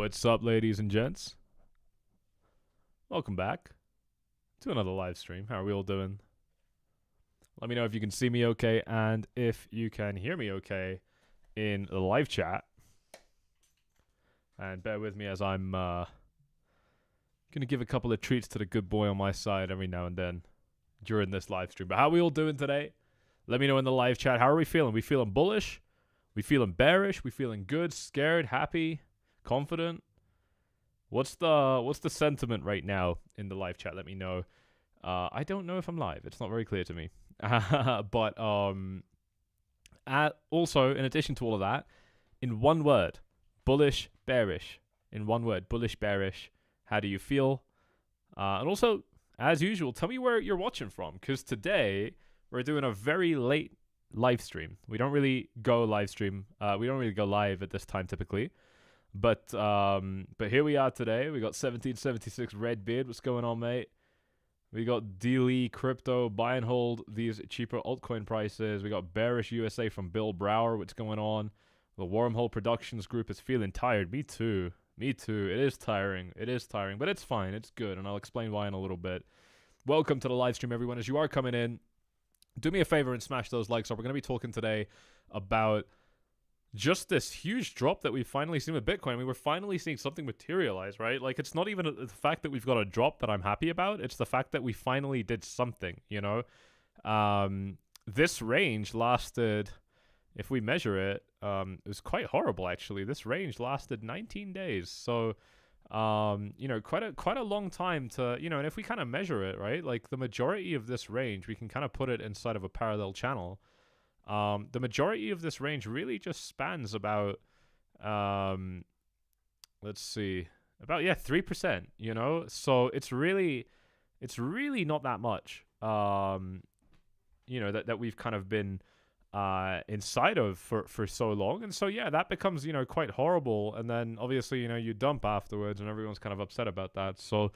What's up, ladies and gents? Welcome back to another live stream. How are we all doing? Let me know if you can see me okay and if you can hear me okay in the live chat. And bear with me as I'm going to give a couple of treats to the good boy on my side every now and then during this live stream. But how are we all doing today? Let me know in the live chat. How are we feeling? We feeling bullish? We feeling bearish? We feeling good, scared, happy, confident? What's the sentiment right now in the live chat? Let me know. I don't know if I'm live. It's not very clear to me. But also, in addition to all of that, in one word, bullish, bearish. In one word, bullish, bearish. How do you feel? And also, as usual, tell me where you're watching from, because today we're doing a very late live stream. We don't really go live stream. We don't really go live at this time typically. But here we are today. We got 1776 Redbeard. What's going on, mate? We got DLE Crypto, buy and hold these cheaper altcoin prices. We got Bearish USA from Bill Brower. What's going on? The Wormhole Productions group is feeling tired. Me too. Me too. It is tiring. It is tiring, but it's fine. It's good, and I'll explain why in a little bit. Welcome to the live stream, everyone. As you are coming in, do me a favor and smash those likes up. We're going to be talking today about just this huge drop that we've finally seen with Bitcoin. I mean, we're finally seeing something materialize, right? Like, it's not even the fact that we've got a drop that I'm happy about. It's the fact that we finally did something, you know? This range lasted, if we measure it, it was quite horrible, actually. This range lasted 19 days. So, you know, quite a long time to, you know, and if we kind of measure it, right? Like, the majority of this range, we can kind of put it inside of a parallel channel. The majority of this range really just spans about, let's see, about, 3%, you know? So it's really not that much, you know, that we've kind of been, inside of for so long. And so, yeah, that becomes, you know, quite horrible. And then obviously, you know, you dump afterwards and everyone's kind of upset about that. So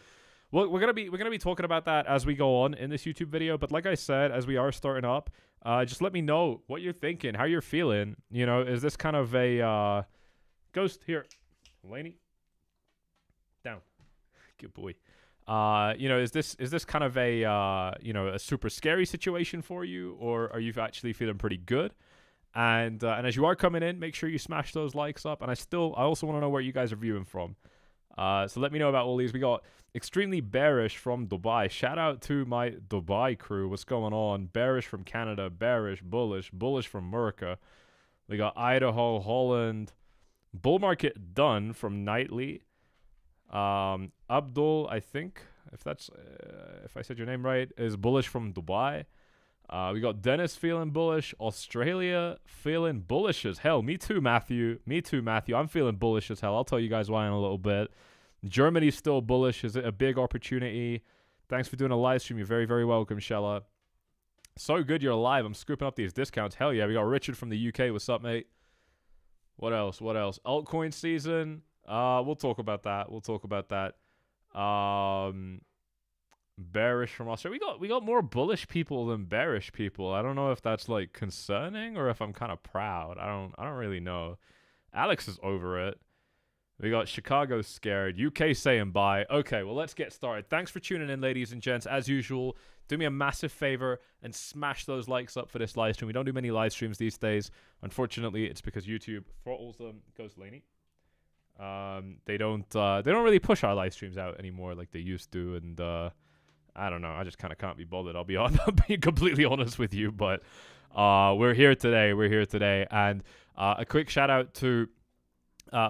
we're gonna be talking about that as we go on in this YouTube video. But like I said, as we are starting up, just let me know what you're thinking, how you're feeling. You know, is this kind of a ghost here, Laney? Down, good boy. You know, is this kind of a you know, a super scary situation for you, or are you actually feeling pretty good? And as you are coming in, make sure you smash those likes up. And I also want to know where you guys are viewing from. So let me know about all these. We got extremely bearish from Dubai. Shout out to my Dubai crew. What's going on? Bearish from Canada. Bearish, bullish from America. We got Idaho, Holland. Bull market done from Nightly. Abdul, I think, if I said your name right, is bullish from Dubai. We got Dennis feeling bullish. Australia feeling bullish as hell. Me too, Matthew. I'm feeling bullish as hell. I'll tell you guys why in a little bit. Germany's still bullish. Is it a big opportunity? Thanks for doing a live stream. You're very, very welcome, Shella. So good you're alive. I'm scooping up these discounts. Hell yeah. We got Richard from the UK. What's up, mate? What else? Altcoin season. We'll talk about that. Bearish from Australia. We got more bullish people than bearish people. I don't know if that's like concerning or if I'm kind of proud. I don't really know. Alex is over it. We got Chicago scared. UK saying bye. Okay, well, let's get started. Thanks for tuning in, ladies and gents. As usual, do me a massive favor and smash those likes up for this live stream. We don't do many live streams these days. Unfortunately, it's because YouTube throttles them. Goes Laney. They don't really push our live streams out anymore like they used to, and I don't know. I just kind of can't be bothered. I'll be completely honest with you, but we're here today. And a quick shout out to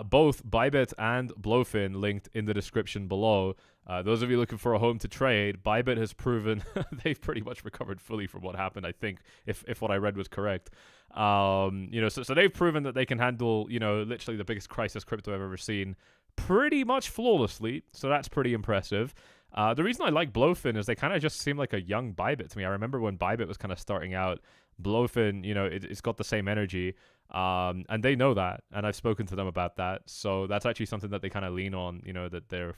both Bybit and Blowfin linked in the description below. Those of you looking for a home to trade, Bybit has proven they've pretty much recovered fully from what happened, I think, if what I read was correct. You know, so they've proven that they can handle, you know, literally the biggest crisis crypto I've ever seen pretty much flawlessly. So that's pretty impressive. The reason I like Blowfin is they kind of just seem like a young Bybit to me. I remember when Bybit was kind of starting out, Blowfin, you know, it's got the same energy. And they know that, and I've spoken to them about that. So that's actually something that they kind of lean on, you know, that they're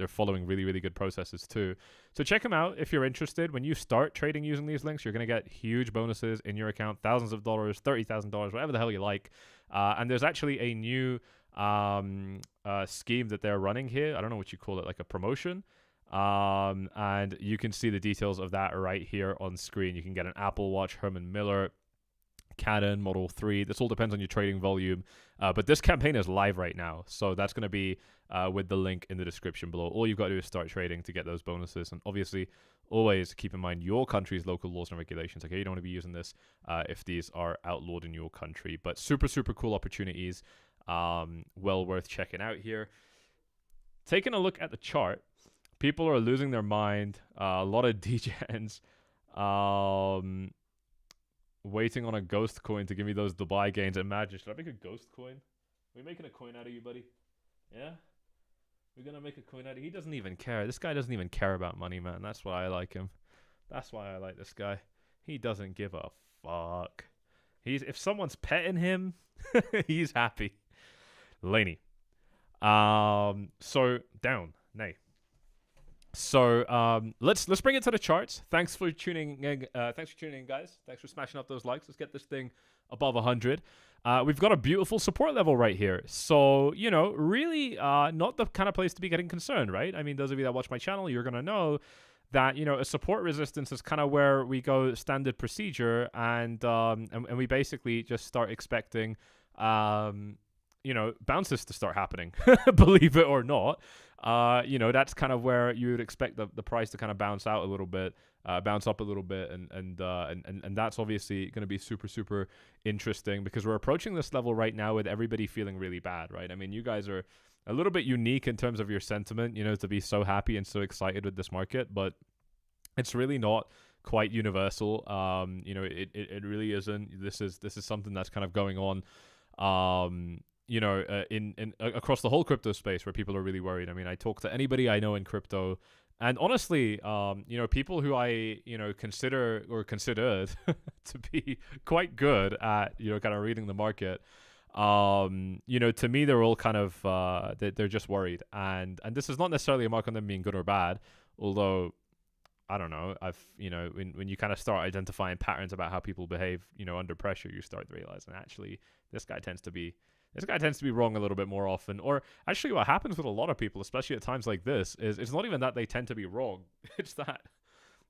following really, really good processes too. So check them out if you're interested. When you start trading using these links, you're going to get huge bonuses in your account, thousands of dollars, $30,000, whatever the hell you like. And there's actually a new scheme that they're running here. I don't know what you call it, like a promotion. And you can see the details of that right here on screen. You can get an Apple Watch, Herman Miller, Canon, Model 3. This all depends on your trading volume. But this campaign is live right now. So that's going to be with the link in the description below. All you've got to do is start trading to get those bonuses. And obviously, always keep in mind your country's local laws and regulations. Okay, you don't want to be using this if these are outlawed in your country. But super, super cool opportunities. Well worth checking out here. Taking a look at the chart, people are losing their mind. A lot of degens. Waiting on a ghost coin to give me those Dubai gains. Imagine, should I make a ghost coin? Are we making a coin out of you, buddy? Yeah? We're gonna make a coin out of you? He doesn't even care. This guy doesn't even care about money, man. That's why I like him. That's why I like this guy. He doesn't give a fuck. If someone's petting him, he's happy. Laney. So down. Nay. So let's bring it to the charts. Thanks for tuning in. Thanks for tuning in, guys. Thanks for smashing up those likes. Let's get this thing above 100. We've got a beautiful support level right here. So, you know, really not the kind of place to be getting concerned, right? I mean, those of you that watch my channel, you're going to know that, you know, a support resistance is kind of where we go standard procedure, and we basically just start expecting, you know, bounces to start happening, believe it or not. You know, that's kind of where you would expect the price to kind of bounce out a little bit, bounce up a little bit, and that's obviously going to be super, super interesting because we're approaching this level right now with everybody feeling really bad, right? I mean, you guys are a little bit unique in terms of your sentiment, you know, to be so happy and so excited with this market, but it's really not quite universal. You know, it really isn't. This is something that's kind of going on. You know, in across the whole crypto space where people are really worried. I mean, I talk to anybody I know in crypto, and honestly, you know, people who I, you know, consider or considered to be quite good at, you know, kind of reading the market, you know, to me, they're all kind of, they're just worried. And this is not necessarily a mark on them being good or bad, although, I don't know, you know, when you kind of start identifying patterns about how people behave, you know, under pressure, you start realizing actually this guy tends to be wrong a little bit more often. Or actually what happens with a lot of people, especially at times like this, is it's not even that they tend to be wrong. It's that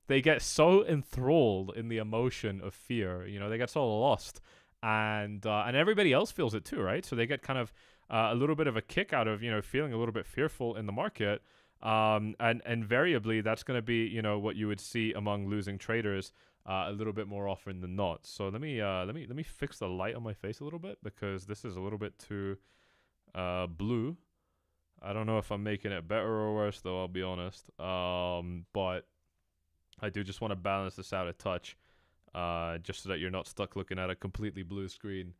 they get so enthralled in the emotion of fear. You know, they get so lost. And everybody else feels it too, right? So they get kind of a little bit of a kick out of, you know, feeling a little bit fearful in the market. And invariably, that's going to be, you know, what you would see among losing traders a little bit more often than not. So let me fix the light on my face a little bit because this is a little bit too blue. I don't know if I'm making it better or worse, though, I'll be honest. But I do just want to balance this out a touch, just so that you're not stuck looking at a completely blue screen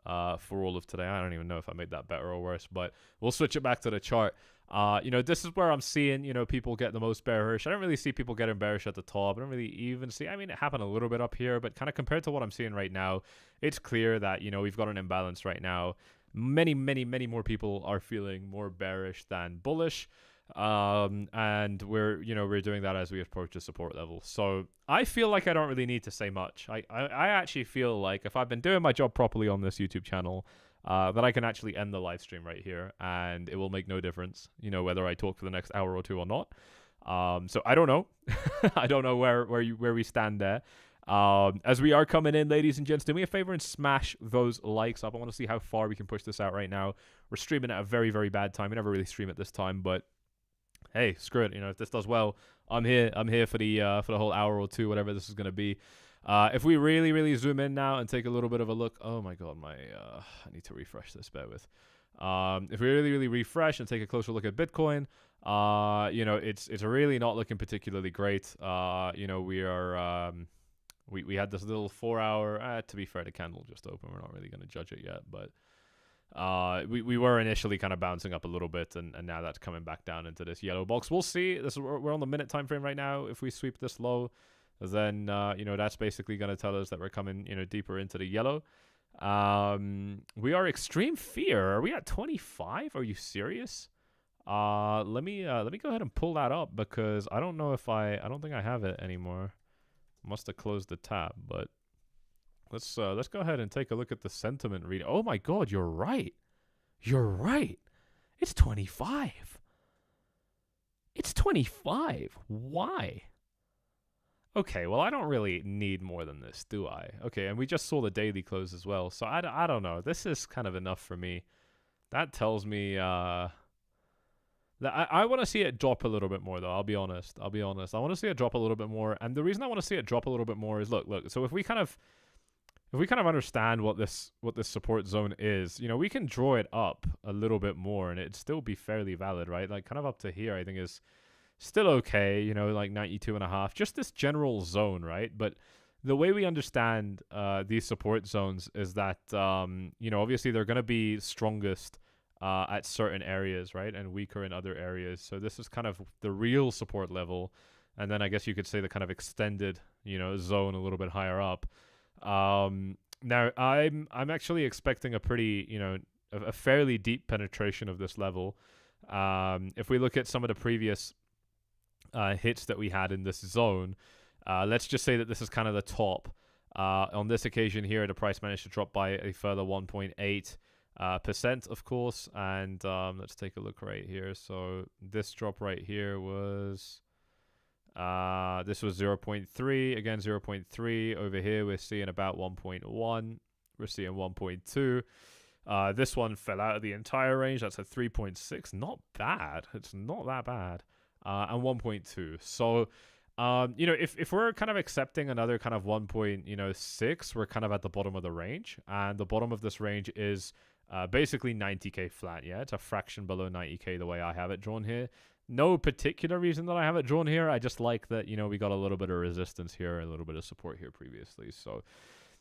for all of today. I don't even know if I made that better or worse, but we'll switch it back to the chart. You know, this is where I'm seeing, you know, people get the most bearish. I don't really see people getting bearish at the top. I don't really even see, I mean, it happened a little bit up here, but kind of compared to what I'm seeing right now, it's clear that, you know, we've got an imbalance right now. Many more people are feeling more bearish than bullish. And we're doing that as we approach the support level. So I feel like I don't really need to say much. I actually feel like if I've been doing my job properly on this YouTube channel, that I can actually end the live stream right here and it will make no difference, you know, whether I talk for the next hour or two or not. So I don't know. I don't know where we stand there. As we are coming in, ladies and gents, do me a favor and smash those likes up. I want to see how far we can push this out right now. We're streaming at a very, very bad time. We never really stream at this time, but hey, screw it. You know, if this does well, I'm here. I'm here for the whole hour or two, whatever this is going to be. If we really zoom in now and take a little bit of a look, oh my god, I need to refresh this. Bear with. If we really refresh and take a closer look at Bitcoin, you know, it's really not looking particularly great. You know, we are we had this little 4-hour. To be fair, the candle just opened. We're not really going to judge it yet, but we were initially kind of bouncing up a little bit, and now that's coming back down into this yellow box. We'll see. We're on the minute time frame right now. If we sweep this low, then you know, that's basically going to tell us that we're coming, you know, deeper into the yellow. We are extreme fear. Are we at 25? Are you serious? Let me go ahead and pull that up because I don't know if I don't think I have it anymore. Must have closed the tab, but let's go ahead and take a look at the sentiment reading. Oh my god, you're right. You're right. It's 25. It's 25. Why? Okay, well, I don't really need more than this, do I? Okay, and we just saw the daily close as well, so I don't know. This is kind of enough for me. That tells me that I want to see it drop a little bit more, though. I'll be honest. I want to see it drop a little bit more, and the reason I want to see it drop a little bit more is look. So if we kind of understand what this support zone is, we can draw it up a little bit more, and it'd still be fairly valid, right? Like kind of up to here, I think is still okay, like 92.5, just this general zone, right? But the way we understand these support zones is that, obviously they're going to be strongest at certain areas, right? And weaker in other areas. So this is kind of the real support level. And then I guess you could say the kind of extended, zone a little bit higher up. Now, I'm actually expecting a pretty, a fairly deep penetration of this level. If we look at some of the previous hits that we had in this zone, let's just say that this is kind of the top. On this occasion here, the price managed to drop by a further 1.8%, of course. And let's take a look right here. So this drop right here was this was 0.3, again 0.3. Over here we're seeing about 1.1. We're seeing 1.2. This one fell out of the entire range. That's a 3.6. Not bad. It's not that bad. And 1.2. So, if we're kind of accepting another kind of 1.6, we're kind of at the bottom of the range. And the bottom of this range is basically 90k flat. Yeah, it's a fraction below 90k the way I have it drawn here. No particular reason that I have it drawn here. I just like that, we got a little bit of resistance here, a little bit of support here previously. So,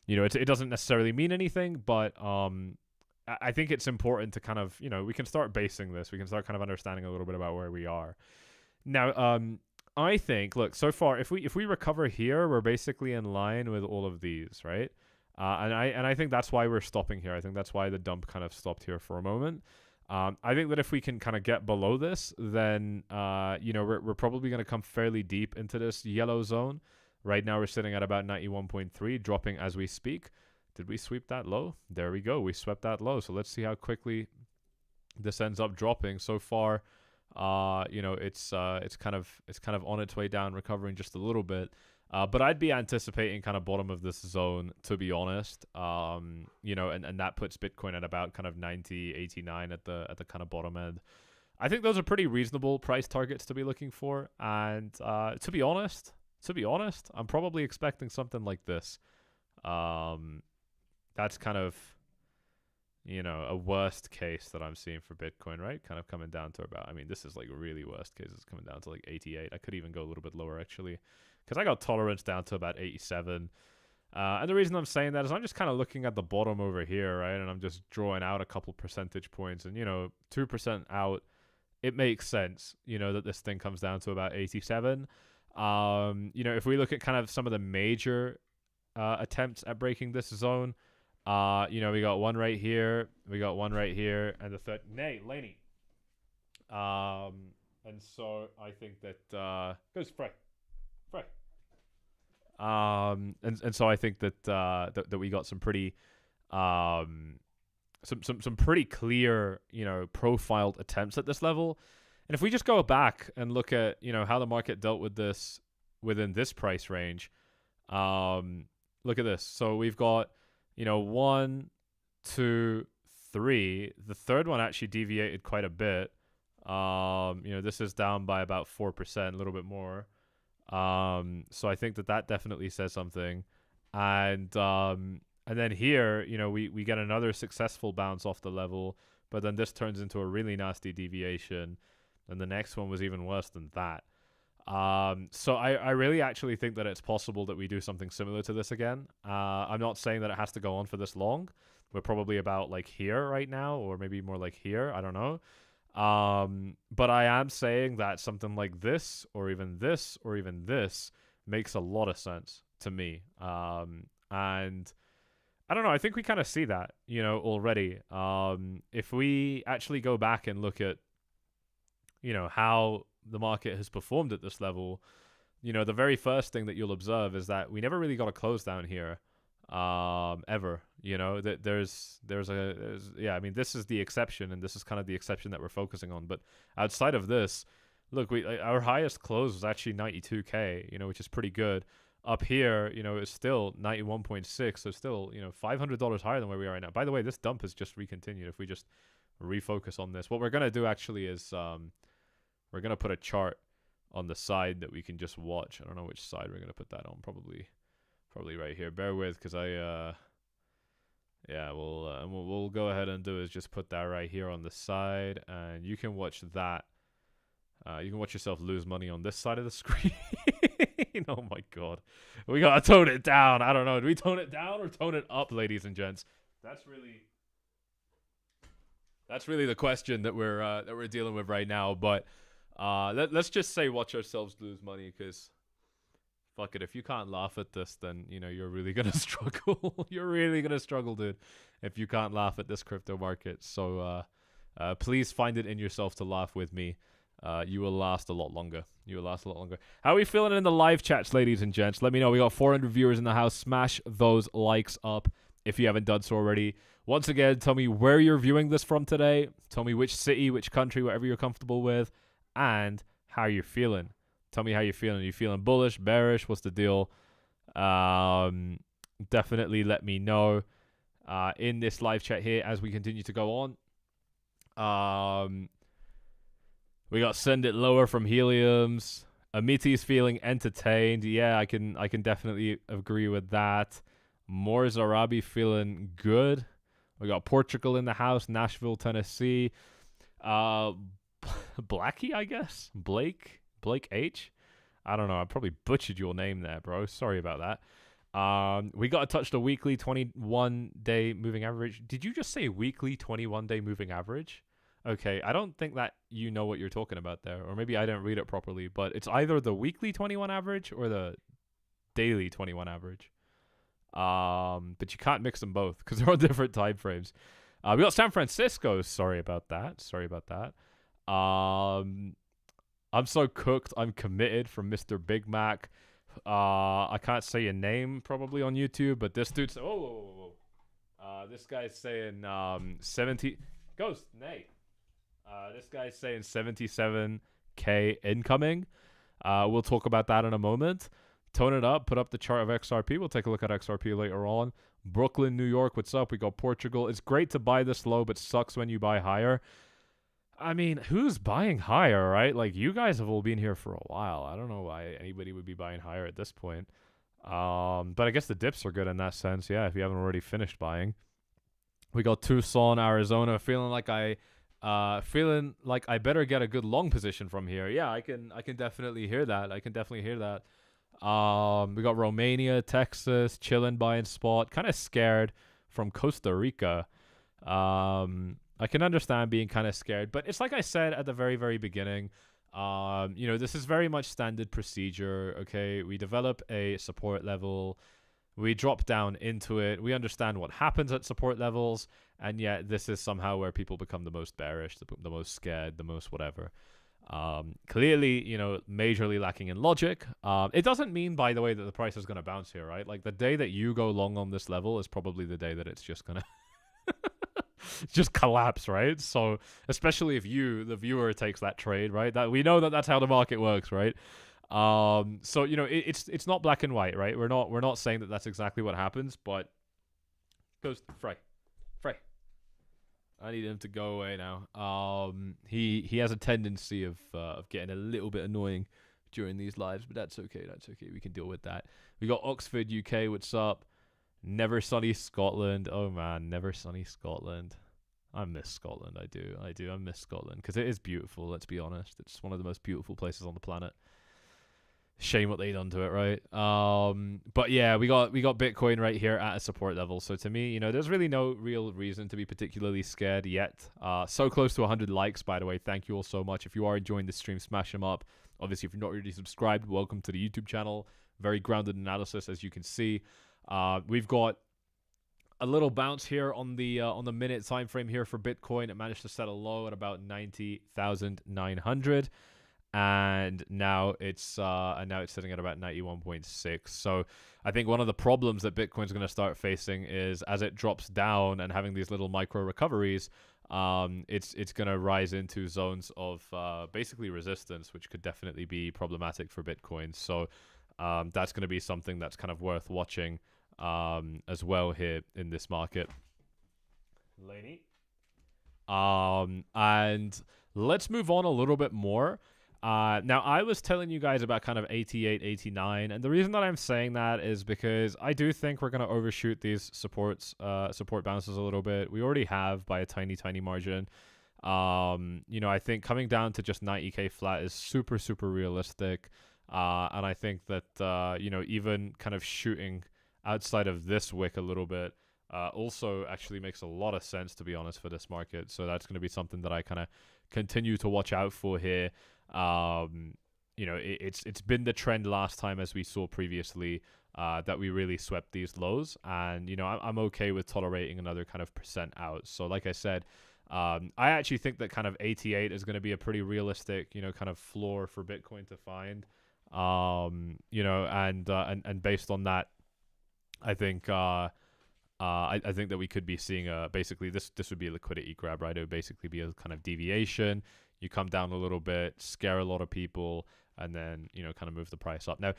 it doesn't necessarily mean anything, but I think it's important to kind of, we can start basing this. We can start kind of understanding a little bit about where we are. Now, I think, look, so far, if we recover here, we're basically in line with all of these, right? And I think that's why we're stopping here. I think that's why the dump kind of stopped here for a moment. I think that if we can kind of get below this, then we're probably going to come fairly deep into this yellow zone. Right now, we're sitting at about 91.3, dropping as we speak. Did we sweep that low? There we go. We swept that low. So let's see how quickly this ends up dropping. So far, it's kind of on its way down, recovering just a little bit. But I'd be anticipating kind of bottom of this zone, to be honest. And that puts Bitcoin at about kind of 90, 89 at the kind of bottom end. I think those are pretty reasonable price targets to be looking for. And to be honest, I'm probably expecting something like this. That's kind of, a worst case that I'm seeing for Bitcoin, right? Kind of coming down to about, this is like really worst case. It's coming down to like 88. I could even go a little bit lower, actually, because I got tolerance down to about 87. And the reason I'm saying that is I'm just kind of looking at the bottom over here, right? And I'm just drawing out a couple percentage points. And, 2% out, it makes sense, that this thing comes down to about 87. If we look at kind of some of the major attempts at breaking this zone, we got one right here, and the third, Laney. And so I think that goes Frey. And so I think that that we got some pretty some pretty clear, profiled attempts at this level. And if we just go back and look at, how the market dealt with this within this price range, look at this. So we've got, 1, 2, 3. The third one actually deviated quite a bit. This is down by about 4%, a little bit more. So I think that definitely says something. And then here, we get another successful bounce off the level, but then this turns into a really nasty deviation. And the next one was even worse than that. So I really actually think that it's possible that we do something similar to this again. I'm not saying that it has to go on for this long. We're probably about like here right now, or maybe more like here. I don't know. But I am saying that something like this, or even this, or even this makes a lot of sense to me. And I don't know. I think we kind of see that, already. If we actually go back and look at, how the market has performed at this level, the very first thing that you'll observe is that we never really got a close down here. ever. You know, that there's yeah, I mean, this is the exception, and this is kind of the exception that we're focusing on. But outside of this, look, our highest close was actually 92K, you know, which is pretty good. Up here, you know, it's still 91.6, so still, you know, $500 higher than where we are right now. By the way, this dump has just recontinued. If we just refocus on this, what we're gonna do actually is we're gonna put a chart on the side that we can just watch. I don't know which side we're gonna put that on. Probably right here. Bear with, because yeah, we'll go ahead and do is just put that right here on the side, and you can watch that. You can watch yourself lose money on this side of the screen. Oh my god, we gotta tone it down. I don't know. Do we tone it down or tone it up, ladies and gents? That's really the question that we're dealing with right now. But let's just say watch ourselves lose money, because fuck it, if you can't laugh at this, then you know you're really gonna struggle. You're really gonna struggle, dude, if you can't laugh at this crypto market. So please find it in yourself to laugh with me. You will last a lot longer. How are we feeling in the live chats, ladies and gents? Let me know. We got 400 viewers in the house. Smash those likes up if you haven't done so already. Once again, tell me where you're viewing this from today. Tell me which city, which country, whatever you're comfortable with, and how you're feeling. Tell me how you're feeling. Are you feeling bullish, bearish? What's the deal? Definitely let me know in this live chat here as we continue to go on. We got Send It Lower from Helium's. Amiti's feeling entertained. Yeah, I can definitely agree with that. More Zarabi feeling good. We got Portugal in the house. Nashville, Tennessee. Blackie, I guess. Blake H. I don't know. I probably butchered your name there, bro. Sorry about that. We got to touch the weekly 21-day moving average. Did you just say weekly 21-day moving average? Okay, I don't think that you know what you're talking about there, or maybe I didn't read it properly, but it's either the weekly 21 average or the daily 21 average. But you can't mix them both because they're on different time frames. We got San Francisco. Sorry about that. I'm so cooked. I'm committed from Mr. Big Mac. I can't say your name probably on YouTube, but this dude's this guy's saying 70 Ghost Nate. This guy's saying 77K incoming. We'll talk about that in a moment. Tone it up. Put up the chart of XRP. We'll take a look at XRP later on. Brooklyn, New York. What's up? We got Portugal. It's great to buy this low, but sucks when you buy higher. I mean, who's buying higher, right? Like, you guys have all been here for a while. I don't know why anybody would be buying higher at this point. But I guess the dips are good in that sense. Yeah, if you haven't already finished buying. We got Tucson, Arizona. Feeling like I better get a good long position from here. Yeah, I can definitely hear that. We got Romania, Texas, chilling, buying spot. Kind of scared from Costa Rica. I can understand being kind of scared, but it's like I said at the very, very beginning. You know, this is very much standard procedure. Okay, we develop a support level. We drop down into it. We understand what happens at support levels. And yet this is somehow where people become the most bearish, the most scared, the most whatever. Clearly, you know, majorly lacking in logic. It doesn't mean, by the way, that the price is going to bounce here, right? Like, the day that you go long on this level is probably the day that it's just going to just collapse, right? So, especially if you, the viewer, takes that trade, right? That we know that that's how the market works, right? So, you know, it's not black and white, right? We're not saying that that's exactly what happens, but goes Frey. I need him to go away now. He has a tendency of getting a little bit annoying during these lives, but that's okay. We can deal with that. We got Oxford, UK. What's up? Never sunny Scotland. Oh man, never sunny Scotland. I miss Scotland. I do. I miss Scotland because it is beautiful. Let's be honest. It's one of the most beautiful places on the planet. Shame what they done to it, right? But yeah, we got Bitcoin right here at a support level. So to me, you know, there's really no real reason to be particularly scared yet. So close to 100 likes, by the way. Thank you all so much. If you are enjoying this stream, smash them up. Obviously, if you're not already subscribed, welcome to the YouTube channel. Very grounded analysis, as you can see. We've got a little bounce here on the minute time frame here for Bitcoin. It managed to settle low at about 90,900. and now it's sitting at about 91.6. So I think one of the problems that Bitcoin's going to start facing is as it drops down and having these little micro recoveries, it's going to rise into zones of basically resistance, which could definitely be problematic for Bitcoin. So that's going to be something that's kind of worth watching as well here in this market. Laney. And let's move on a little bit more. Now, I was telling you guys about kind of 88, 89, and the reason that I'm saying that is because I do think we're going to overshoot these support bounces a little bit. We already have by a tiny, tiny margin. I think coming down to just 90K flat is super, super realistic. And I think that, even kind of shooting outside of this wick a little bit also actually makes a lot of sense, to be honest, for this market. So that's going to be something that I kind of continue to watch out for here. It's been the trend last time, as we saw previously, that we really swept these lows, and I'm okay with tolerating another kind of percent out. So like I said, I actually think that kind of 88 is going to be a pretty realistic kind of floor for Bitcoin to find, and based on that, I think I think that we could be seeing basically this would be a liquidity grab, right? It would basically be a kind of deviation. You come down a little bit, scare a lot of people, and then kind of move the price up. Now,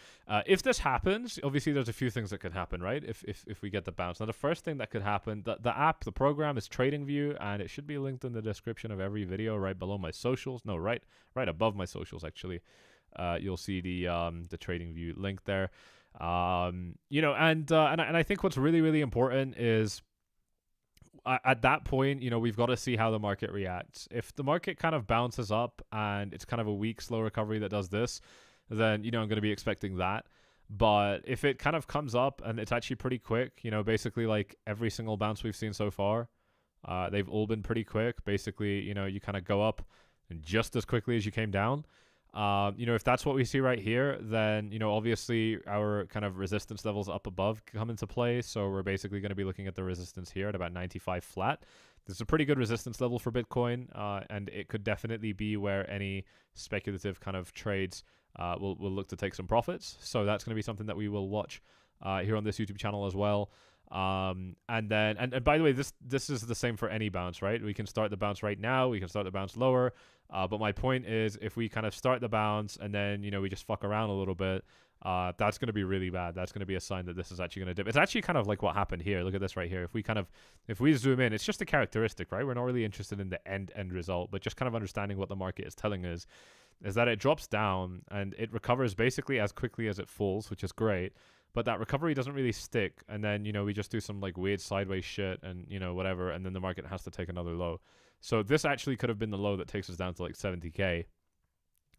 if this happens, obviously there's a few things that could happen, right? If we get the bounce. Now, the first thing that could happen, the program is TradingView, and it should be linked in the description of every video, right below my socials. No, right above my socials actually. You'll see the TradingView link there. And I think what's really, really important is at that point, we've got to see how the market reacts. If the market kind of bounces up and it's kind of a weak, slow recovery that does this, then, I'm going to be expecting that. But if it kind of comes up and it's actually pretty quick, basically like every single bounce we've seen so far, they've all been pretty quick. Basically, you kind of go up and just as quickly as you came down. If that's what we see right here, then, obviously our kind of resistance levels up above come into play. So we're basically going to be looking at the resistance here at about 95 flat. This is a pretty good resistance level for Bitcoin, and it could definitely be where any speculative kind of trades will look to take some profits. So that's going to be something that we will watch here on this YouTube channel as well. And by the way, this is the same for any bounce, right? We can start the bounce right now. We can start the bounce lower. But my point is, if we kind of start the bounce and then, we just fuck around a little bit, that's going to be really bad. That's going to be a sign that this is actually going to dip. It's actually kind of like what happened here. Look at this right here. If we zoom in, it's just a characteristic, right? We're not really interested in the end result, but just kind of understanding what the market is telling us is that it drops down and it recovers basically as quickly as it falls, which is great. But that recovery doesn't really stick. And then, we just do some like weird sideways shit and, whatever. And then the market has to take another low. So this actually could have been the low that takes us down to like 70K.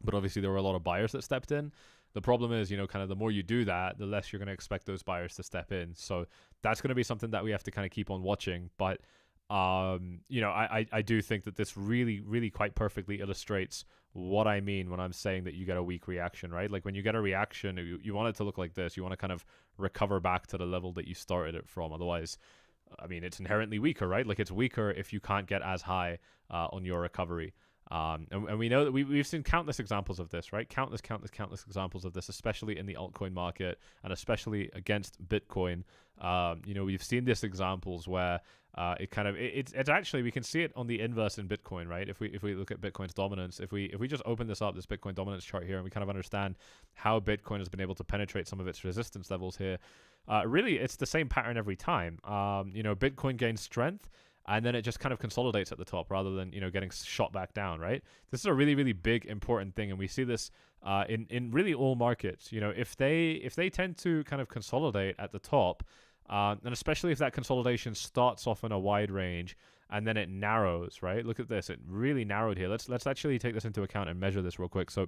But obviously there were a lot of buyers that stepped in. The problem is, kind of the more you do that, the less you're going to expect those buyers to step in. So that's going to be something that we have to kind of keep on watching. But, I do think that this really, really quite perfectly illustrates what I mean when I'm saying that you get a weak reaction, right? Like when you get a reaction, you want it to look like this. You want to kind of recover back to the level that you started it from. Otherwise, it's inherently weaker, right? Like it's weaker if you can't get as high on your recovery. And we know that we've seen countless examples of this, right? Countless examples of this, especially in the altcoin market and especially against Bitcoin. We've seen these examples where it's actually, we can see it on the inverse in Bitcoin, right? If we look at Bitcoin's dominance, if we just open this Bitcoin dominance chart here, and we kind of understand how Bitcoin has been able to penetrate some of its resistance levels here, really it's the same pattern every time. Bitcoin gains strength, and then it just kind of consolidates at the top rather than, getting shot back down, right? This is a really, really big, important thing. And we see this in really all markets. If they tend to kind of consolidate at the top, and especially if that consolidation starts off in a wide range and then it narrows, right? Look at this. It really narrowed here. Let's actually take this into account and measure this real quick. So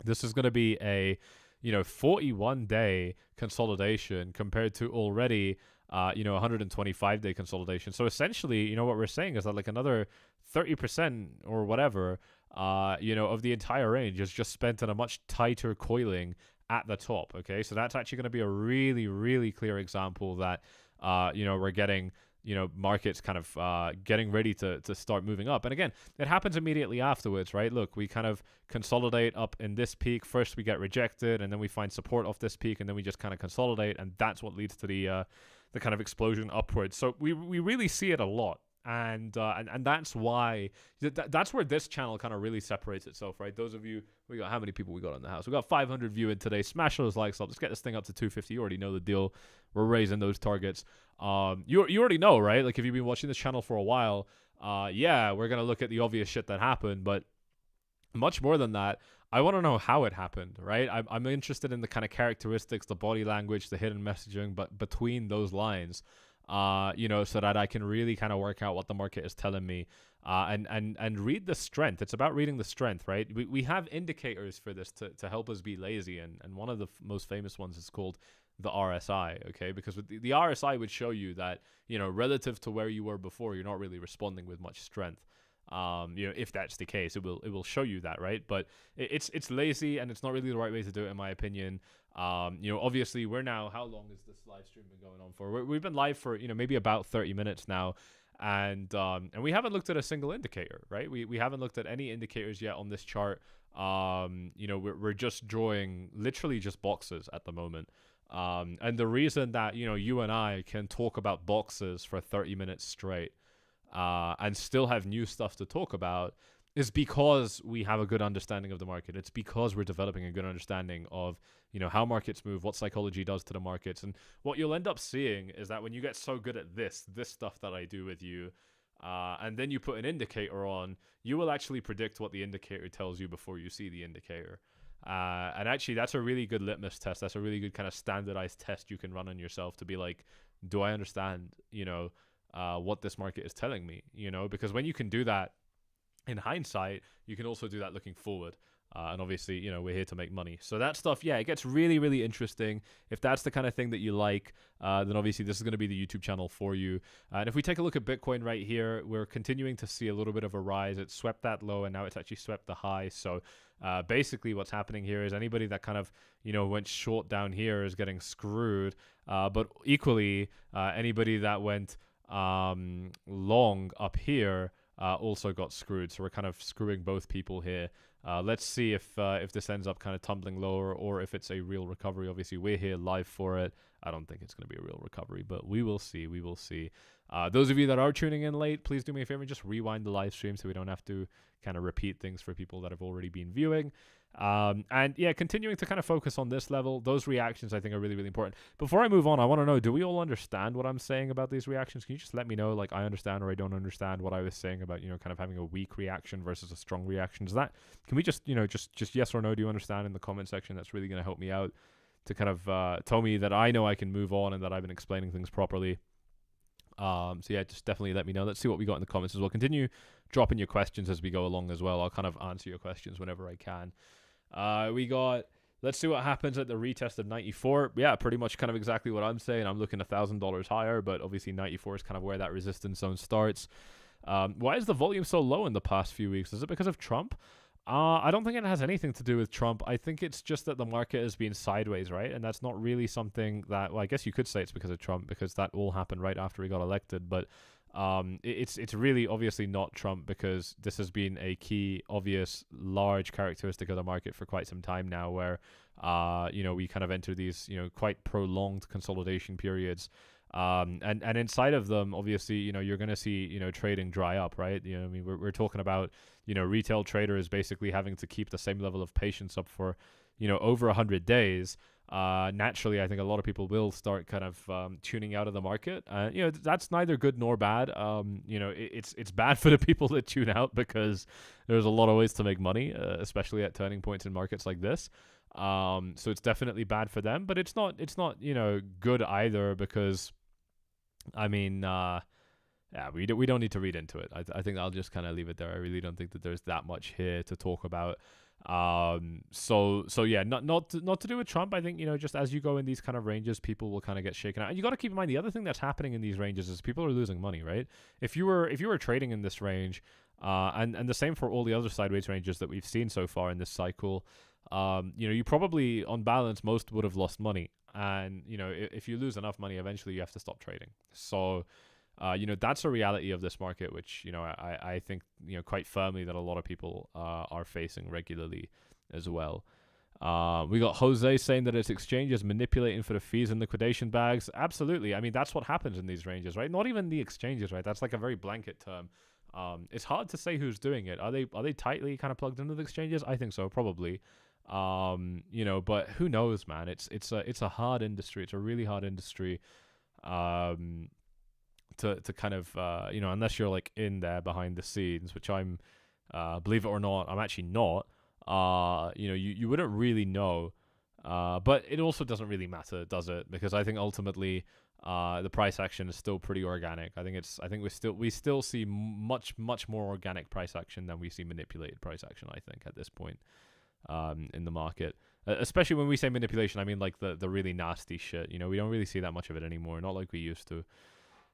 this is going to be a 41-day consolidation compared to already 125-day consolidation. So essentially, what we're saying is that like another 30% or whatever, of the entire range is just spent on a much tighter coiling at the top. Okay, so that's actually going to be a really, really clear example that we're getting markets kind of getting ready to start moving up. And again, it happens immediately afterwards, right? Look, we kind of consolidate up in this peak. First we get rejected, and then we find support off this peak, and then we just kind of consolidate, and that's what leads to the kind of explosion upwards. So we really see it a lot. And that's why that's where this channel kind of really separates itself, right? Those of you, we got how many people we got in the house? We got 500 viewing today. Smash those likes up. Let's get this thing up to 250. You already know the deal. We're raising those targets. You already know, right? Like if you've been watching this channel for a while, yeah, we're gonna look at the obvious shit that happened, but much more than that, I want to know how it happened, right? I'm interested in the kind of characteristics, the body language, the hidden messaging, but between those lines. So that I can really kind of work out what the market is telling me, and read the strength. It's about reading the strength, right? We have indicators for this to help us be lazy, and one of the most famous ones is called the RSI, okay? Because with the RSI would show you that, relative to where you were before, you're not really responding with much strength. If that's the case, it will show you that, right? But it's lazy, and it's not really the right way to do it, in my opinion. Obviously we're now, how long has this live stream been going on for? We've been live for, maybe about 30 minutes now. And we haven't looked at a single indicator, right? We haven't looked at any indicators yet on this chart. We're just drawing literally just boxes at the moment. And the reason that, you and I can talk about boxes for 30 minutes straight, and still have new stuff to talk about is because we have a good understanding of the market. It's because we're developing a good understanding of, how markets move, what psychology does to the markets. And what you'll end up seeing is that when you get so good at this stuff that I do with you, and then you put an indicator on, you will actually predict what the indicator tells you before you see the indicator. And actually, that's a really good litmus test. That's a really good kind of standardized test you can run on yourself to be like, do I understand, what this market is telling me? Because when you can do that in hindsight, you can also do that looking forward. And obviously, we're here to make money. So that stuff, yeah, it gets really, really interesting. If that's the kind of thing that you like, then obviously this is going to be the YouTube channel for you. And if we take a look at Bitcoin right here, we're continuing to see a little bit of a rise. It swept that low, and now it's actually swept the high. So basically what's happening here is anybody that kind of, went short down here is getting screwed. But equally, anybody that went long up here also got screwed. So we're kind of screwing both people here. Let's see if this ends up kind of tumbling lower, or if it's a real recovery. Obviously, we're here live for it. I don't think it's going to be a real recovery, but we will see. We will see. Those of you that are tuning in late, please do me a favor and just rewind the live stream so we don't have to kind of repeat things for people that have already been viewing. And yeah, continuing to kind of focus on this level, those reactions I think are really, really important. Before I move on, I want to know, do we all understand what I'm saying about these reactions? Can you just let me know, like, I understand or I don't understand what I was saying about, kind of having a weak reaction versus a strong reaction? Can we just, just yes or no, do you understand in the comment section? That's really going to help me out to kind of tell me that I know I can move on and that I've been explaining things properly. So yeah, just definitely let me know. Let's see what we got in the comments as well. Continue dropping your questions as we go along as well. I'll kind of answer your questions whenever I can. Let's see what happens at the retest of 94. Yeah, pretty much kind of exactly what I'm saying. I'm looking $1,000 higher, but obviously 94 is kind of where that resistance zone starts. Why is the volume so low in the past few weeks? Is it because of Trump? I don't think it has anything to do with Trump. I think it's just that the market has been sideways, right? And that's not really something that, well, I guess you could say it's because of Trump, because that all happened right after he got elected. But it's really obviously not Trump, because this has been a key, obvious, large characteristic of the market for quite some time now, where we kind of enter these quite prolonged consolidation periods. And inside of them, obviously, you're going to see, trading dry up, right? I mean, we're talking about, retail traders basically having to keep the same level of patience up for, over 100 days. Naturally, I think a lot of people will start kind of tuning out of the market. That's neither good nor bad. It's bad for the people that tune out, because there's a lot of ways to make money, especially at turning points in markets like this. So it's definitely bad for them, but it's not good either, because I mean, yeah, we don't need to read into it. I think I'll just kind of leave it there. I really don't think that there's that much here to talk about. So yeah, not to do with Trump. I think, just as you go in these kind of ranges, people will kind of get shaken out. And you got to keep in mind, the other thing that's happening in these ranges is people are losing money, right? If you were trading in this range, and the same for all the other sideways ranges that we've seen so far in this cycle, you probably, on balance, most would have lost money. And, if you lose enough money, eventually you have to stop trading. So, That's a reality of this market, which, I think, quite firmly that a lot of people are facing regularly as well. We got Jose saying that its exchanges manipulating for the fees and liquidation bags. Absolutely. I mean, that's what happens in these ranges, right? Not even the exchanges, right? That's like a very blanket term. It's hard to say who's doing it. Are they tightly kind of plugged into the exchanges? I think so, probably. But who knows, man? It's a hard industry. It's a really hard industry. To kind of unless you're like in there behind the scenes, which I'm, believe it or not, I'm actually not. You wouldn't really know. But it also doesn't really matter, does it? Because I think ultimately, the price action is still pretty organic. I think we still see much more organic price action than we see manipulated price action. I think at this point, in the market, especially when we say manipulation, I mean like the really nasty shit. We don't really see that much of it anymore, not like we used to.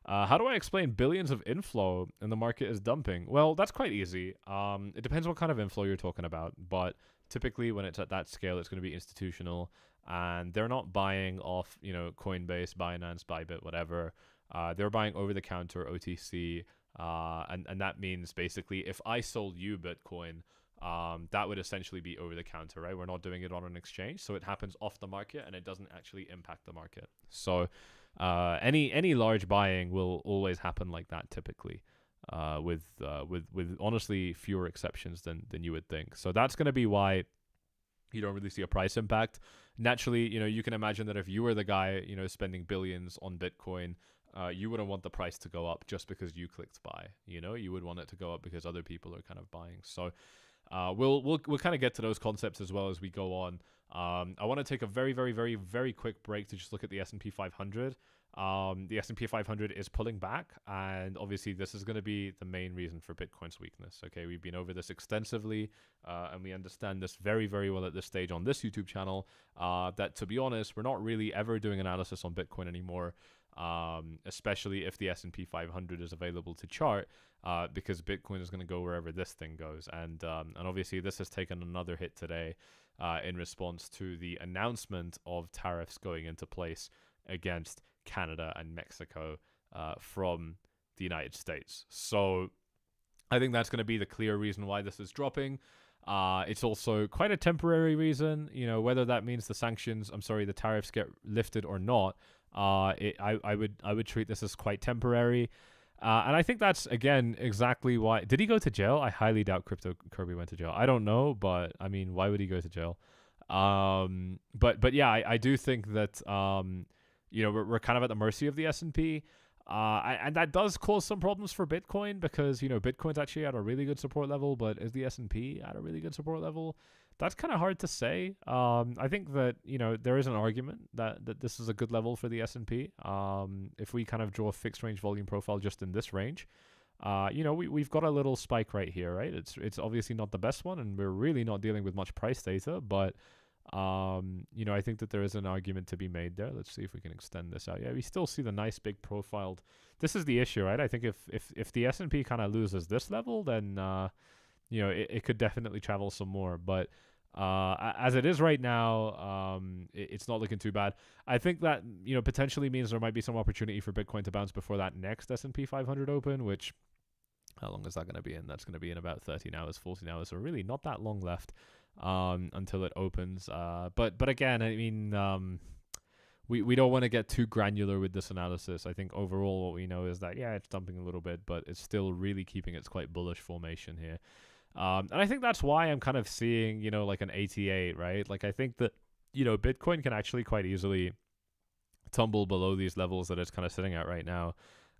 How do I explain billions of inflow and the market is dumping? Well, that's quite easy. It depends what kind of inflow you're talking about, but typically when it's at that scale, it's going to be institutional, and they're not buying off, Coinbase, Binance, Bybit, whatever. They're buying over the counter OTC, and that means basically if I sold you Bitcoin, that would essentially be over the counter, right? We're not doing it on an exchange, so it happens off the market and it doesn't actually impact the market. So any large buying will always happen like that typically, with honestly fewer exceptions than you would think. So that's going to be why you don't really see a price impact. Naturally, you can imagine that if you were the guy, spending billions on Bitcoin, you wouldn't want the price to go up just because you clicked buy. You would want it to go up because other people are kind of buying. So we'll kind of get to those concepts as well as we go on. I want to take a very, very, very, very quick break to just look at the S&P 500. The S&P 500 is pulling back, and obviously this is going to be the main reason for Bitcoin's weakness. Okay, we've been over this extensively, and we understand this very, very well at this stage on this YouTube channel, that, to be honest, we're not really ever doing analysis on Bitcoin anymore, especially if the S&P 500 is available to chart, because Bitcoin is going to go wherever this thing goes. And obviously this has taken another hit today, in response to the announcement of tariffs going into place against Canada and Mexico, from the United States. So I think that's going to be the clear reason why this is dropping. It's also quite a temporary reason, whether that means the tariffs get lifted or not. I would treat this as quite temporary. And I think that's, again, exactly why. Did he go to jail? I highly doubt Crypto Kirby went to jail. I don't know, but I mean, why would he go to jail? But yeah, I do think that, we're kind of at the mercy of the S&P. And that does cause some problems for Bitcoin because, Bitcoin's actually at a really good support level, but is the S&P at a really good support level? That's kind of hard to say. I think that, there is an argument that this is a good level for the S&P. If we kind of draw a fixed range volume profile just in this range, we've got a little spike right here, right? It's obviously not the best one, and we're really not dealing with much price data, but I think that there is an argument to be made there. Let's see if we can extend this out. Yeah, we still see the nice big profiled. This is the issue, right? I think if the S&P kind of loses this level, then it could definitely travel some more. But as it is right now, it's not looking too bad. I think that potentially means there might be some opportunity for Bitcoin to bounce before that next S&P 500 open, which, how long is that going to be in? That's going to be in about 13 hours, 14 hours, so really not that long left until it opens. But again, I mean, we don't want to get too granular with this analysis. I think overall what we know is that, yeah, it's dumping a little bit, but it's still really keeping its quite bullish formation here. And I think that's why I'm kind of seeing, like an 88, right? Like, I think that, Bitcoin can actually quite easily tumble below these levels that it's kind of sitting at right now.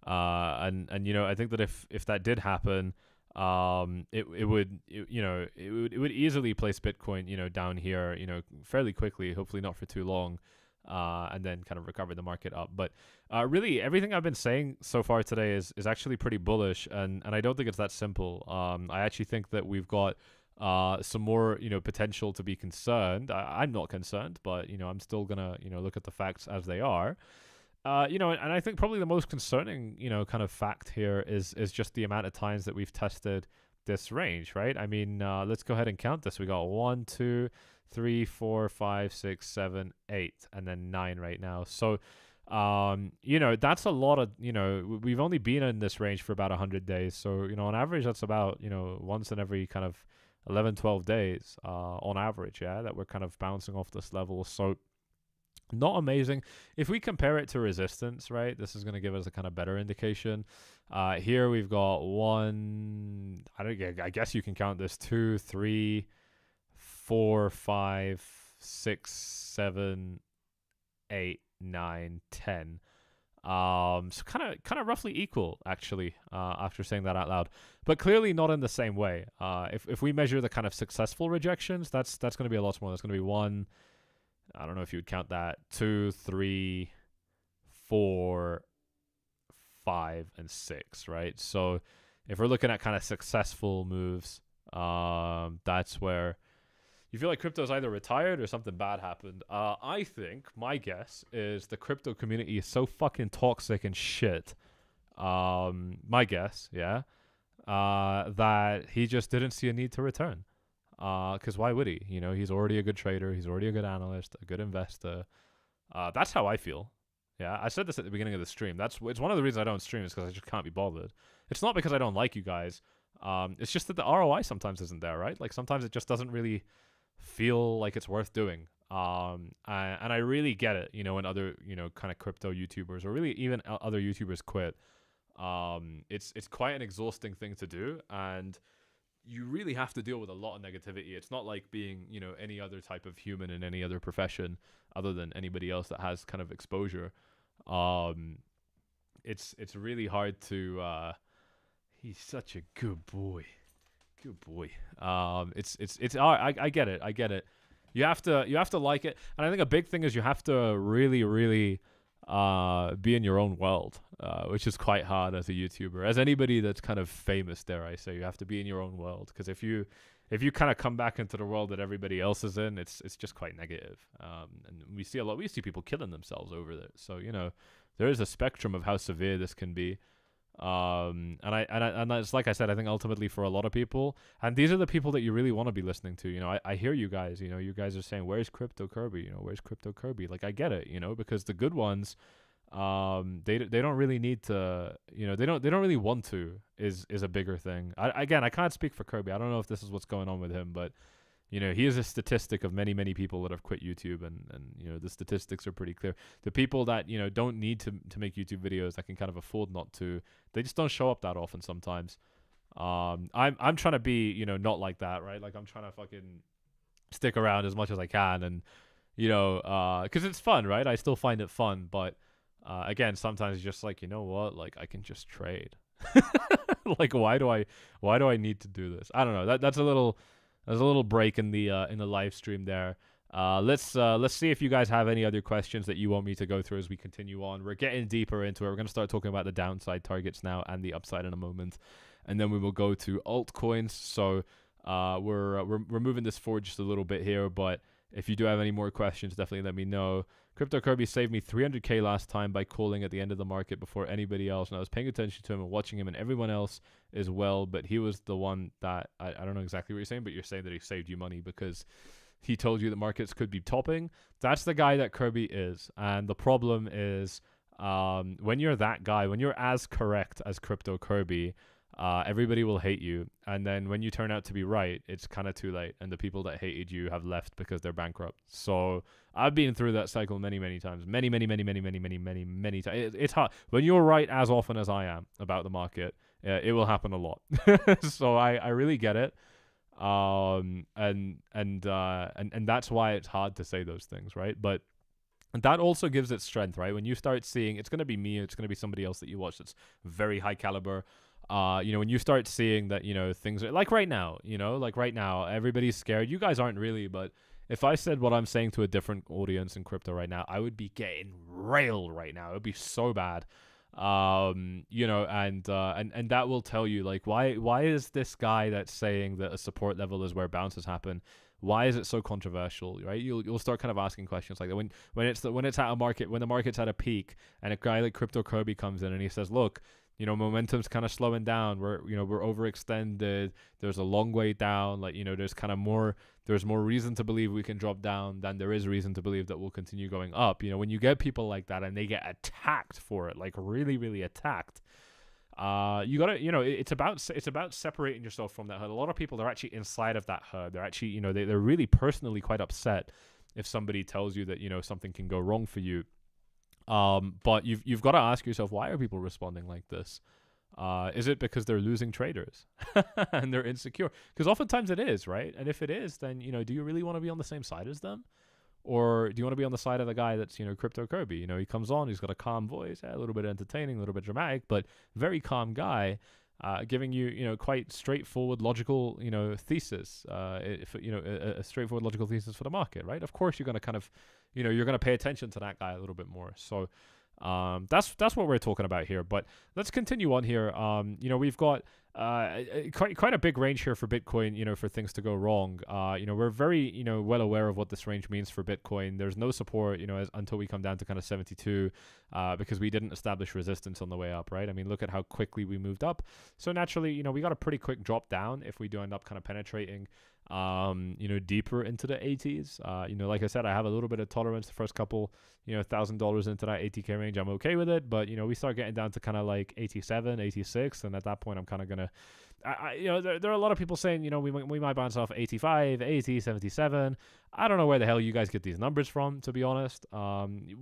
And I think that if that did happen, it would easily place Bitcoin, down here, fairly quickly, hopefully not for too long, and then kind of recover the market up. But really, everything I've been saying so far today is actually pretty bullish, and I don't think it's that simple. I actually think that we've got some more, potential to be concerned. I'm not concerned, but, I'm still gonna, look at the facts as they are. And I think probably the most concerning, kind of fact here is just the amount of times that we've tested this range, right? I mean, let's go ahead and count this. We got 1, 2, 3, 4, 5, 6, 7, 8, and then 9 right now. So You know, that's a lot of, you know, we've only been in this range for about 100 days. So, you know, on average, that's about, you know, once in every kind of 11, 12 days, on average, yeah, that we're kind of bouncing off this level. So not amazing. If we compare it to resistance, right, this is going to give us a kind of better indication. Here we've got I guess you can count this 2, 3, 4, 5, 6, 7, 8, 9, 10. So kind of roughly equal actually, after saying that out loud, but clearly not in the same way. If we measure the kind of successful rejections, that's going to be a lot more. That's going to be 1, I don't know if you would count that, 2, 3, 4, 5, and 6, right? So if we're looking at kind of successful moves, that's where you feel like crypto's either retired or something bad happened. I think my guess is the crypto community is so fucking toxic and shit. My guess, yeah, that he just didn't see a need to return. Because why would he? You know, he's already a good trader. He's already a good analyst, a good investor. That's how I feel. Yeah, I said this at the beginning of the stream. It's one of the reasons I don't stream is because I just can't be bothered. It's not because I don't like you guys. It's just that the ROI sometimes isn't there, right? Like sometimes it just doesn't really feel like it's worth doing. And I really get it, you know, when other, you know, kind of crypto YouTubers or really even other YouTubers quit. It's quite an exhausting thing to do, and you really have to deal with a lot of negativity. It's not like being, you know, any other type of human in any other profession other than anybody else that has kind of exposure. It's really hard to. He's such a good boy. Good boy. I get it. I get it. You have to like it, and I think a big thing is you have to really, really be in your own world, which is quite hard as a YouTuber. As anybody that's kind of famous, dare I say, you have to be in your own world, because if you kind of come back into the world that everybody else is in, it's just quite negative. And we see people killing themselves over it. So, you know, there is a spectrum of how severe this can be. And it's like I said, I think ultimately for a lot of people, and these are the people that you really want to be listening to. You know, I hear you guys. You know, you guys are saying, "Where's Crypto Kirby?" You know, "Where's Crypto Kirby?" Like, I get it. You know, because the good ones, they don't really need to. You know, they don't really want to. Is a bigger thing. I can't speak for Kirby. I don't know if this is what's going on with him, but you know, he is a statistic of many, many people that have quit YouTube, and you know, the statistics are pretty clear. The people that, you know, don't need to make YouTube videos, that can kind of afford not to, they just don't show up that often sometimes. I'm trying to be, you know, not like that, right? Like, I'm trying to fucking stick around as much as I can, and you know, because it's fun, right? I still find it fun, but again, sometimes it's just like, you know what, like, I can just trade. Like, why do I need to do this? I don't know. That's a little. There's a little break in the live stream there. Let's see if you guys have any other questions that you want me to go through as we continue on. We're getting deeper into it. We're going to start talking about the downside targets now and the upside in a moment, and then we will go to altcoins. So we're moving this forward just a little bit here, but if you do have any more questions, definitely let me know. Crypto Kirby saved me 300k last time by calling at the end of the market before anybody else, and I was paying attention to him and watching him and everyone else as well, but he was the one that, I don't know exactly what you're saying, but you're saying that he saved you money because he told you the markets could be topping. That's the guy that Kirby is, and the problem is when you're that guy, when you're as correct as Crypto Kirby, everybody will hate you, and then when you turn out to be right, it's kind of too late, and the people that hated you have left because they're bankrupt. So I've been through that cycle many times, many times. It's hard when you're right as often as I am about the market. It will happen a lot. So I really get it, and that's why it's hard to say those things, right? But that also gives it strength, right? When you start seeing, it's going to be me, it's going to be somebody else that you watch that's very high caliber. You know, when you start seeing that, you know, things are like right now, you know, like right now, everybody's scared. You guys aren't really, but if I said what I'm saying to a different audience in crypto right now, I would be getting railed right now. It would be so bad. You know, and that will tell you, like, why is this guy that's saying that a support level is where bounces happen? Why is it so controversial, right? You'll start kind of asking questions like that when it's at a market, when the market's at a peak, and a guy like Crypto Kirby comes in and he says, look, momentum's kind of slowing down. We're overextended. There's a long way down. Like, there's more reason to believe we can drop down than there is reason to believe that we'll continue going up. When you get people like that and they get attacked for it, like really, really attacked, you gotta, it's about separating yourself from that herd. A lot of people, they're actually inside of that herd. They're actually, they're really personally quite upset if somebody tells you that, something can go wrong for you. But you've got to ask yourself, why are people responding like this? Is it because they're losing traders and they're insecure? Because oftentimes it is, right? And if it is, then, do you really want to be on the same side as them? Or do you want to be on the side of the guy that's, Crypto Kirby? He comes on, he's got a calm voice, a little bit entertaining, a little bit dramatic, but very calm guy, giving you, quite straightforward, logical, thesis, a straightforward, logical thesis for the market, right? Of course, you're going to kind of, you're going to pay attention to that guy a little bit more. So that's what we're talking about here. But let's continue on here. We've got quite a big range here for Bitcoin, for things to go wrong. We're very, well aware of what this range means for Bitcoin. There's no support, until we come down to kind of 72, because we didn't establish resistance on the way up, right? I mean, look at how quickly we moved up. So naturally, we got a pretty quick drop down if we do end up kind of penetrating, deeper into the 80s. Like I said, I have a little bit of tolerance the first couple, $1,000 into that 80K range. I'm okay with it, but, we start getting down to kind of like 87, 86, and at that point, I'm kind of going to, there are a lot of people saying, we might bounce off 85, 80, 77. I don't know where the hell you guys get these numbers from, to be honest.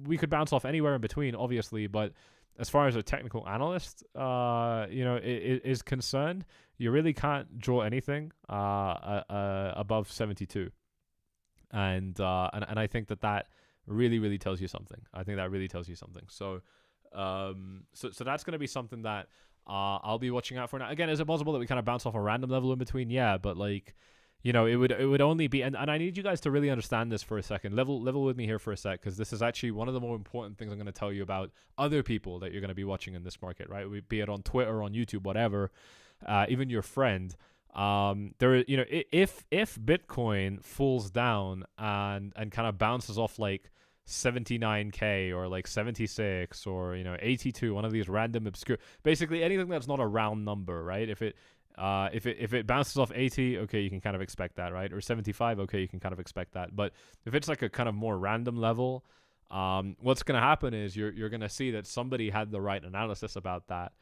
We could bounce off anywhere in between, obviously, but as far as a technical analyst, is concerned, you really can't draw anything above 72, and I think that really, really tells you something. I think that really tells you something. So that's going to be something that I'll be watching out for. Now, again, is it possible that we kind of bounce off a random level in between? Yeah, but like, it would only be, and I need you guys to really understand this for a second. Level with me here for a sec, because this is actually one of the more important things I'm going to tell you about other people that you're going to be watching in this market, right? Be it on Twitter, on YouTube, whatever, even your friend. If Bitcoin falls down and kind of bounces off like 79K or like 76 or 82, one of these random obscure, basically anything that's not a round number, right? If it bounces off 80, okay, you can kind of expect that, right? Or 75, okay, you can kind of expect that. But if it's like a kind of more random level, what's going to happen is you're going to see that somebody had the right analysis about that.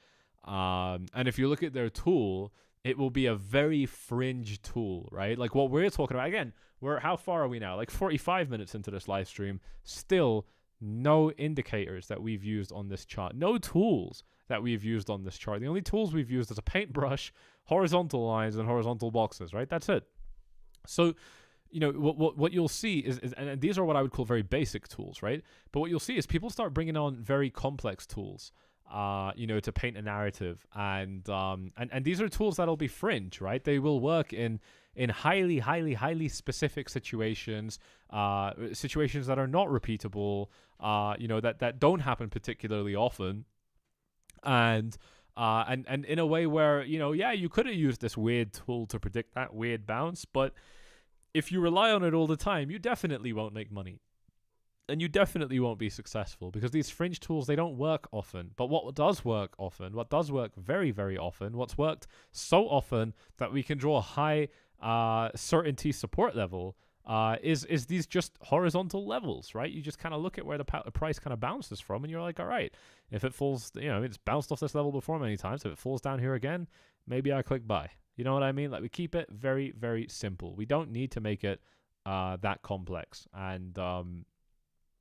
And if you look at their tool, it will be a very fringe tool, right? Like what we're talking about, again, how far are we now? Like 45 minutes into this live stream, still no indicators that we've used on this chart, no tools that we've used on this chart. The only tools we've used is a paintbrush, horizontal lines, and horizontal boxes, right? That's it. So, what you'll see is, and these are what I would call very basic tools, right? But what you'll see is people start bringing on very complex tools, to paint a narrative, and these are tools that'll be fringe, right? They will work in highly, highly, highly specific situations, situations that are not repeatable, that don't happen particularly often, and in a way where, you could have used this weird tool to predict that weird bounce, but if you rely on it all the time, you definitely won't make money. And you definitely won't be successful, because these fringe tools, they don't work often. But what does work often, what does work very, very often, what's worked so often that we can draw a high certainty support level, is these just horizontal levels, right? You just kind of look at where the price kind of bounces from, and you're like, all right, if it falls, it's bounced off this level before many times. If it falls down here again, maybe I click buy. You know what I mean? Like, we keep it very, very simple. We don't need to make it that complex.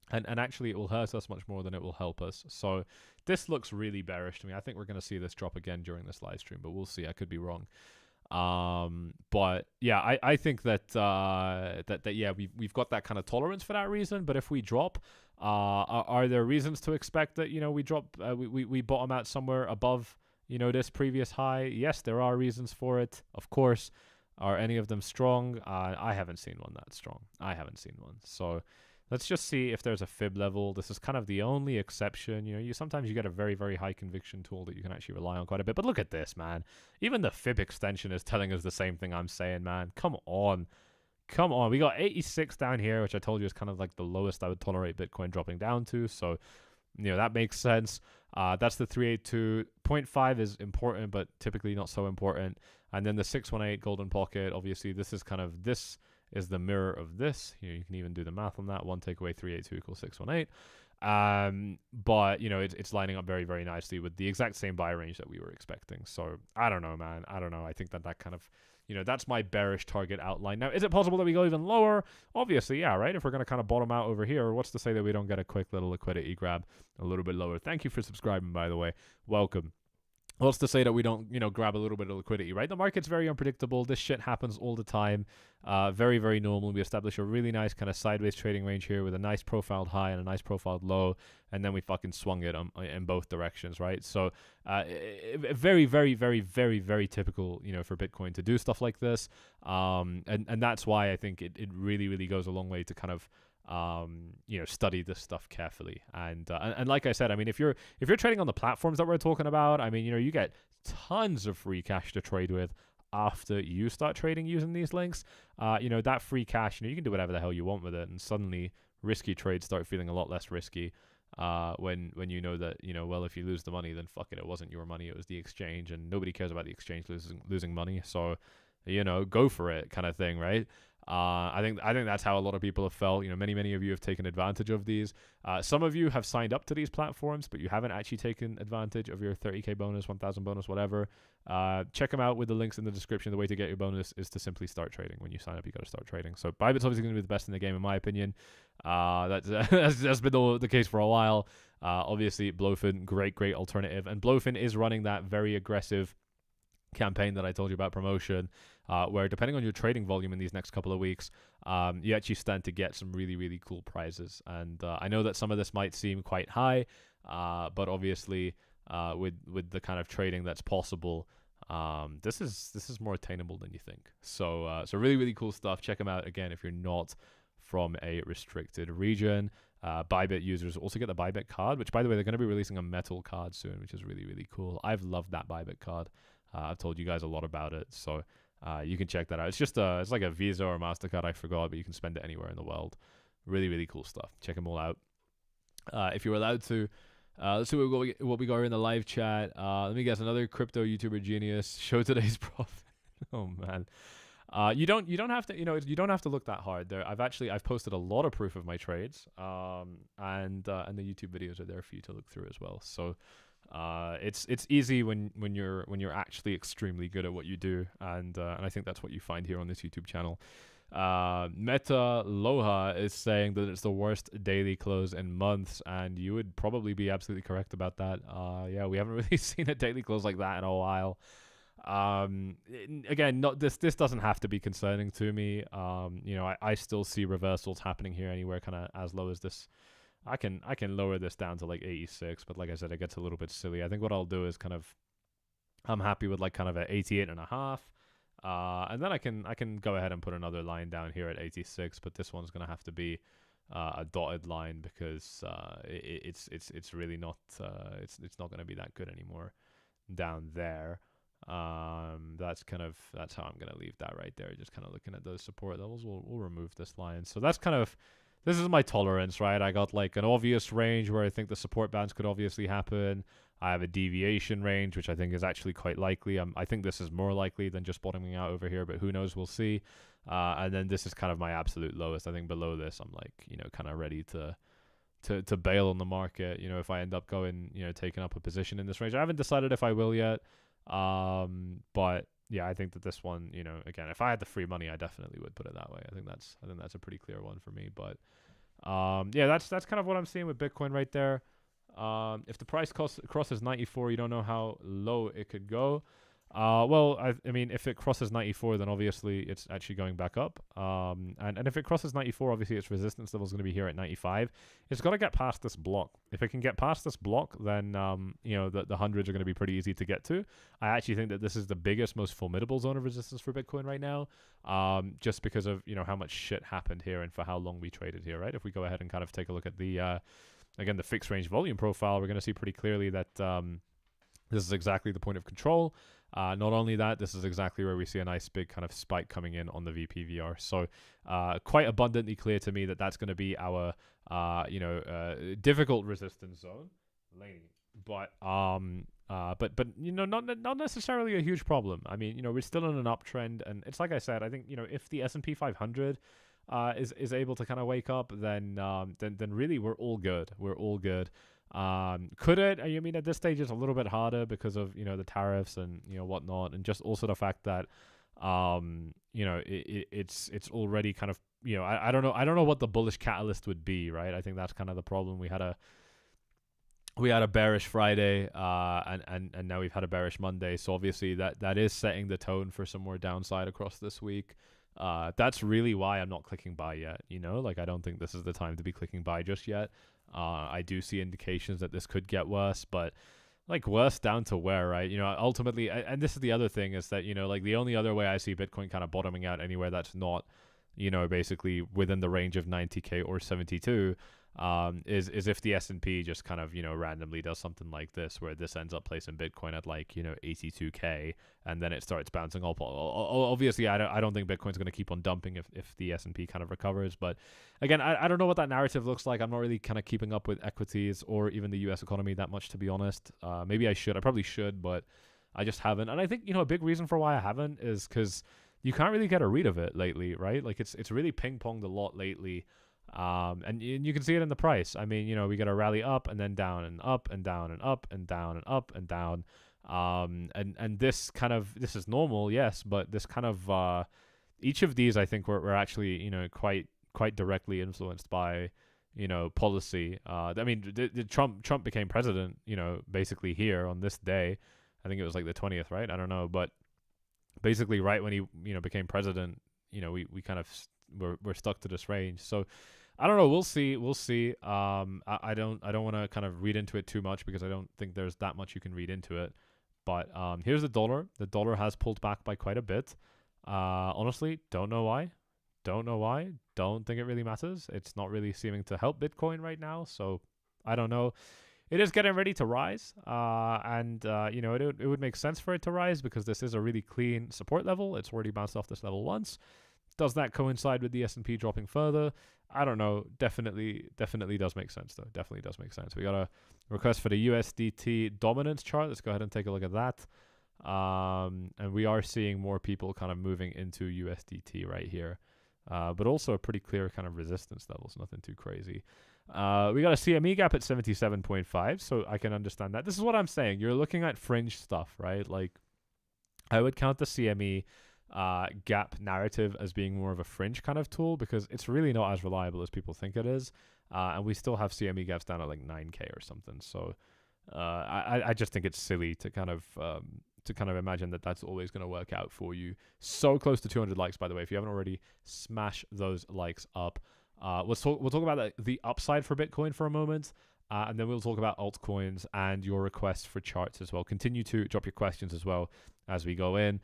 And actually, it will hurt us much more than it will help us. So this looks really bearish to me. I think we're going to see this drop again during this live stream, but we'll see. I could be wrong. But yeah, I think that yeah, we've got that kind of tolerance for that reason. But if we drop, are there reasons to expect that we drop, we bottom out somewhere above this previous high? Yes, there are reasons for it, of course. Are any of them strong? I haven't seen one that strong. I haven't seen one. So let's just see if there's a fib level. This is kind of the only exception. Sometimes you get a very, very high conviction tool that you can actually rely on quite a bit. But look at this, man. Even the fib extension is telling us the same thing I'm saying, man. Come on. We got 86 down here, which I told you is kind of like the lowest I would tolerate Bitcoin dropping down to. So that makes sense. That's the 382. 0.5 is important, but typically not so important. And then the 618 golden pocket, obviously this is the mirror of this. You can even do the math on that. 1 take away 382 equals 618. But it's lining up very, very nicely with the exact same buy range that we were expecting. So I don't know, man. I don't know. I think that kind of, that's my bearish target outline. Now, is it possible that we go even lower? Obviously, yeah, right? If we're going to kind of bottom out over here, what's to say that we don't get a quick little liquidity grab a little bit lower? Thank you for subscribing, by the way. Welcome. What's to say that we don't, grab a little bit of liquidity, right? The market's very unpredictable. This shit happens all the time. Very, very normal. We establish a really nice kind of sideways trading range here with a nice profiled high and a nice profiled low, and then we fucking swung it in both directions, right? So very, very, very, very, very typical, for Bitcoin to do stuff like this. And that's why I think it really, really goes a long way to kind of study this stuff carefully. And like I said, I mean, if you're trading on the platforms that we're talking about, I mean, you get tons of free cash to trade with after you start trading using these links. That free cash, you can do whatever the hell you want with it, and suddenly risky trades start feeling a lot less risky. When you know that, well, if you lose the money, then fuck it, it wasn't your money, it was the exchange, and nobody cares about the exchange losing money. So, go for it, kind of thing, right? I think that's how a lot of people have felt. Many of you have taken advantage of these. Some of you have signed up to these platforms, but you haven't actually taken advantage of your 30k bonus, 1,000 bonus, whatever. Check them out with the links in the description. The way to get your bonus is to simply start trading. When you sign up, you got to start trading. So Bybit's obviously going to be the best in the game, in my opinion. That's been the case for a while. Obviously, Blowfin, great alternative, and Blowfin is running that very aggressive campaign that I told you about, promotion, where depending on your trading volume in these next couple of weeks, you actually stand to get some really, really cool prizes. And I know that some of this might seem quite high, but obviously with the kind of trading that's possible, this is more attainable than you think. So really, really cool stuff. Check them out again if you're not from a restricted region. Bybit users also get the Bybit card, which, by the way, they're going to be releasing a metal card soon, which is really, really cool. I've loved that Bybit card. I've told you guys a lot about it, so you can check that out. It's like a Visa or MasterCard, I forgot, but you can spend it anywhere in the world. Really, really cool stuff. Check them all out. If you're allowed to, let's see what we got here in the live chat. Let me guess, another crypto YouTuber genius. Show today's profit. Oh man. You don't have to, you don't have to look that hard there. I've posted a lot of proof of my trades, and the YouTube videos are there for you to look through as well. So it's easy when you're actually extremely good at what you do, and I think that's what you find here on this YouTube channel. Meta Loha is saying that it's the worst daily close in months, and you would probably be absolutely correct about that. Yeah, we haven't really seen a daily close like that in a while. Again, this doesn't have to be concerning to me. I still see reversals happening here anywhere kind of as low as this. I can lower this down to like 86, but like I said, it gets a little bit silly. I think what I'll do is I'm happy with like kind of an 88.5, and then I can go ahead and put another line down here at 86, but this one's gonna have to be a dotted line because it's really not it's not gonna be that good anymore down there. That's how I'm gonna leave that right there. Just kind of looking at those support levels, we'll remove this line. So that's this is my tolerance, right? I got like an obvious range where I think the support bands could obviously happen. I have a deviation range, which I think is actually quite likely. I think this is more likely than just bottoming out over here, but who knows? We'll see. And then this is kind of my absolute lowest. I think below this, I'm like, kind of ready to bail on the market. If I end up going, taking up a position in this range, I haven't decided if I will yet. But yeah, I think that this one, again, if I had the free money, I definitely would put it that way. I think that's a pretty clear one for me. But yeah, that's kind of what I'm seeing with Bitcoin right there. If the price crosses 94, you don't know how low it could go. Well, I mean, if it crosses 94, then obviously it's actually going back up. And if it crosses 94, obviously its resistance level is going to be here at 95. It's got to get past this block. If it can get past this block, then the hundreds are going to be pretty easy to get to. I actually think that this is the biggest, most formidable zone of resistance for Bitcoin right now, just because of how much shit happened here and for how long we traded here. Right? If we go ahead and kind of take a look at the again the fixed range volume profile, we're going to see pretty clearly that this is exactly the point of control. Not only that, this is exactly where we see a nice big kind of spike coming in on the VPVR. So quite abundantly clear to me that that's going to be our difficult resistance zone, but not necessarily a huge problem. I mean, we're still in an uptrend, and it's like I said, I think if the S&P 500 is able to kind of wake up, then really we're all good. We're all good. Could it? I mean, at this stage, it's a little bit harder because of the tariffs and whatnot, and just also the fact that it's already kind of I don't know what the bullish catalyst would be, right? I think that's kind of the problem. We had a bearish Friday, and now we've had a bearish Monday. So obviously that is setting the tone for some more downside across this week. That's really why I'm not clicking buy yet. I don't think this is the time to be clicking buy just yet. I do see indications that this could get worse, but worse down to where, right? Ultimately, and this is the other thing, is that the only other way I see Bitcoin kind of bottoming out anywhere that's not basically within the range of 90k or 72 is if the S&P just kind of randomly does something like this, where this ends up placing Bitcoin at 82k, and then it starts bouncing up. Obviously, I don't think Bitcoin's going to keep on dumping if the S&P kind of recovers, but again, I don't know what that narrative looks like. I'm not really kind of keeping up with equities or even the US economy that much, to be honest. Maybe I probably should, but I just haven't. And I think a big reason for why I haven't is because you can't really get a read of it lately, right? It's really ping-ponged a lot lately. And you can see it in the price. I mean, we get a rally up and then down and up and down and up and down and up and down. And this is normal, yes, but this kind of each of these, I think, were actually quite directly influenced by policy. I mean, Trump became president, basically here on this day. I think it was the 20th, right? I don't know, but basically right when he became president, we kind of we're stuck to this range. So I don't know. We'll see. I don't want to kind of read into it too much, because I don't think there's that much you can read into it. But here's the dollar. The dollar has pulled back by quite a bit. Honestly, don't know why. Don't think it really matters. It's not really seeming to help Bitcoin right now. So I don't know. It is getting ready to rise, and it would make sense for it to rise, because this is a really clean support level. It's already bounced off this level once. Does that coincide with the S&P dropping further? I don't know. Definitely does make sense, though. Definitely does make sense. We got a request for the USDT dominance chart. Let's go ahead and take a look at that. And we are seeing more people kind of moving into USDT right here, but also a pretty clear kind of resistance levels. Nothing too crazy. We got a CME gap at 77.5, so I can understand that. This is what I'm saying. You're looking at fringe stuff, right? I would count the CME gap narrative as being more of a fringe kind of tool, because it's really not as reliable as people think it is. And we still have CME gaps down at 9k or something. So I just think it's silly to kind of imagine that that's always going to work out for you. So close to 200 likes, by the way. If you haven't already, smash those likes up. We'll talk about the upside for Bitcoin for a moment, and then we'll talk about altcoins and your requests for charts as well. Continue to drop your questions as well as we go in.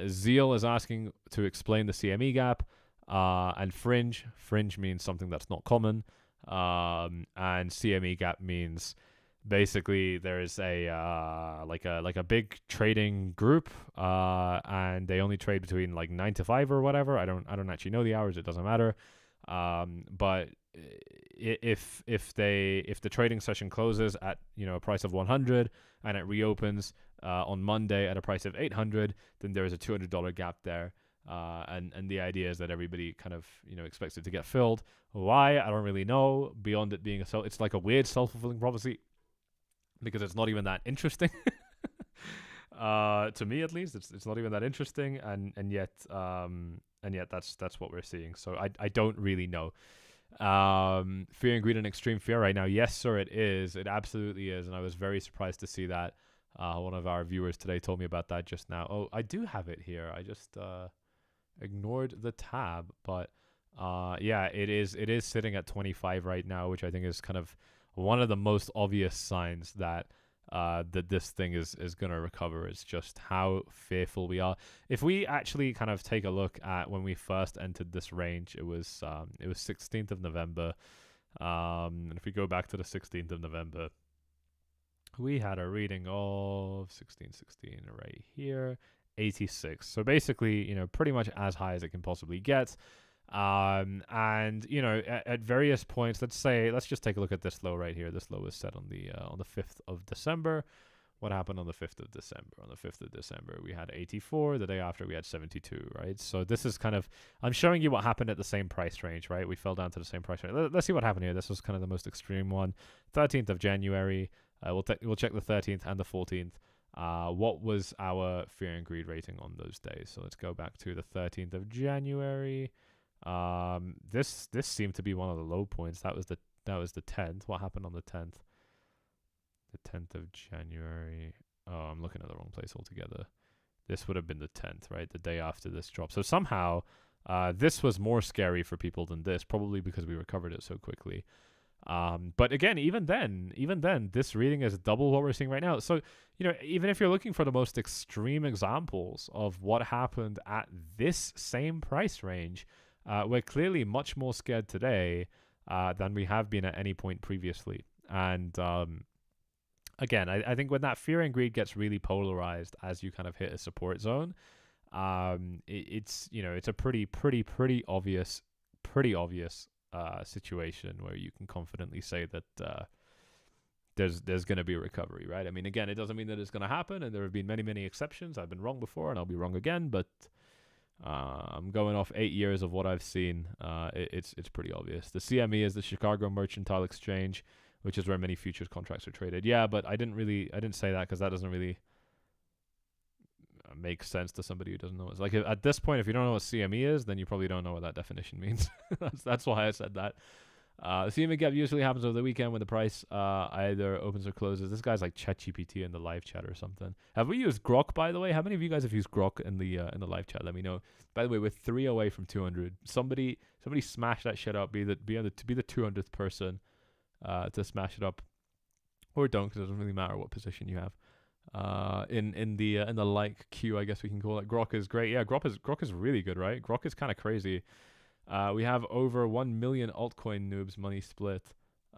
Zeal is asking to explain the CME gap, and fringe. Fringe means something that's not common, and CME gap means basically there is a like a big trading group, and they only trade between 9 to 5 or whatever. I don't actually know the hours. It doesn't matter. But if the trading session closes at a price of 100 and it reopens on Monday at a price of 800, then there is a $200 gap there, and the idea is that everybody kind of expects it to get filled. Why? I don't really know, beyond it being it's like a weird self-fulfilling prophecy, because it's not even that interesting. To me at least, it's not even that interesting, and yet that's what we're seeing. So I don't really know. Fear and greed and extreme fear right now. Yes, sir, it is. It absolutely is. And I was very surprised to see that. One of our viewers today told me about that just now. Oh, I do have it here. I just ignored the tab. But yeah, it is sitting at 25 right now, which I think is kind of one of the most obvious signs that this thing is going to recover. Is just how fearful we are. If we actually kind of take a look at when we first entered this range, it was 16th of November. And if we go back to the 16th of November, we had a reading of 1616 right here, 86. So basically, you know, pretty much as high as it can possibly get. And you know, at various points, let's just take a look at this low right here. This low was set on the 5th of December. What happened on the 5th of December? On the 5th of December, we had 84. The day after, we had 72, right? So this is kind of, I'm showing you what happened at the same price range, right? We fell down to the same price range. Let's see what happened here. This was kind of the most extreme one. 13th of January. We'll check the 13th and the 14th. What was our fear and greed rating on those days? So let's go back to the 13th of January. This seemed to be one of the low points. That was the 10th. What happened on the 10th? The 10th of January. Oh, I'm looking at the wrong place altogether. This would have been the 10th, right? The day after this drop. So somehow, this was more scary for people than this, probably because we recovered it so quickly. But again, even then, this reading is double what we're seeing right now. So, you know, even if you're looking for the most extreme examples of what happened at this same price range, we're clearly much more scared today than we have been at any point previously. And again, I think when that fear and greed gets really polarized as you kind of hit a support zone, it's, you know, it's a pretty obvious situation where you can confidently say that there's going to be a recovery, right? I mean, again, it doesn't mean that it's going to happen, and there have been many exceptions. I've been wrong before, and I'll be wrong again, but I'm going off 8 years of what I've seen. It's pretty obvious. The CME is the Chicago Mercantile Exchange, which is where many futures contracts are traded. Yeah, but I didn't say that because that doesn't really make sense to somebody who doesn't know. It's like, at this point, if you don't know what CME is, then you probably don't know what that definition means. that's why I said that. The CME gap usually happens over the weekend when the price either opens or closes. This guy's like ChatGPT in the live chat or something. Have we used Grok, by the way? How many of you guys have used Grok in the live chat? Let me know. By the way, we're 3 away from 200. Somebody smash that shit up. Be the 200th person to smash it up, or don't, because it doesn't really matter what position you have. In the like queue, I guess we can call it. Grok is great. Yeah, Grok is really good, right? Grok is kind of crazy. We have over 1 million altcoin noobs money split.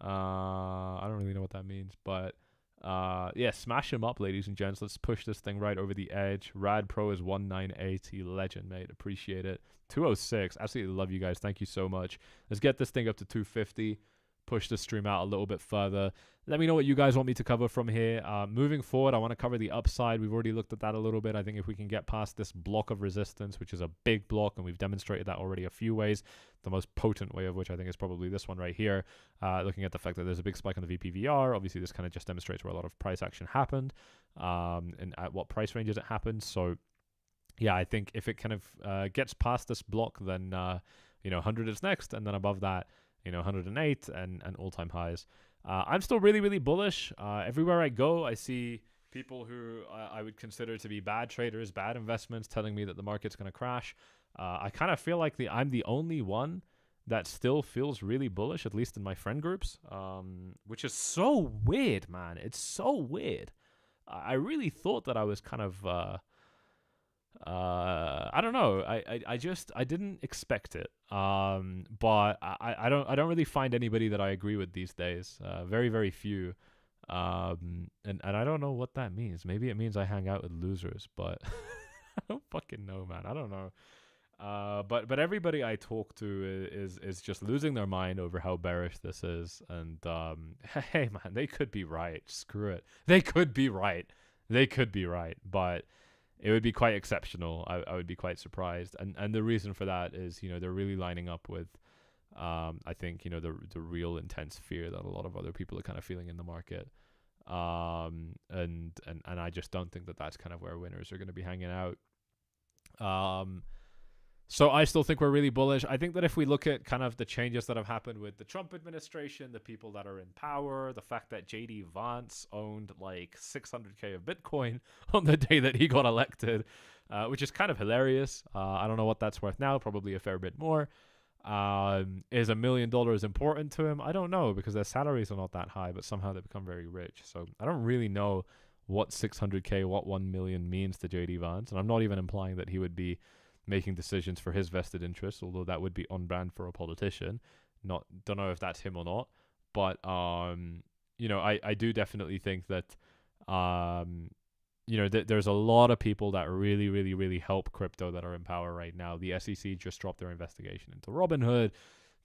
I don't really know what that means, but yeah, smash them up, ladies and gents. Let's push this thing right over the edge. Rad Pro is 1980. Legend, mate. Appreciate it. 206. Absolutely love you guys. Thank you so much. Let's get this thing up to 250. Push the stream out a little bit further. Let me know what you guys want me to cover from here. Moving forward, I want to cover the upside. We've already looked at that a little bit. I think if we can get past this block of resistance, which is a big block, and we've demonstrated that already a few ways, the most potent way of which I think is probably this one right here, looking at the fact that there's a big spike on the VPVR. Obviously, this kind of just demonstrates where a lot of price action happened, and at what price ranges it happened. So, yeah, I think if it kind of gets past this block, then, 100 is next, and then above that, 108 and all-time highs. I'm still really bullish. Everywhere I go, I see people who I would consider to be bad traders, bad investments, telling me that the market's going to crash. I kind of feel like I'm the only one that still feels really bullish, at least in my friend groups, which is so weird, man. It's so weird. I really thought that I was kind of... I don't know. I didn't expect it. But I don't really find anybody that I agree with these days. Very few. And I don't know what that means. Maybe it means I hang out with losers, but I don't fucking know, man. I don't know. But everybody I talk to is just losing their mind over how bearish this is. And hey, man, they could be right. Screw it. They could be right. But it would be quite exceptional. I would be quite surprised. And the reason for that is, they're really lining up with, I think, the real intense fear that a lot of other people are kind of feeling in the market. And I just don't think that that's kind of where winners are going to be hanging out. So I still think we're really bullish. I think that if we look at kind of the changes that have happened with the Trump administration, the people that are in power, the fact that J.D. Vance owned like 600K of Bitcoin on the day that he got elected, which is kind of hilarious. I don't know what that's worth now, probably a fair bit more. Is $1 million important to him? I don't know, because their salaries are not that high, but somehow they become very rich. So I don't really know what 600K, what 1 million means to J.D. Vance. And I'm not even implying that he would be making decisions for his vested interests, although that would be on brand for a politician. Don't know if that's him or not, but I do definitely think that There's a lot of people that really, really, really help crypto that are in power right now. The SEC just dropped their investigation into Robinhood.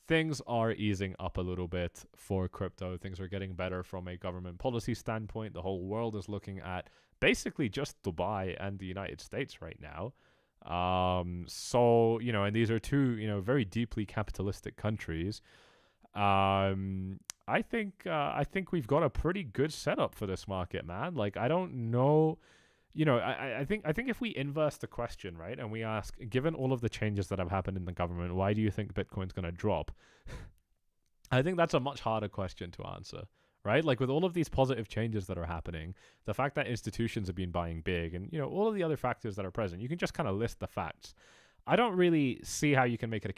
Things are easing up a little bit for crypto. Things are getting better from a government policy standpoint. The whole world is looking at basically just Dubai and the United States right now. And these are two, very deeply capitalistic countries. I think we've got a pretty good setup for this market, man. Like, I don't know. I think if we inverse the question, right, and we ask, given all of the changes that have happened in the government, why do you think Bitcoin's going to drop? I think that's a much harder question to answer, right? Like, with all of these positive changes that are happening, the fact that institutions have been buying big, and all of the other factors that are present, you can just kind of list the facts. I don't really see how you can make a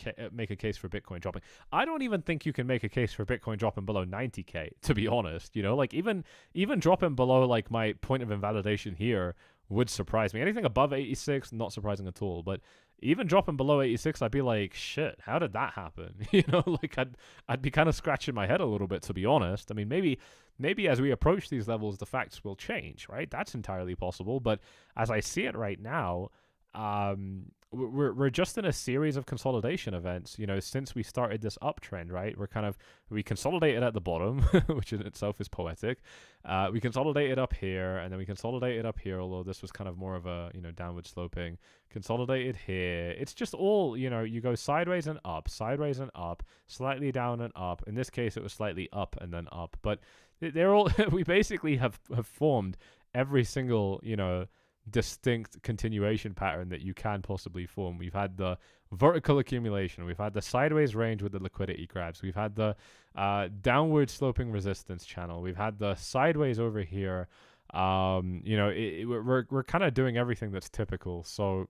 case for Bitcoin dropping. I don't even think you can make a case for Bitcoin dropping below 90K, to be honest. Like, even dropping below, like, my point of invalidation here would surprise me. Anything above 86, not surprising at all. But even dropping below 86, I'd be like, shit, how did that happen? Like, I'd be kind of scratching my head a little bit, to be honest. I mean, maybe as we approach these levels, the facts will change, right? That's entirely possible. But as I see it right now, we're just in a series of consolidation events, since we started this uptrend, right? We consolidated at the bottom, which in itself is poetic. We consolidated up here, and then we consolidated up here, although this was kind of more of a, downward sloping. Consolidated here. It's just all, you go sideways and up, slightly down and up. In this case, it was slightly up and then up. But they're all, we basically have formed every single, distinct continuation pattern that you can possibly form. We've had the vertical accumulation, we've had the sideways range with the liquidity grabs, we've had the downward sloping resistance channel, we've had the sideways over here. We're kind of doing everything that's typical. So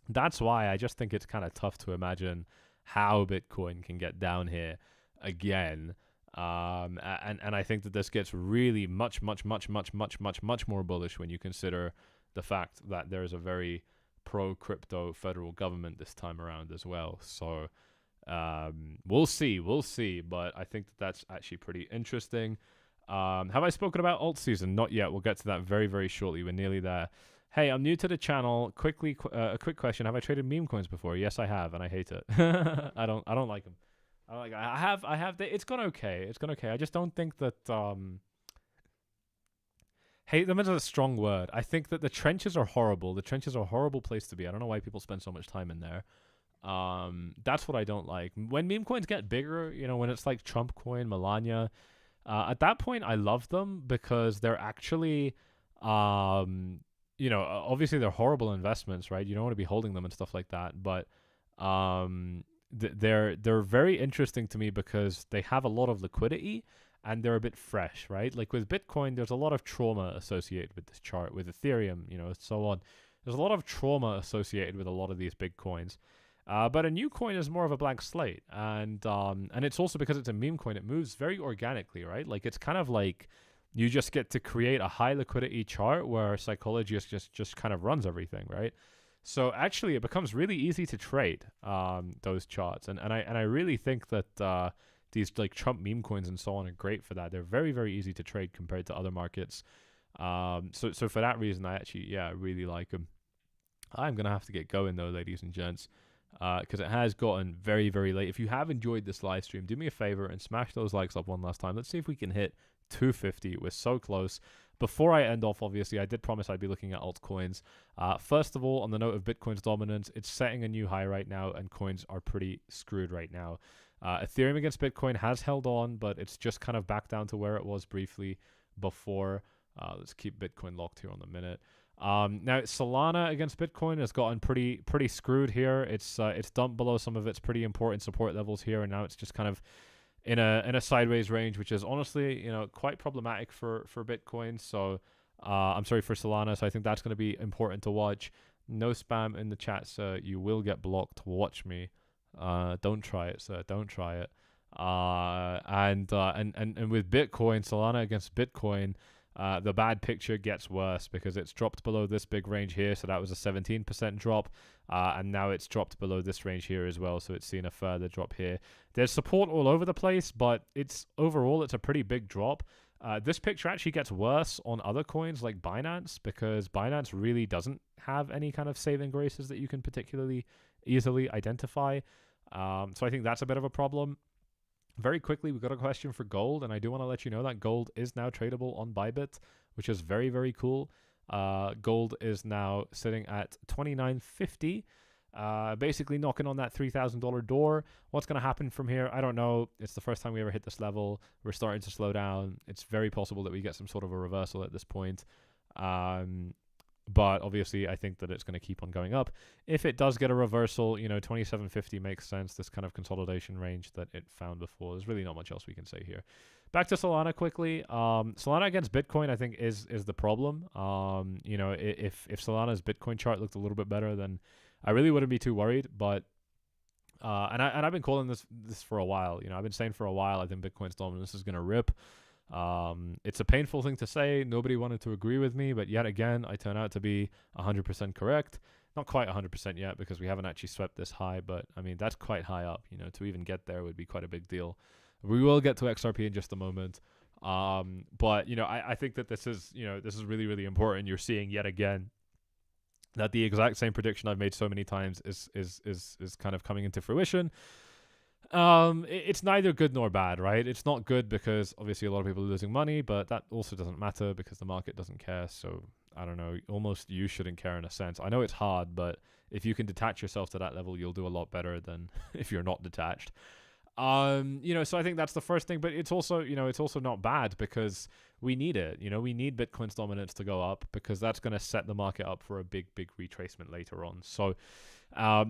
that's why I just think it's kind of tough to imagine how Bitcoin can get down here again. And I think that this gets really much more bullish when you consider the fact that there is a very pro-crypto federal government this time around as well. So we'll see. But I think that's actually pretty interesting. Have I spoken about alt season? Not yet. We'll get to that very, very shortly. We're nearly there. Hey, I'm new to the channel. A quick question. Have I traded meme coins before? Yes, I have, and I hate it. I don't like them. I have. It's gone okay. I just don't think that. Hate them is a strong word. I think that the trenches are horrible. The trenches are a horrible place to be. I don't know why people spend so much time in there. That's what I don't like. When meme coins get bigger, when it's like Trump coin, Melania, at that point I love them because they're actually, obviously they're horrible investments, right? You don't want to be holding them and stuff like that. But they're very interesting to me because they have a lot of liquidity. And they're a bit fresh, right? Like with Bitcoin, there's a lot of trauma associated with this chart. With Ethereum, so on. There's a lot of trauma associated with a lot of these big coins. But a new coin is more of a blank slate. And it's also because it's a meme coin, it moves very organically, right? Like it's kind of like you just get to create a high liquidity chart where psychology just kind of runs everything, right? So actually, it becomes really easy to trade those charts. And I really think that... these like Trump meme coins and so on are great for that. They're very, very easy to trade compared to other markets. So for that reason, I actually, really like them. I'm going to have to get going though, ladies and gents, because it has gotten very, very late. If you have enjoyed this live stream, do me a favor and smash those likes up one last time. Let's see if we can hit 250. We're so close. Before I end off, obviously, I did promise I'd be looking at altcoins. First of all, on the note of Bitcoin's dominance, it's setting a new high right now, and coins are pretty screwed right now. Ethereum against Bitcoin has held on, but it's just kind of back down to where it was briefly before. Let's keep Bitcoin locked here on the minute. Now Solana against Bitcoin has gotten pretty screwed here. It's dumped below some of its pretty important support levels here, and now it's just kind of in a sideways range, which is honestly quite problematic for Bitcoin. So I'm sorry, for Solana. So I think that's going to be important to watch. No spam in the chat, sir. You will get blocked. Watch me. Don't try it, sir. Don't try it. And with Bitcoin, Solana against Bitcoin, the bad picture gets worse because it's dropped below this big range here. So that was a 17% drop. And now it's dropped below this range here as well. So it's seen a further drop here. There's support all over the place, but overall it's a pretty big drop. This picture actually gets worse on other coins like Binance, because Binance really doesn't have any kind of saving graces that you can particularly easily identify. So I think that's a bit of a problem. Very quickly, we've got a question for gold, and I do want to let you know that gold is now tradable on Bybit, which is very, very cool. Gold is now sitting at $29.50, basically knocking on that $3,000 door. What's going to happen from here? I don't know. It's the first time we ever hit this level. We're starting to slow down. It's very possible that we get some sort of a reversal at this point. But obviously, I think that it's going to keep on going up. If it does get a reversal, 27.50 makes sense. This kind of consolidation range that it found before. There's really not much else we can say here. Back to Solana quickly. Solana against Bitcoin, I think, is the problem. If Solana's Bitcoin chart looked a little bit better, then I really wouldn't be too worried. But and I've been calling this for a while. I've been saying for a while I think Bitcoin's dominance is going to rip. It's a painful thing to say. Nobody wanted to agree with me, but yet again, I turn out to be 100% correct. Not quite 100% yet, because we haven't actually swept this high, but I mean, that's quite high up. To even get there would be quite a big deal. We will get to XRP in just a moment. But I think that this is really, really important. You're seeing yet again that the exact same prediction I've made so many times is kind of coming into fruition. It's neither good nor bad, right? It's not good because obviously a lot of people are losing money, but that also doesn't matter because the market doesn't care. So I don't know, almost you shouldn't care in a sense. I know it's hard, but if you can detach yourself to that level, you'll do a lot better than if you're not detached. So I think that's the first thing, but it's also, it's also not bad because we need it. We need Bitcoin's dominance to go up because that's going to set the market up for a big, big retracement later on. So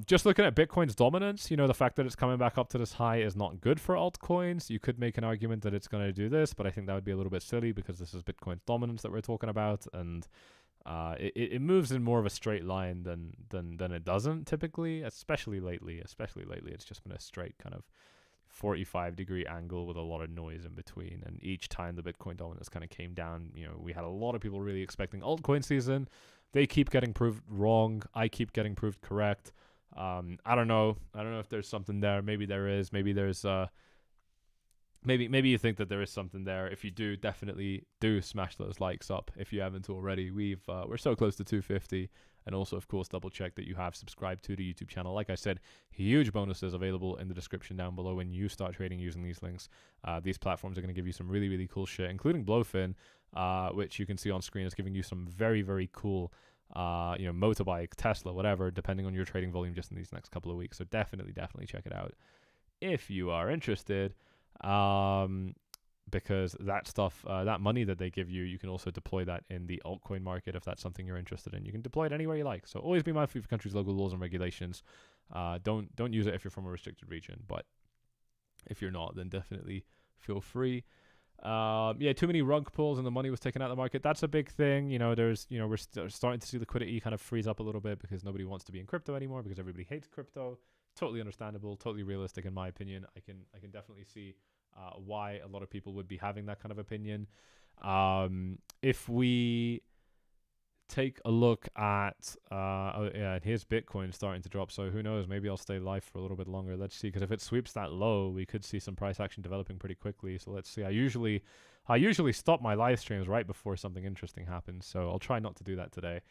just looking at Bitcoin's dominance, the fact that it's coming back up to this high is not good for altcoins. You could make an argument that it's going to do this, but I think that would be a little bit silly because this is Bitcoin's dominance that we're talking about, and it moves in more of a straight line than it doesn't typically, especially lately. It's just been a straight kind of 45-degree angle with a lot of noise in between, and each time the Bitcoin dominance kind of came down, we had a lot of people really expecting altcoin season. They keep getting proved wrong. I keep getting proved correct. I don't know if there's something there. Maybe there is. Maybe there's maybe you think that there is something there. If you do, definitely do smash those likes up if you haven't already. We're so close to 250. And also, of course, double check that you have subscribed to the YouTube channel. Like I said, huge bonuses available in the description down below when you start trading using these links. These platforms are going to give you some really, really cool shit, including Blowfin, which you can see on screen is giving you some very, very cool, motorbike, Tesla, whatever, depending on your trading volume just in these next couple of weeks. So definitely check it out if you are interested. Because that stuff, that money that they give you, you can also deploy that in the altcoin market if that's something you're interested in. You can deploy it anywhere you like. So always be mindful of your country's local laws and regulations. Don't use it if you're from a restricted region, but if you're not, then definitely feel free. Too many rug pulls and the money was taken out of the market. That's a big thing. We're starting to see liquidity kind of freeze up a little bit because nobody wants to be in crypto anymore because everybody hates crypto. Totally understandable, totally realistic in my opinion. I can definitely see why a lot of people would be having that kind of opinion. If we take a look at, here's Bitcoin starting to drop. So who knows? Maybe I'll stay live for a little bit longer. Let's see, because if it sweeps that low, we could see some price action developing pretty quickly. So let's see. I usually stop my live streams right before something interesting happens. So I'll try not to do that today.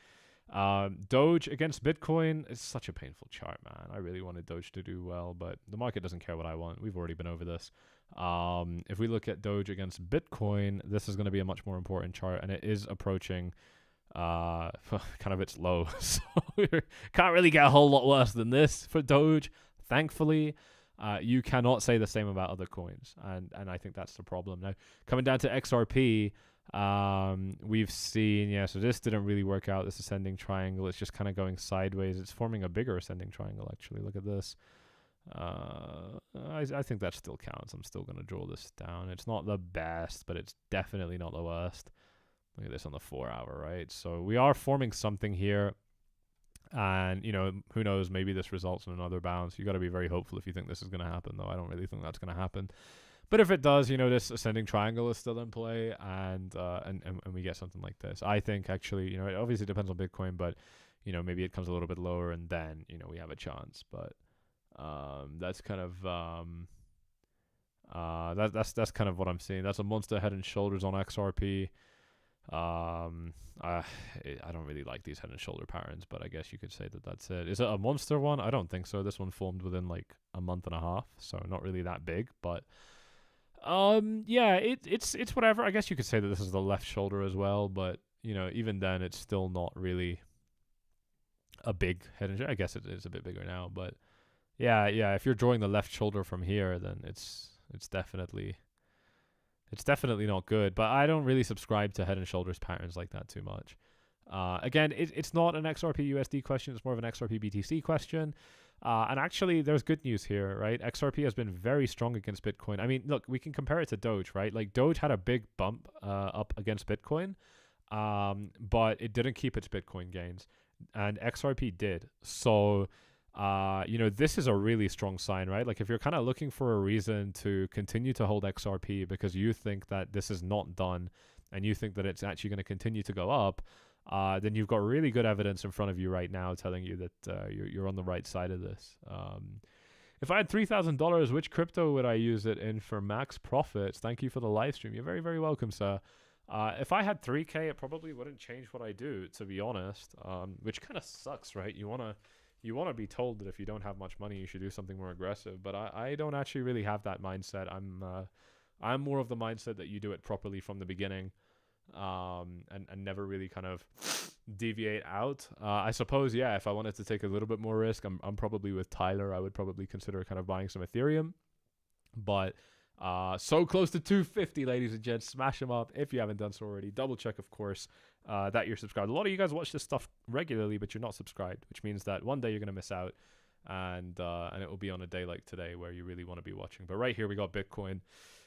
Doge against Bitcoin is such a painful chart, man. I really wanted Doge to do well, but the market doesn't care what I want. We've already been over this. If we look at Doge against Bitcoin, this is going to be a much more important chart, and it is approaching kind of its low. So can't really get a whole lot worse than this for Doge, thankfully. You cannot say the same about other coins, and I think that's the problem. Now, coming down to XRP, we've seen, so this didn't really work out, this ascending triangle. It's just kind of going sideways. It's forming a bigger ascending triangle, actually. Look at this. I think that still counts. I'm still going to draw this down. It's not the best, but it's definitely not the worst. Look at this on the 4-hour, right? So we are forming something here. And, who knows, maybe this results in another bounce. You got to be very hopeful if you think this is going to happen, though. I don't really think that's going to happen. But if it does, this ascending triangle is still in play, and we get something like this. I think, actually, it obviously depends on Bitcoin, but, maybe it comes a little bit lower, and then, we have a chance. But that's kind of That's kind of what I'm seeing. That's a monster head and shoulders on XRP. I don't really like these head and shoulder patterns, but I guess you could say that that's it. Is it a monster one? I don't think so. This one formed within like a month and a half, so not really that big. But yeah, it's whatever. I guess you could say that this is the left shoulder as well, but you know, even then, it's still not really a big head and shoulder. I guess it is a bit bigger now, but yeah. If you're drawing the left shoulder from here, then it's definitely not good. But I don't really subscribe to head and shoulders patterns like that too much. Again, it's not an XRP USD question. It's more of an XRP BTC question. And actually, there's good news here, right? XRP has been very strong against Bitcoin. I mean, look, we can compare it to Doge, right? Like Doge had a big bump up against Bitcoin, but it didn't keep its Bitcoin gains, and XRP did. So, you know, this is a really strong sign, right? Like if you're kind of looking for a reason to continue to hold XRP because you think that this is not done and you think that it's actually going to continue to go up, then you've got really good evidence in front of you right now telling you that you're on the right side of this. If I had $3,000, which crypto would I use it in for max profits? Thank you for the live stream. You're very, very welcome, sir. If I had 3K, it probably wouldn't change what I do, to be honest, which kind of sucks, right? You want to be told that if you don't have much money, you should do something more aggressive. But I don't actually really have that mindset. I'm more of the mindset that you do it properly from the beginning, and never really kind of deviate out. I suppose, yeah, if I wanted to take a little bit more risk, I'm probably with Tyler. I would probably consider kind of buying some Ethereum. But so close to 250, ladies and gents. Smash them up if you haven't done so already. Double check, of course, that you're subscribed. A lot of you guys watch this stuff regularly, but you're not subscribed, which means that one day you're going to miss out, and it will be on a day like today where you really want to be watching. But right here, we got Bitcoin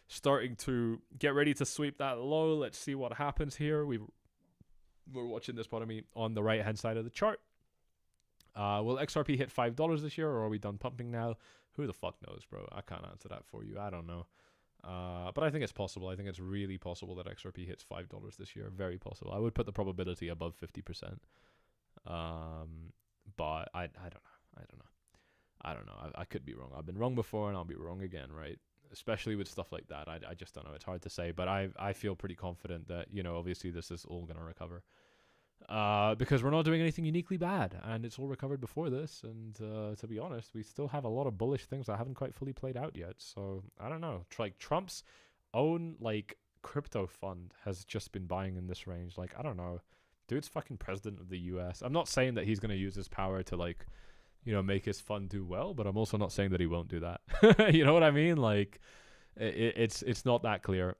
starting to get ready to sweep that low. Let's see what happens here. We're watching this, pardon me, on the right-hand side of the chart. Will XRP hit $5 this year, or are we done pumping now? Who the fuck knows, bro? I can't answer that for you. I don't know. But I think it's possible. I think it's really possible that XRP hits $5 this year. Very possible. I would put the probability above 50%. But I don't know. I could be wrong. I've been wrong before, and I'll be wrong again, right? Especially with stuff like that. I just don't know. It's hard to say. But I feel pretty confident that, you know, obviously this is all going to recover. Because we're not doing anything uniquely bad, and it's all recovered before this, and to be honest, we still have a lot of bullish things that haven't quite fully played out yet. So I don't know. Like Trump's own like crypto fund has just been buying in this range. Like, I don't know, dude's fucking president of the US. I'm not saying that he's going to use his power to, like, you know, make his fund do well, but I'm also not saying that he won't do that. You know what I mean? Like, it's not that clear.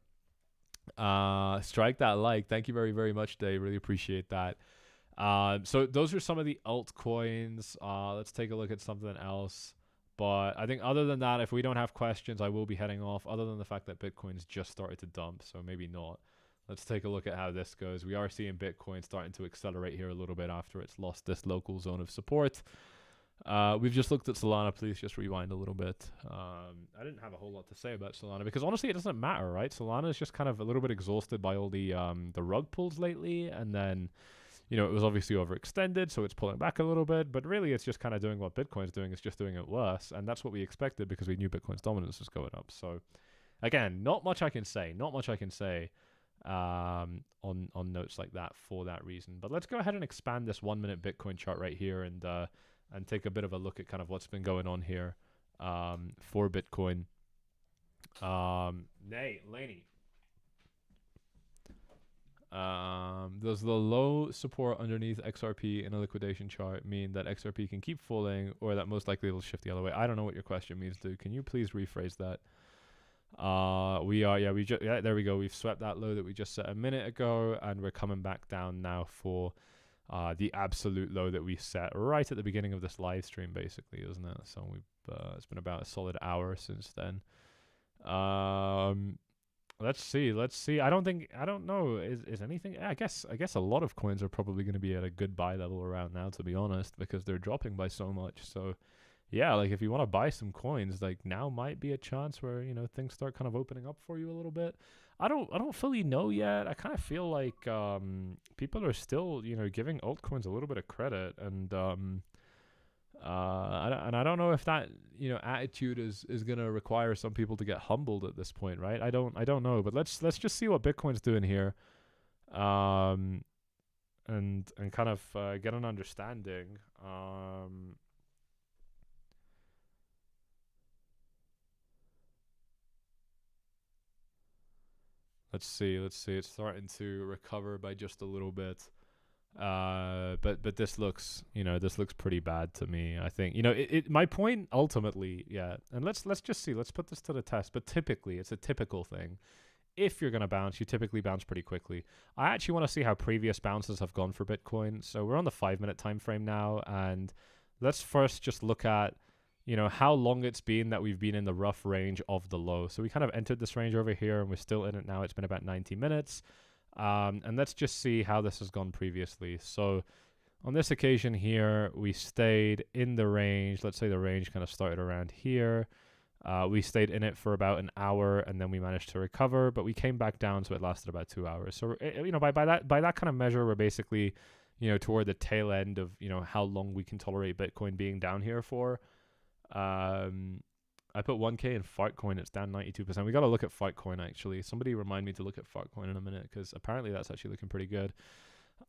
Strike that like. Thank you very, very much, Dave. Really appreciate that. So those are some of the altcoins. Let's take a look at something else. But I think other than that, if we don't have questions, I will be heading off, other than the fact that Bitcoin's just started to dump, so maybe not. Let's take a look at how this goes. We are seeing Bitcoin starting to accelerate here a little bit after it's lost this local zone of support. We've just looked at Solana. Please just rewind a little bit. I didn't have a whole lot to say about Solana because honestly it doesn't matter, right? Solana is just kind of a little bit exhausted by all the rug pulls lately, and then, you know, it was obviously overextended, so it's pulling back a little bit, but really it's just kind of doing what Bitcoin's doing. It's just doing it worse, and that's what we expected because we knew Bitcoin's dominance was going up. So again, not much I can say on notes like that for that reason. But let's go ahead and expand this 1 minute Bitcoin chart right here and take a bit of a look at kind of what's been going on here for Bitcoin. Laney. Does the low support underneath XRP in a liquidation chart mean that XRP can keep falling, or that most likely it'll shift the other way? I don't know what your question means, dude. Can you please rephrase that? There we go. We've swept that low that we just set a minute ago, and we're coming back down now for the absolute low that we set right at the beginning of this live stream, basically, isn't it? So we've it's been about a solid hour since then. Let's see. I don't know. Is anything? I guess a lot of coins are probably going to be at a good buy level around now, to be honest, because they're dropping by so much. So yeah, like if you want to buy some coins, like now might be a chance where, you know, things start kind of opening up for you a little bit. I don't fully know yet. I kind of feel like people are still, you know, giving altcoins a little bit of credit, and And I don't know if that attitude is gonna require some people to get humbled at this point, right? I don't know, but let's just see what Bitcoin's doing here, um, and kind of get an understanding. Let's see. It's starting to recover by just a little bit. But this looks pretty bad to me. I think my point ultimately, yeah. And let's just see. Let's put this to the test. But typically, it's a typical thing. If you're gonna bounce, you typically bounce pretty quickly. I actually want to see how previous bounces have gone for Bitcoin. So we're on the 5-minute time frame now, and let's first just look at how long it's been that we've been in the rough range of the low. So we kind of entered this range over here, and we're still in it now. It's been about 90 minutes. And let's just see how this has gone previously. So on this occasion here, we stayed in the range. Let's say the range kind of started around here. We stayed in it for about an hour, and then we managed to recover, but we came back down, so it lasted about 2 hours. So by that kind of measure, we're basically toward the tail end of how long we can tolerate Bitcoin being down here for. I put 1K in Fartcoin. It's down 92%. We got to look at Fartcoin, actually. Somebody remind me to look at Fartcoin in a minute, because apparently that's actually looking pretty good.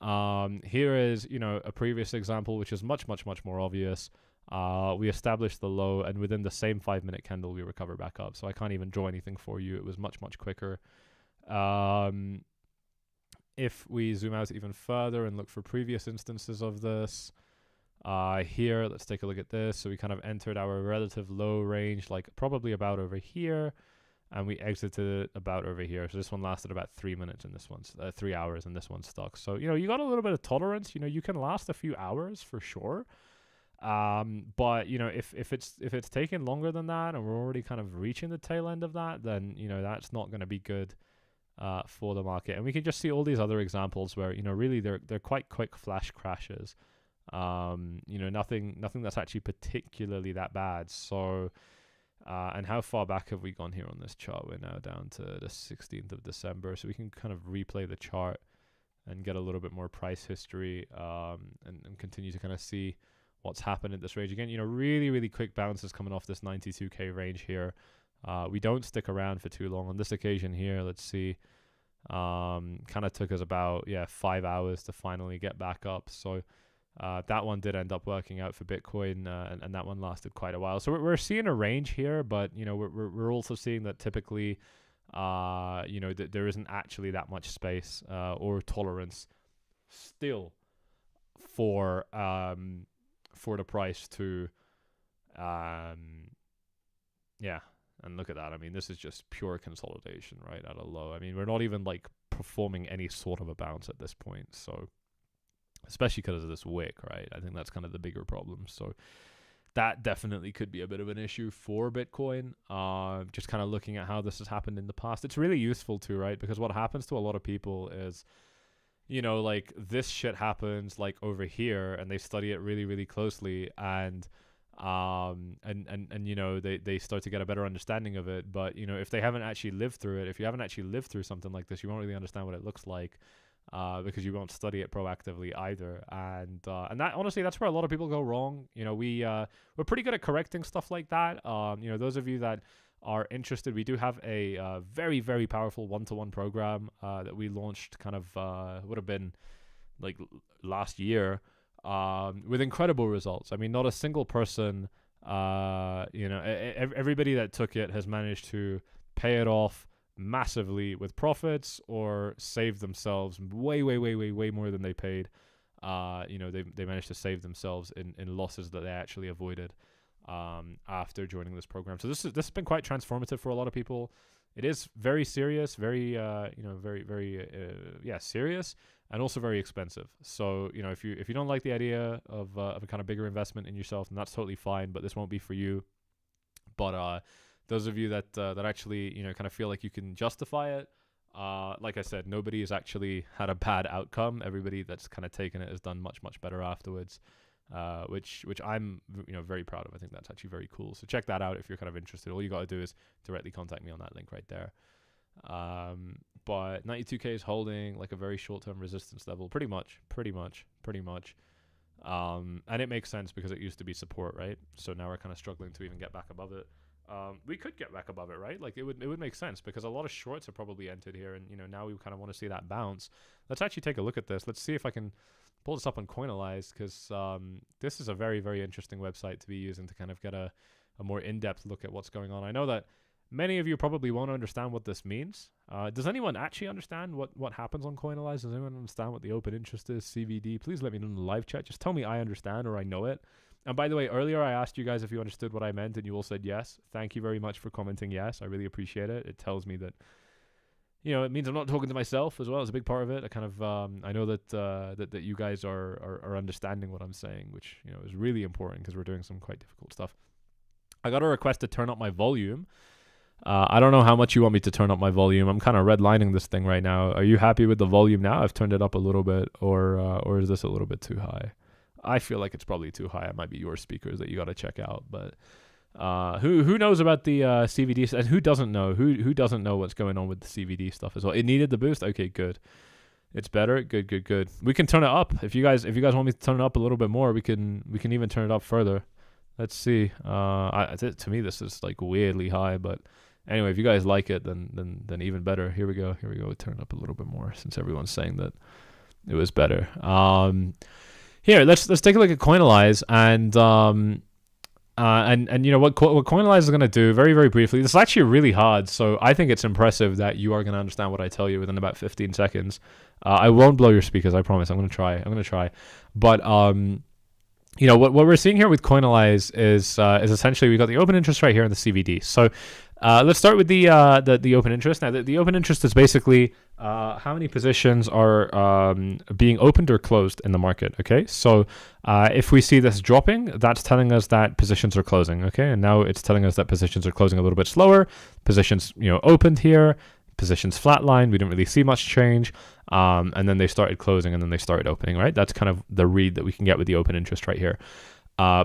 Here is, a previous example, which is much, much, much more obvious. We established the low, and within the same 5-minute candle, we recover back up. So I can't even draw anything for you. It was much, much quicker. If we zoom out even further and look for previous instances of this, here, let's take a look at this. So we kind of entered our relative low range, like probably about over here, and we exited about over here. So this one lasted about 3 minutes, and this one's 3 hours, and this one's stuck. So you got a little bit of tolerance. You can last a few hours for sure. But if it's taking longer than that, and we're already kind of reaching the tail end of that, then that's not going to be good for the market. And we can just see all these other examples where really they're quite quick flash crashes. Nothing that's actually particularly that bad. So, and how far back have we gone here on this chart? We're now down to the 16th of December, so we can kind of replay the chart and get a little bit more price history, and continue to kind of see what's happened at this range. Again, really, really quick bounces coming off this 92K range here. We don't stick around for too long. On this occasion here, let's see, kind of took us about 5 hours to finally get back up. So that one did end up working out for Bitcoin, and that one lasted quite a while. So we're seeing a range here, but we're also seeing that typically there isn't actually that much space or tolerance still for the price to and look at that. I mean, this is just pure consolidation right at a low. I mean, we're not even like performing any sort of a bounce at this point. So especially because of this wick, right? I think that's kind of the bigger problem. So that definitely could be a bit of an issue for Bitcoin. Just kind of looking at how this has happened in the past. It's really useful too, right? Because what happens to a lot of people is, like this shit happens like over here, and they study it really, really closely, and they start to get a better understanding of it. But if they haven't actually lived through it, if you haven't actually lived through something like this, you won't really understand what it looks like. Because you won't study it proactively either, and that honestly, that's where a lot of people go wrong. We're pretty good at correcting stuff like that. Those of you that are interested, we do have a very, very powerful one-to-one program that we launched kind of would have been like last year, with incredible results. I mean, not a single person, everybody that took it has managed to pay it off massively with profits, or save themselves way more than they paid. They managed to save themselves in losses that they actually avoided after joining this program. So this has been quite transformative for a lot of people. It is very serious, very serious, and also very expensive. So if you don't like the idea of a kind of bigger investment in yourself, then that's totally fine. But this won't be for you. But those of you that actually kind of feel like you can justify it, like I said, nobody has actually had a bad outcome. Everybody that's kind of taken it has done much better afterwards, which I'm very proud of. I think that's actually very cool. So check that out if you're kind of interested. All you got to do is directly contact me on that link right there. But 92K is holding like a very short-term resistance level, pretty much. And it makes sense because it used to be support, right? So now we're kind of struggling to even get back above it. We could get back above it, right? Like it would make sense because a lot of shorts are probably entered here, and now we kind of want to see that bounce. Let's actually take a look at this. Let's see if I can pull this up on Coinalyze, because this is a very, very interesting website to be using to kind of get a more in-depth look at what's going on. I know that many of you probably won't understand what this means. Does anyone actually understand what happens on Coinalyze? Does anyone understand what the open interest is, CVD? Please let me know in the live chat. Just tell me I understand or I know it. And by the way, earlier I asked you guys if you understood what I meant, and you all said yes. Thank you very much for commenting yes. I really appreciate it. It tells me that, it means I'm not talking to myself as well. It's a big part of it. I kind of, I know that that you guys are understanding what I'm saying, which, is really important because we're doing some quite difficult stuff. I got a request to turn up my volume. I don't know how much you want me to turn up my volume. I'm kind of redlining this thing right now. Are you happy with the volume now? I've turned it up a little bit, or is this a little bit too high? I feel like it's probably too high. It might be your speakers that you got to check out. But who knows about the CVD? And who doesn't know? Who doesn't know what's going on with the CVD stuff as well? It needed the boost. Okay, good. It's better. Good. We can turn it up if you guys want me to turn it up a little bit more. We can even turn it up further. Let's see. To me, this is like weirdly high, but anyway, if you guys like it, then even better. Here we go. Turn it up a little bit more since everyone's saying that it was better. Here, let's take a look at Coinalyze and what Coinalyze is going to do very, very briefly. This is actually really hard, so I think it's impressive that you are going to understand what I tell you within about 15 seconds. I won't blow your speakers, I promise. I'm going to try. But what we're seeing here with Coinalyze is essentially we got the open interest right here in the CVD. So let's start with the open interest. Now, the open interest is basically how many positions are being opened or closed in the market. Okay, so if we see this dropping, that's telling us that positions are closing. Okay, and now it's telling us that positions are closing a little bit slower. Positions opened here. Positions flatlined. We didn't really see much change. And then they started closing and then they started opening, right? That's kind of the read that we can get with the open interest right here.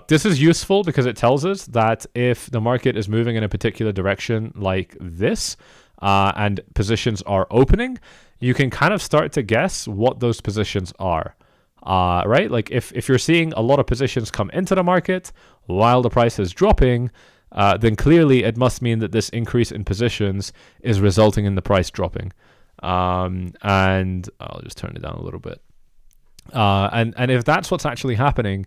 This is useful because it tells us that if the market is moving in a particular direction like this, and positions are opening, you can kind of start to guess what those positions are. Right? Like if you're seeing a lot of positions come into the market while the price is dropping, then clearly it must mean that this increase in positions is resulting in the price dropping. And I'll just turn it down a little bit. And if that's what's actually happening,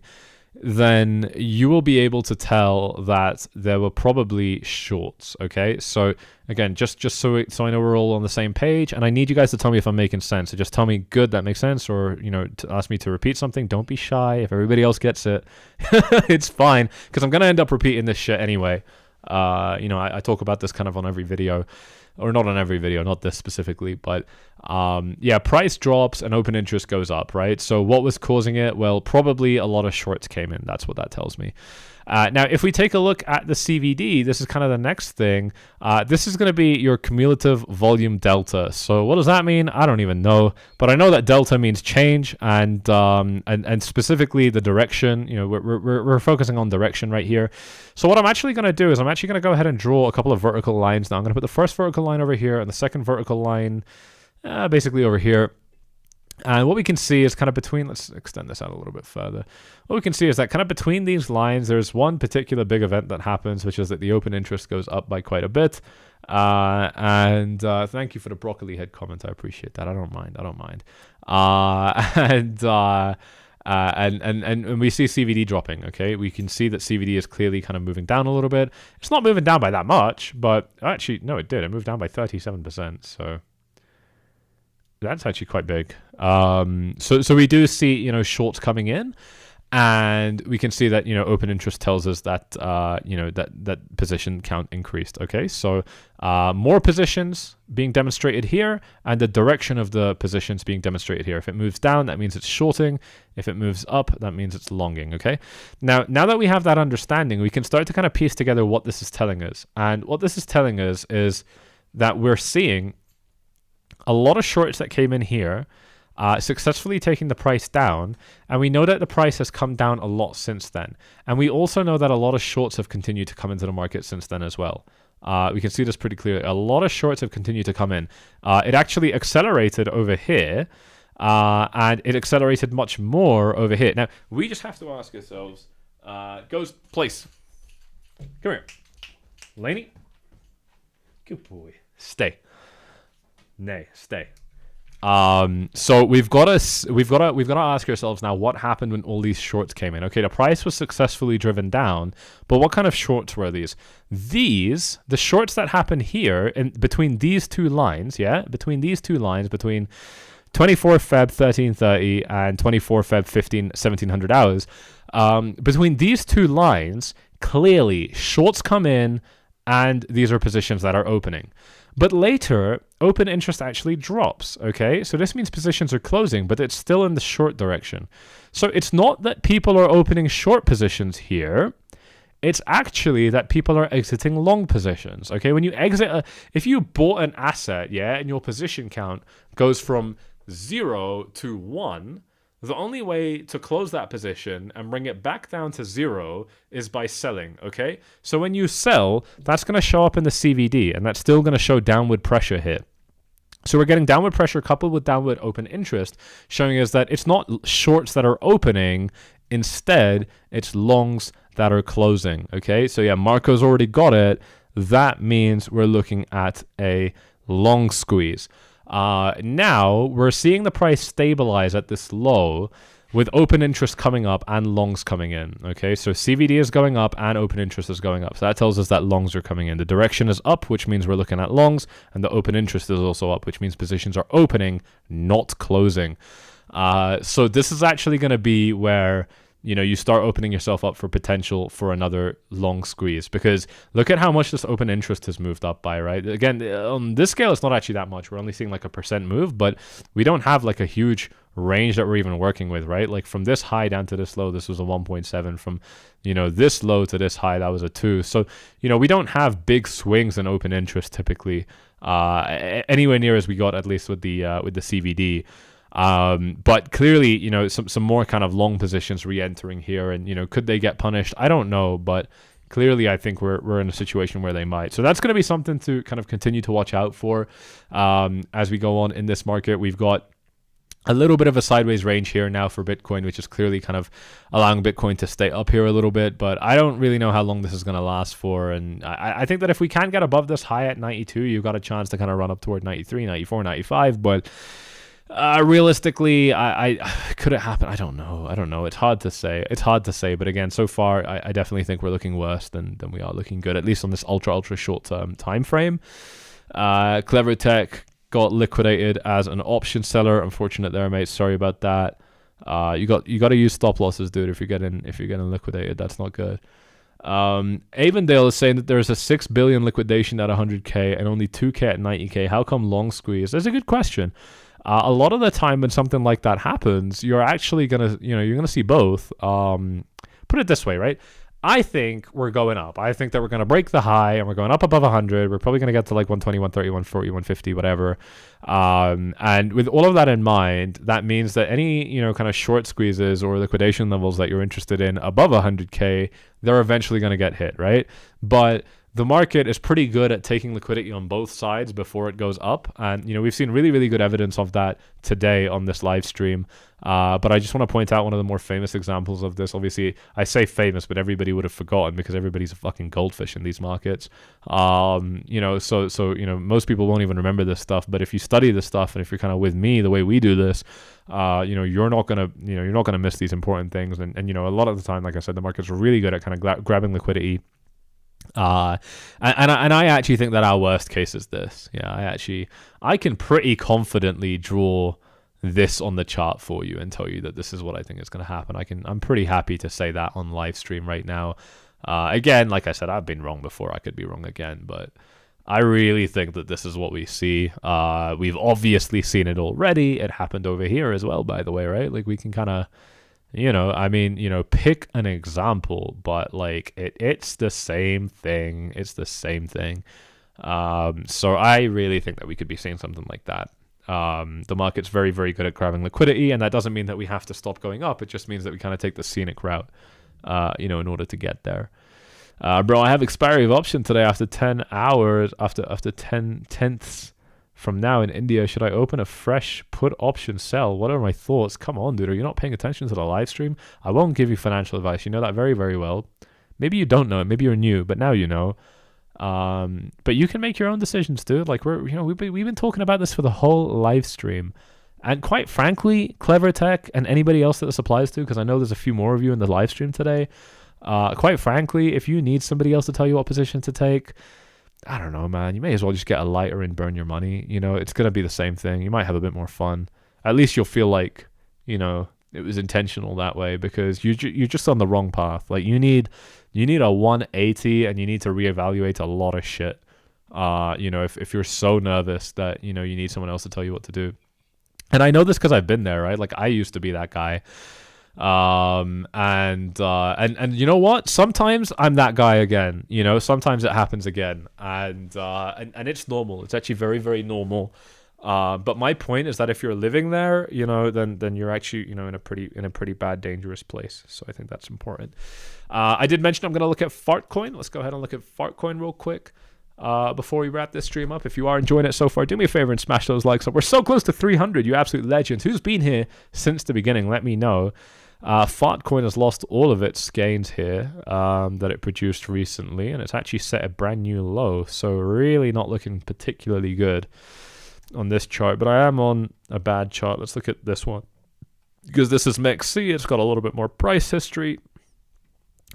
then you will be able to tell that there were probably shorts. Okay, so again, just so I know we're all on the same page, and I need you guys to tell me if I'm making sense. So just tell me, good, that makes sense, or to ask me to repeat something. Don't be shy. If everybody else gets it, it's fine, because I'm gonna end up repeating this shit anyway. I talk about this kind of on every video. Or not on every video, not this specifically, but price drops and open interest goes up, right? So what was causing it? Well, probably a lot of shorts came in. That's what that tells me. Now, if we take a look at the CVD, this is kind of the next thing. This is going to be your cumulative volume delta. So what does that mean? I don't even know, but I know that delta means change, and specifically the direction. We're focusing on direction right here. So what I'm actually going to do is I'm actually going to go ahead and draw a couple of vertical lines. Now I'm going to put the first vertical line over here and the second vertical line basically over here. And what we can see is kind of between, let's extend this out a little bit further. What we can see is that kind of between these lines, there's one particular big event that happens, which is that the open interest goes up by quite a bit. And thank you for the broccoli head comment. I appreciate that. I don't mind. And we see CVD dropping. Okay, we can see that CVD is clearly kind of moving down a little bit. It's not moving down by that much, but actually, no, it did. It moved down by 37%. So that's actually quite big. So we do see, shorts coming in, and we can see that, open interest tells us that, that position count increased. Okay, so more positions being demonstrated here, and the direction of the positions being demonstrated here. If it moves down, that means it's shorting. If it moves up, that means it's longing. Okay, now that we have that understanding, we can start to kind of piece together what this is telling us. And what this is telling us is that we're seeing a lot of shorts that came in here, successfully taking the price down, and we know that the price has come down a lot since then. And we also know that a lot of shorts have continued to come into the market since then as well. We can see this pretty clearly. A lot of shorts have continued to come in. It actually accelerated over here and it accelerated much more over here. Now, we just have to ask ourselves, goes place. Come here. Laney. Good boy. Stay. Nay, stay. So we've got to ask ourselves now, what happened when all these shorts came in? Okay, the price was successfully driven down, but what kind of shorts were these? The shorts that happened here in between these two lines, between 24 Feb 1330 and 24 Feb 1700 hours, between these two lines, clearly shorts come in, and these are positions that are opening. But later, open interest actually drops, okay? So this means positions are closing, but it's still in the short direction. So it's not that people are opening short positions here. It's actually that people are exiting long positions, okay? When you exit, if you bought an asset, and your position count goes from 0 to 1, the only way to close that position and bring it back down to 0 is by selling, okay? So when you sell, that's going to show up in the CVD, and that's still going to show downward pressure here. So we're getting downward pressure coupled with downward open interest, showing us that it's not shorts that are opening, instead, it's longs that are closing, okay? So Marco's already got it. That means we're looking at a long squeeze. Now we're seeing the price stabilize at this low with open interest coming up and longs coming in. Okay, so CVD is going up and open interest is going up. So that tells us that longs are coming in. The direction is up, which means we're looking at longs, and the open interest is also up, which means positions are opening, not closing. So this is actually going to be where you start opening yourself up for potential for another long squeeze, because look at how much this open interest has moved up by, right? Again, on this scale, it's not actually that much. We're only seeing like a % move, but we don't have like a huge range that we're even working with, right? Like from this high down to this low, this was a 1.7. From, this low to this high, that was a 2. So, we don't have big swings in open interest typically, anywhere near as we got at least with the CVD. But clearly, some more kind of long positions re-entering here, and could they get punished? I don't know, but clearly I think we're in a situation where they might. So that's going to be something to kind of continue to watch out for as we go on in this market. We've got a little bit of a sideways range here now for Bitcoin, which is clearly kind of allowing Bitcoin to stay up here a little bit, but I don't really know how long this is going to last for. And I think that if we can get above this high at 92, you've got a chance to kind of run up toward 93, 94, 95, but realistically, I could it happen? I don't know. It's hard to say. But again, so far, I definitely think we're looking worse than we are looking good, at least on this ultra short term time frame. Clever Tech got liquidated as an option seller. Unfortunate there, mate. Sorry about that. You got to use stop losses, dude. If you're getting liquidated, that's not good. Avondale is saying that there's a 6 billion liquidation at 100k and only 2k at 90k. How come long squeeze? That's a good question. A lot of the time when something like that happens, you're actually gonna, you're gonna see both. Put it this way, right? I think we're going up. I think that we're gonna break the high and we're going up above 100. We're probably gonna get to like 120, 130, 140, 150, whatever. And with all of that in mind, that means that any, kind of short squeezes or liquidation levels that you're interested in above 100k, they're eventually gonna get hit, right? But the market is pretty good at taking liquidity on both sides before it goes up. And, we've seen really, really good evidence of that today on this live stream. But I just want to point out one of the more famous examples of this. Obviously, I say famous, but everybody would have forgotten because everybody's a fucking goldfish in these markets. So most people won't even remember this stuff. But if you study this stuff and if you're kind of with me, the way we do this, you're not going to miss these important things. And, a lot of the time, like I said, the market's really good at kind of grabbing liquidity. And I actually think that our worst case is this. I can pretty confidently draw this on the chart for you and tell you that this is what I think is going to happen. I'm pretty happy to say that on live stream right now. Again, like I said, I've been wrong before. I could be wrong again, but I really think that this is what we see. We've obviously seen it already. It happened over here as well, by the way, right? Like we can kind of, pick an example, but like it's the same thing. It's the same thing. So I really think that we could be seeing something like that. The market's very, very good at grabbing liquidity, and that doesn't mean that we have to stop going up. It just means that we kind of take the scenic route, in order to get there. Bro, I have expiry of option today after 10 hours, after 10 tenths from now in India. Should I open a fresh put option sell? What are my thoughts? Come on, dude. Are you not paying attention to the live stream? I won't give you financial advice. You know that very, very well. Maybe you don't know it. Maybe you're new, but now you know. But you can make your own decisions, dude. Like we've been talking about this for the whole live stream. And quite frankly, Clever Tech and anybody else that this applies to, because I know there's a few more of you in the live stream today. Quite frankly, if you need somebody else to tell you what position to take, I don't know, man. You may as well just get a lighter and burn your money. You know, it's going to be the same thing. You might have a bit more fun. At least you'll feel like, you know, it was intentional that way, because you're just on the wrong path. Like you need a 180 and you need to reevaluate a lot of shit. You know, if you're so nervous that, you know, you need someone else to tell you what to do. And I know this because I've been there, right? Like I used to be that guy. And you know what? Sometimes I'm that guy again. You know, sometimes it happens again. And it's normal. It's actually very, very normal. But my point is that if you're living there, you know, then you're actually, you know, in a pretty bad, dangerous place. So I think that's important. I did mention I'm going to look at Fartcoin. Let's go ahead and look at Fartcoin real quick. Before we wrap this stream up, if you are enjoying it so far, do me a favor and smash those likes up. We're so close to 300, you absolute legends. Who's been here since the beginning? Let me know. Fartcoin has lost all of its gains here that it produced recently, and it's actually set a brand new low, so really not looking particularly good on this chart. But I am on a bad chart. Let's look at this one, because this is MEXC. It's got a little bit more price history.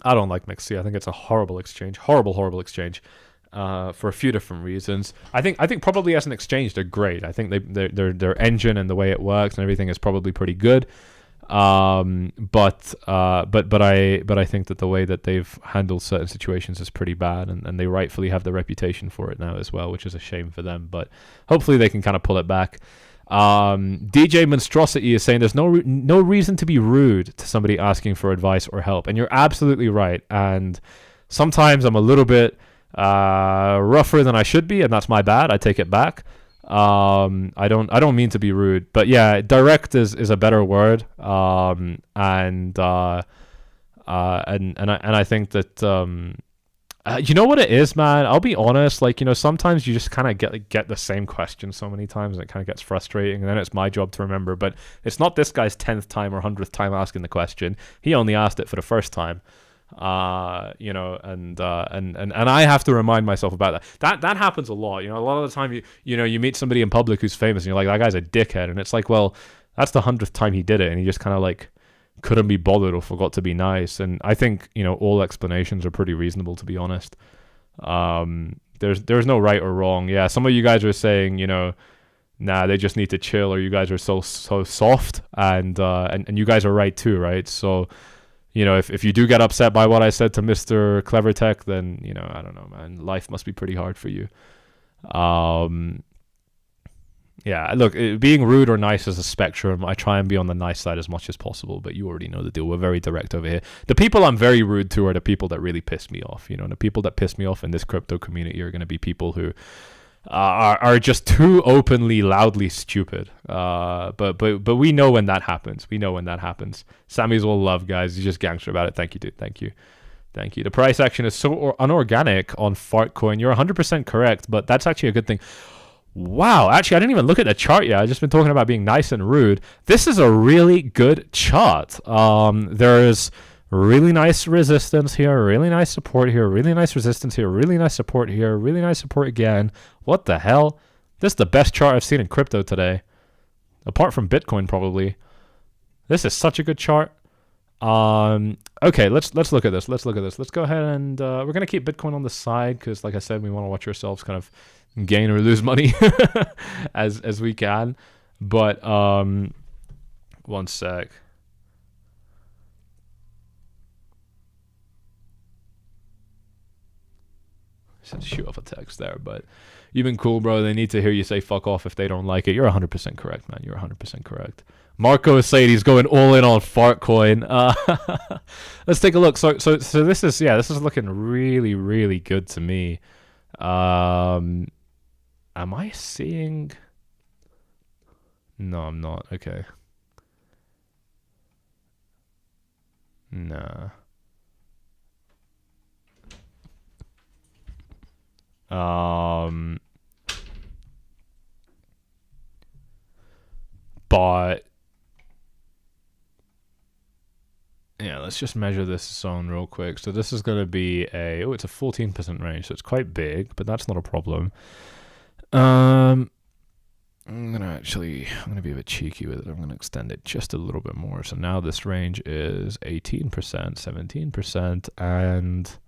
I don't like MEXC. I think it's a horrible exchange. Horrible exchange. For a few different reasons. I think probably as an exchange they're great. I think their engine and the way it works and everything is probably pretty good. But I think that the way that they've handled certain situations is pretty bad, and they rightfully have the reputation for it now as well, which is a shame for them. But hopefully they can kind of pull it back. DJ Monstrosity is saying there's no reason to be rude to somebody asking for advice or help, and you're absolutely right. And sometimes I'm a little bit rougher than I should be, and that's my bad. I take it back. I don't mean to be rude, but yeah, direct is a better word. And I think that you know what it is, man. I'll be honest. Like, you know, sometimes you just kind of get the same question so many times, and it kind of gets frustrating. And then it's my job to remember. But it's not this guy's 10th time or 100th time asking the question. He only asked it for the first time. You know, and I have to remind myself about that happens a lot. You know, a lot of the time you meet somebody in public who's famous and you're like, that guy's a dickhead, and it's like, well, that's the 100th time he did it, and he just kind of like couldn't be bothered or forgot to be nice. And I think, you know, all explanations are pretty reasonable, to be honest. There's no right or wrong. Yeah, some of you guys are saying, you know, nah, they just need to chill, or you guys are so soft, and you guys are right too, right? So, you know, if you do get upset by what I said to Mr. Clever Tech, then, you know, I don't know, man. Life must be pretty hard for you. Yeah, look, being rude or nice is a spectrum. I try and be on the nice side as much as possible, but you already know the deal. We're very direct over here. The people I'm very rude to are the people that really piss me off. You know, the people that piss me off in this crypto community are going to be people who are just too openly, loudly stupid. But we know when that happens. We know when that happens. Sammy's all love, guys. He's just gangster about it. Thank you, dude. Thank you. The price action is so unorganic on Fartcoin. You're 100% correct, but that's actually a good thing. Wow, actually, I didn't even look at the chart yet. I've just been talking about being nice and rude. This is a really good chart. There's really nice resistance here, really nice support here, really nice resistance here, really nice support here, really nice support again. What the hell? This is the best chart I've seen in crypto today. Apart from Bitcoin, probably. This is such a good chart. Okay, let's look at this. Let's go ahead and we're going to keep Bitcoin on the side because, like I said, we want to watch ourselves kind of gain or lose money as we can. But one sec. Just shoot off a text there, but you've been cool, bro. They need to hear you say fuck off if they don't like it. You're 100% correct, man. You're 100% correct. Marco is saying he's going all in on Fartcoin. Let's take a look. So this is looking really, really good to me. Am I seeing? No, I'm not. Okay. Nah. But yeah, let's just measure this zone real quick. So this is going to be it's a 14% range, so it's quite big, but that's not a problem. I'm gonna be a bit cheeky with it. I'm gonna extend it just a little bit more. So now this range is 18%, 17%, and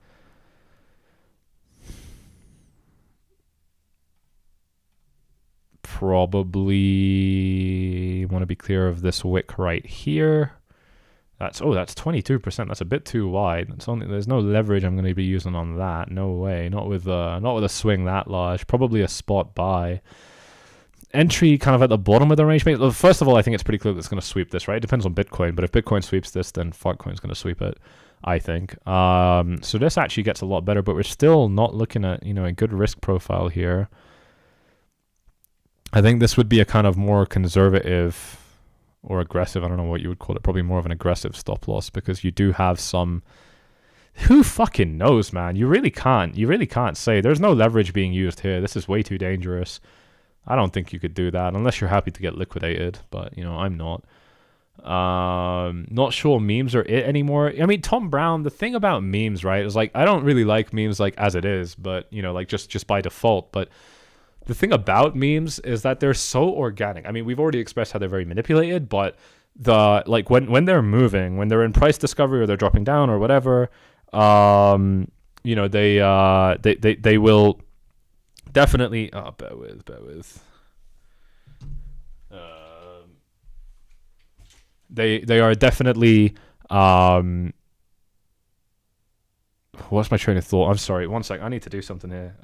probably want to be clear of this wick right here. That's 22%. That's a bit too wide. There's no leverage I'm going to be using on that. No way. Not with a swing that large. Probably a spot buy. Entry kind of at the bottom of the range. First of all, I think it's pretty clear that it's going to sweep this, right? It depends on Bitcoin, but if Bitcoin sweeps this, then Altcoin's going to sweep it, I think. So this actually gets a lot better, but we're still not looking at, a good risk profile here. I think this would be a kind of more conservative or aggressive, I don't know what you would call it, probably more of an aggressive stop loss, because you do have some, who fucking knows, man? You really can't say. There's no leverage being used here. This is way too dangerous. I don't think you could do that unless you're happy to get liquidated, but I'm not. Not sure memes are it anymore. I mean, Tom Brown, the thing about memes, right, is like, I don't really like memes like as it is, but like just by default, but the thing about memes is that they're so organic. I mean, we've already expressed how they're very manipulated, but when they're moving, when they're in price discovery or they're dropping down or whatever, they will definitely. Oh, bear with. They are definitely. What's my train of thought? I'm sorry. One sec. I need to do something here.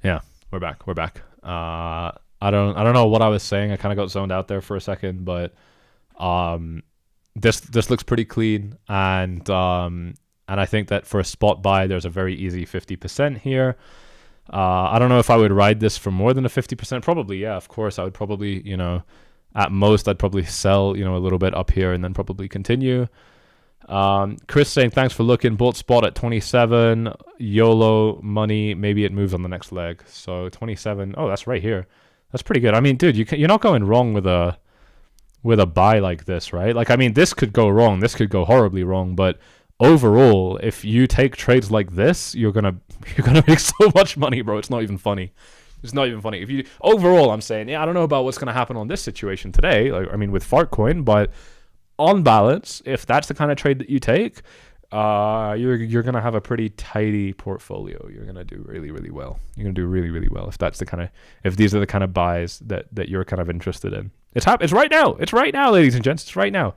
Yeah, we're back. I don't know what I was saying. I kind of got zoned out there for a second, but this looks pretty clean, and I think that for a spot buy, there's a very easy 50% here. I don't know if I would ride this for more than a 50%. Probably, yeah, of course. I would probably, at most, I'd probably sell, a little bit up here and then probably continue. Chris saying, thanks for looking. Bought spot at 27. YOLO money. Maybe it moves on the next leg. So 27. Oh, that's right here. That's pretty good. I mean, dude, you're not going wrong with a buy like this, right? Like, I mean, this could go wrong. This could go horribly wrong. But overall, if you take trades like this, you're gonna make so much money, bro. It's not even funny. It's not even funny. If you overall, I'm saying, I don't know about what's gonna happen on this situation today. Like, I mean, with Altcoin, but on balance, if that's the kind of trade that you take, you're gonna have a pretty tidy portfolio. You're gonna do really, really well. You're gonna do really, really well if these are the kind of buys that you're kind of interested in. It's right now. It's right now, ladies and gents. It's right now.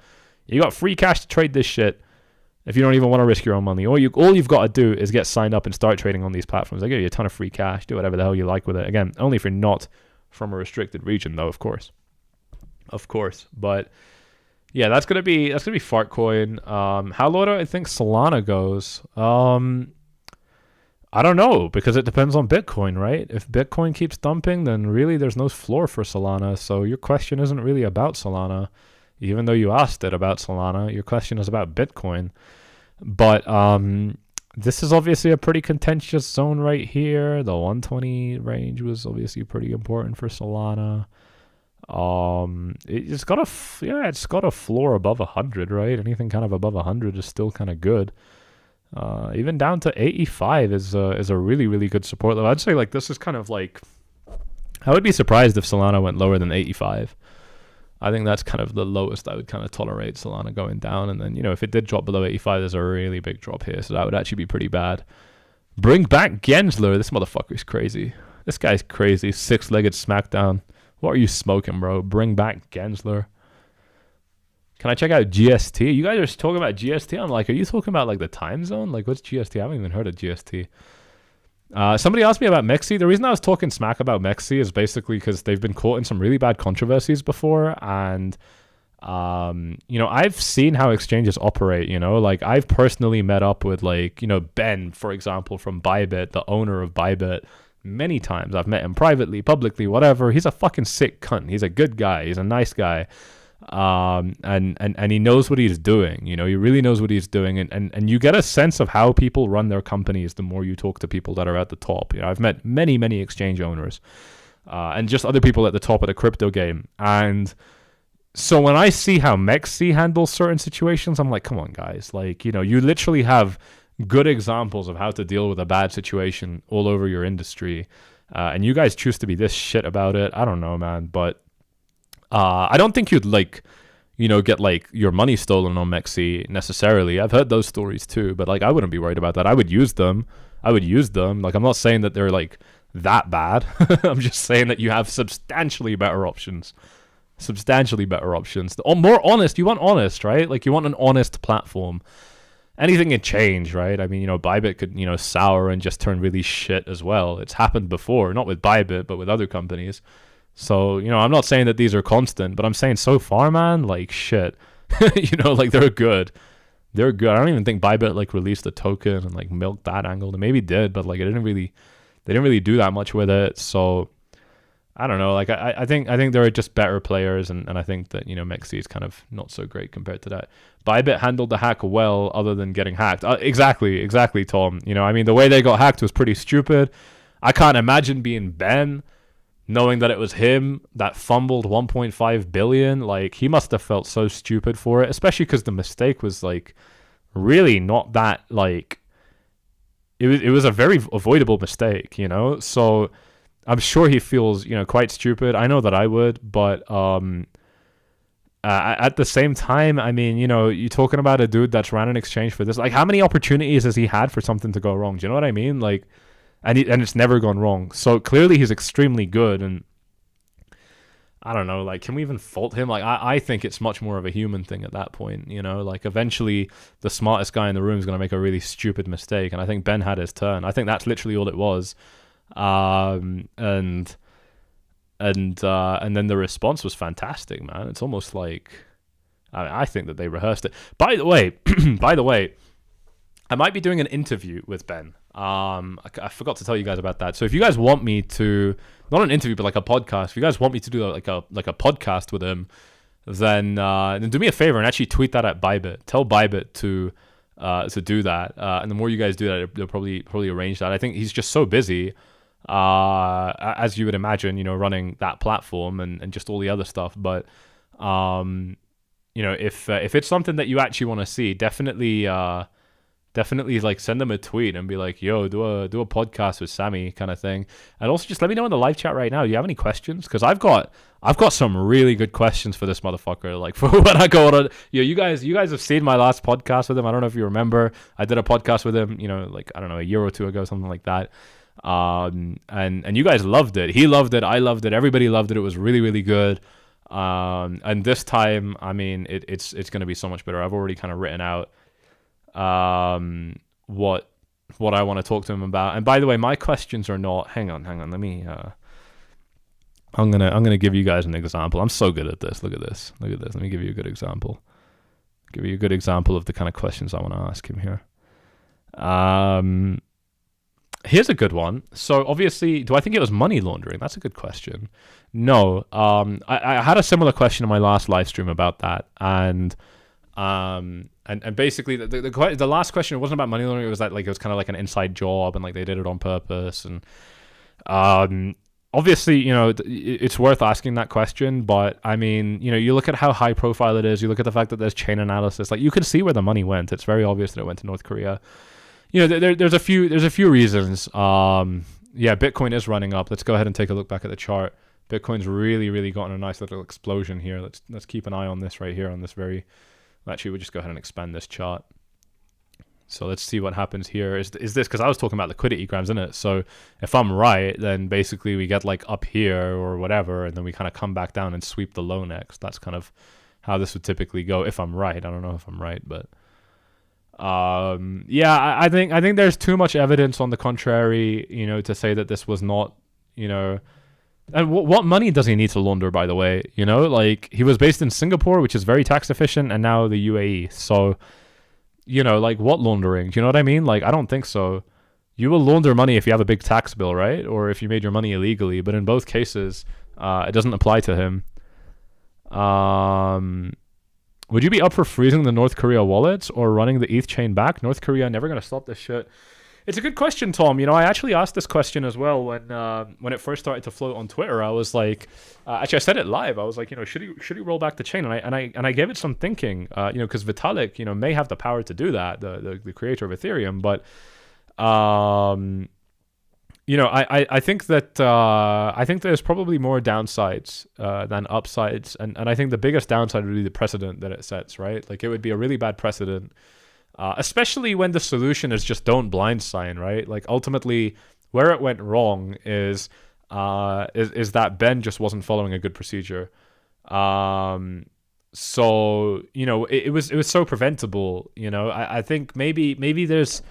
You got free cash to trade this shit. If you don't even want to risk your own money, all you've got to do is get signed up and start trading on these platforms. They give you a ton of free cash. Do whatever the hell you like with it. Again, only if you're not from a restricted region, though, of course. But yeah, that's gonna be Altcoin. How low do I think Solana goes? I don't know, because it depends on Bitcoin, right? If Bitcoin keeps dumping, then really there's no floor for Solana. So your question isn't really about Solana, even though you asked it about Solana. Your question is about Bitcoin. But this is obviously a pretty contentious zone right here. The 120 range was obviously pretty important for Solana. It's got a floor above 100, right? Anything kind of above 100 is still kind of good. Even down to 85 is a really, really good support level. I'd say like this is kind of like, I would be surprised if Solana went lower than 85. I think that's kind of the lowest I would kind of tolerate Solana going down. And then, if it did drop below 85, there's a really big drop here. So that would actually be pretty bad. Bring back 𝐁𝐥𝐿. This motherfucker's crazy. This guy's crazy. Six-legged smackdown. What are you smoking, bro? Bring back 𝐁𝐥𝐿. Can I check out GST? You guys are talking about GST. I'm like, are you talking about like the time zone? Like, what's GST? I haven't even heard of GST. Somebody asked me about 𝐁𝐥𝐶. The reason I was talking smack about 𝐁𝐥𝐶 is basically because they've been caught in some really bad controversies before. And, I've seen how exchanges operate, like I've personally met up with like, Ben, for example, from Bybit, the owner of Bybit, many times. I've met him privately, publicly, whatever. He's a fucking sick cunt. He's a good guy. He's a nice guy. And he knows what he's doing. You know, he really knows what he's doing, and you get a sense of how people run their companies the more you talk to people that are at the top. You know, I've met many exchange owners, and just other people at the top of the crypto game. And so when I see how 𝐁𝐥𝐸 handles certain situations, I'm like, come on, guys. Like, you know, you literally have good examples of how to deal with a bad situation all over your industry, and you guys choose to be this shit about it. I don't know, man, but I don't think you'd, like, you know, get like your money stolen on 𝐁𝐿𝐸 necessarily. I've heard those stories too, but like I wouldn't be worried about that. I would use them. Like, I'm not saying that they're like that bad. I'm just saying that you have substantially better options. Or more honest. You want honest, right? Like, you want an honest platform. Anything can change, right? I mean, you know, Bybit could, you know, sour and just turn really shit as well. It's happened before, not with Bybit, but with other companies. So, you know, I'm not saying that these are constant, but I'm saying so far, man, like, shit. You know, like, they're good. I don't even think Bybit, like, released a token and, like, milked that angle. They maybe did, but, like, they didn't really do that much with it. So, I don't know. Like, I think there are just better players, and I think that, you know, 𝐁𝐿𝐸 is kind of not so great compared to that. Bybit handled the hack well, other than getting hacked. Exactly, Tom. You know, I mean, the way they got hacked was pretty stupid. I can't imagine being Ben, knowing that it was him that fumbled 1.5 billion. Like, he must have felt so stupid for it, especially because the mistake was, like, really not that, like, it was a very avoidable mistake, you know? So I'm sure he feels, you know, quite stupid. I know that I would, but at the same time, I mean, you know, you're talking about a dude that's ran an exchange for this. Like, how many opportunities has he had for something to go wrong? Do you know what I mean? Like, and it's never gone wrong. So clearly he's extremely good. And I don't know, like, can we even fault him? Like, I think it's much more of a human thing at that point, you know? Like, eventually the smartest guy in the room is going to make a really stupid mistake. And I think Ben had his turn. I think that's literally all it was. And then the response was fantastic, man. It's almost like, I think that they rehearsed it. By the way, I might be doing an interview with Ben. I forgot to tell you guys about that. So if you guys want me to, not an interview, but like a podcast, if you guys want me to do like a podcast with him, then do me a favor and actually tweet that at Bybit. Tell Bybit to do that. And the more you guys do that, they'll probably arrange that. I think he's just so busy, as you would imagine, you know, running that platform and just all the other stuff. But you know, if it's something that you actually want to see, definitely like send them a tweet and be like, yo, do a podcast with Sammy kind of thing. And also just let me know in the live chat right now, do you have any questions? Because I've got some really good questions for this motherfucker. Like, for when I go on, you guys have seen my last podcast with him. I don't know if you remember. I did a podcast with him, you know, like, I don't know, a year or two ago, something like that. And you guys loved it. He loved it. I loved it. Everybody loved it. It was really, really good. And this time, I mean, it's going to be so much better. I've already kind of written out what I want to talk to him about. And by the way, my questions are not, hang on, let me I'm gonna give you guys an example. I'm so good at this. Look at this. Let me give you a good example. Of the kind of questions I want to ask him here. Here's a good one. So obviously, do I think it was money laundering? That's a good question. No. I had a similar question in my last live stream about that, and basically the last question, it wasn't about money laundering. It was that, like, it was kind of like an inside job, and like they did it on purpose. And obviously, you know, it's worth asking that question. But I mean, you know, you look at how high profile it is. You look at the fact that there's chain analysis. Like, you can see where the money went. It's very obvious that it went to North Korea. You know, there's a few reasons. Yeah, Bitcoin is running up. Let's go ahead and take a look back at the chart. Bitcoin's really gotten a nice little explosion here. Let's keep an eye on this right here on this very. Actually, we'll just go ahead and expand this chart. So let's see what happens here. Is this, because I was talking about liquidity grams, isn't it? So if I'm right, then basically we get like up here or whatever, and then we kind of come back down and sweep the low next. That's kind of how this would typically go if I'm right. I don't know if I'm right, but yeah, I think there's too much evidence on the contrary, you know, to say that this was not, you know. And what money does he need to launder, by the way? You know, like, he was based in Singapore, which is very tax efficient, and now the UAE. So, you know, like, what laundering? Do you know what I mean? Like, I don't think so. You will launder money if you have a big tax bill, right? Or if you made your money illegally. But in both cases, it doesn't apply to him. Would you be up for freezing the North Korea wallets or running the ETH chain back? North Korea never gonna stop this shit. It's a good question, Tom. You know, I actually asked this question as well when it first started to float on Twitter. I was like, actually, I said it live. I was like, you know, should he roll back the chain? And I gave it some thinking. You know, because Vitalik, you know, may have the power to do that, the creator of Ethereum, but you know, I think that I think there's probably more downsides than upsides, and I think the biggest downside would be the precedent that it sets, right? Like, it would be a really bad precedent, especially when the solution is just don't blind sign, right? Like, ultimately, where it went wrong is that Ben just wasn't following a good procedure. So you know, it was so preventable. You know, I think maybe there's.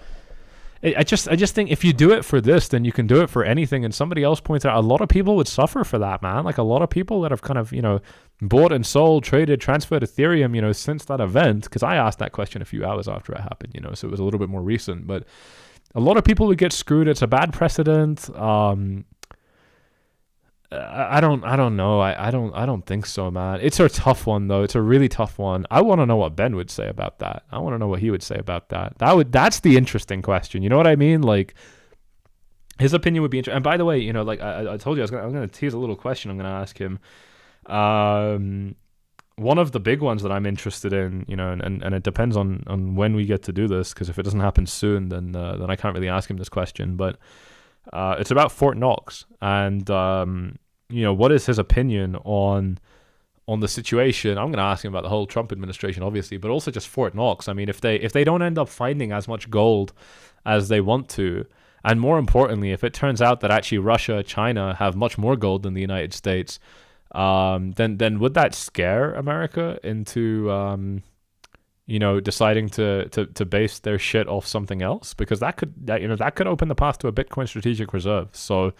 I just think if you do it for this, then you can do it for anything. And somebody else pointed out a lot of people would suffer for that, man. Like, a lot of people that have kind of, you know, bought and sold, traded, transferred Ethereum, you know, since that event. Because I asked that question a few hours after it happened, you know, so it was a little bit more recent. But a lot of people would get screwed. It's a bad precedent. I don't know. I don't think so, man. It's a tough one though. It's a really tough one. I want to know what Ben would say about that. I want to know what he would say about that. That's the interesting question. You know what I mean? Like, his opinion would be interesting. And by the way, you know, like I told you, I'm gonna tease a little question I'm gonna ask him. One of the big ones that I'm interested in, you know, and it depends on when we get to do this, because if it doesn't happen soon, then I can't really ask him this question. But it's about Fort Knox, and you know, what is his opinion on the situation? I'm going to ask him about the whole Trump administration, obviously, but also just Fort Knox. I mean, if they don't end up finding as much gold as they want to, and more importantly, if it turns out that actually Russia, China have much more gold than the United States, then would that scare America into you know, deciding to base their shit off something else? Because that could open the path to a Bitcoin strategic reserve. So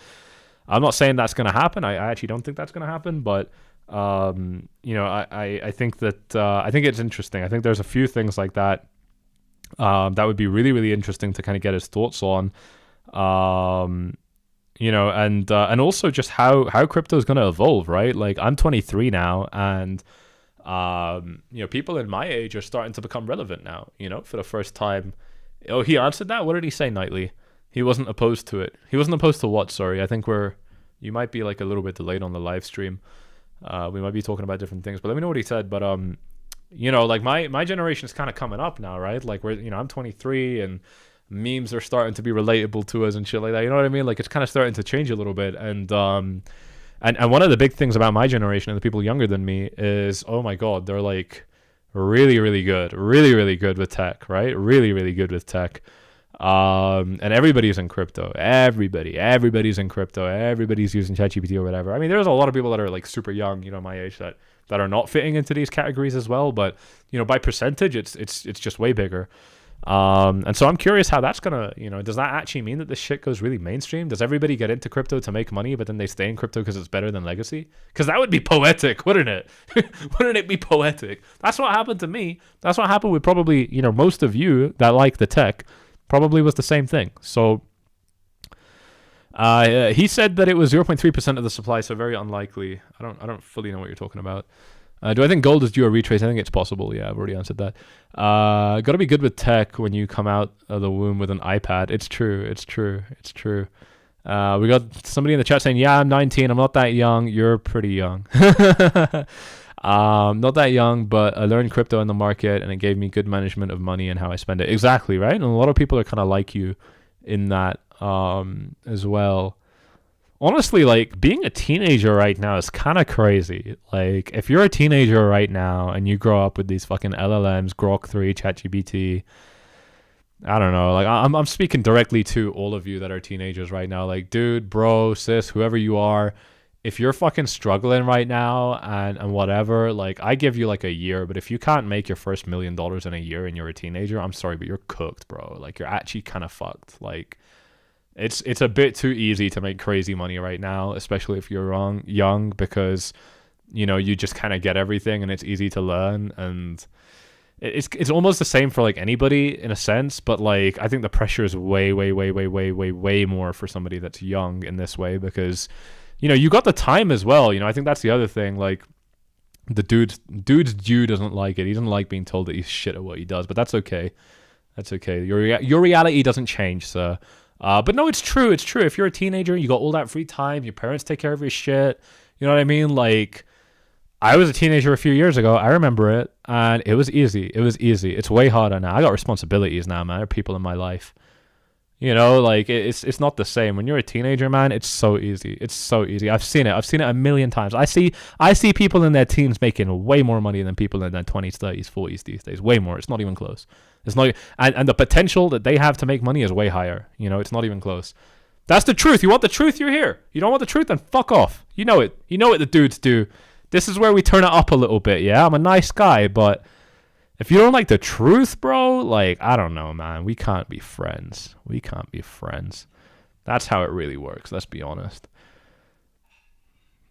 I'm not saying that's going to happen. I actually don't think that's going to happen, but you know, I think that I think it's interesting. I think there's a few things like that that would be really, really interesting to kind of get his thoughts on. You know, and also just how crypto is going to evolve, right? Like, I'm 23 now, and you know, people in my age are starting to become relevant now, you know, for the first time. Oh, he answered that? What did he say, Nightly? He wasn't opposed to it. He wasn't opposed to what? Sorry, I think you might be like a little bit delayed on the live stream. We might be talking about different things, but let me know what he said. But you know, like my generation is kind of coming up now, right? Like, you know, I'm 23 and memes are starting to be relatable to us and shit like that. You know what I mean? Like, it's kind of starting to change a little bit. And one of the big things about my generation and the people younger than me is, oh my God, they're like really, really good with tech, right? Really, really good with tech. And everybody's in crypto. Everybody's in crypto. Everybody's using ChatGPT or whatever. I mean, there's a lot of people that are like super young, you know, my age, that are not fitting into these categories as well. But you know, by percentage, it's just way bigger. And so I'm curious how that's gonna, you know, does that actually mean that this shit goes really mainstream? Does everybody get into crypto to make money, but then they stay in crypto because it's better than legacy? Because that would be poetic, wouldn't it? Wouldn't it be poetic? That's what happened to me. That's what happened with probably, you know, most of you that like the tech. Probably was the same thing. So he said that it was 0.3% of the supply, so very unlikely. I don't fully know what you're talking about. Do I think gold is due a retrace? I think it's possible. Yeah, I've already answered that. Got to be good with tech when you come out of the womb with an iPad. It's true. We got somebody in the chat saying, yeah, I'm 19. I'm not that young. You're pretty young. Not that young, but I learned crypto in the market and it gave me good management of money and how I spend it. Exactly, right? And a lot of people are kind of like you in that as well. Honestly, like, being a teenager right now is kind of crazy. Like, if you're a teenager right now and you grow up with these fucking LLMs, Grok 3, ChatGPT, I don't know. Like, I'm speaking directly to all of you that are teenagers right now. Like, dude, bro, sis, whoever you are, if you're fucking struggling right now and whatever, like, I give you like a year, but if you can't make your first $1 million in a year and you're a teenager, I'm sorry, but you're cooked, bro. Like, you're actually kind of fucked. Like, it's a bit too easy to make crazy money right now, especially if you're young, because, you know, you just kind of get everything and it's easy to learn. And it's almost the same for like anybody in a sense, but like, I think the pressure is way more for somebody that's young in this way, because, you know, you got the time as well. You know, I think that's the other thing. Like, The dude's Jew doesn't like it. He doesn't like being told that he's shit at what he does, but that's okay. That's okay. Your reality doesn't change, sir. But no, it's true. It's true. If you're a teenager, you got all that free time. Your parents take care of your shit. You know what I mean? Like, I was a teenager a few years ago. I remember it, and it was easy. It was easy. It's way harder now. I got responsibilities now, man. There are people in my life. You know, like it's not the same. When you're a teenager, man, it's so easy. It's so easy. I've seen it. I've seen it a million times. I see people in their teens making way more money than people in their 20s, 30s, 40s these days. Way more. It's not even close. It's not, and the potential that they have to make money is way higher. You know, it's not even close. That's the truth. You want the truth? You're here. You don't want the truth? Then fuck off. You know it. You know what the dudes do. This is where we turn it up a little bit. Yeah, I'm a nice guy, but if you don't like the truth, bro, like, I don't know, man. We can't be friends. We can't be friends. That's how it really works. Let's be honest.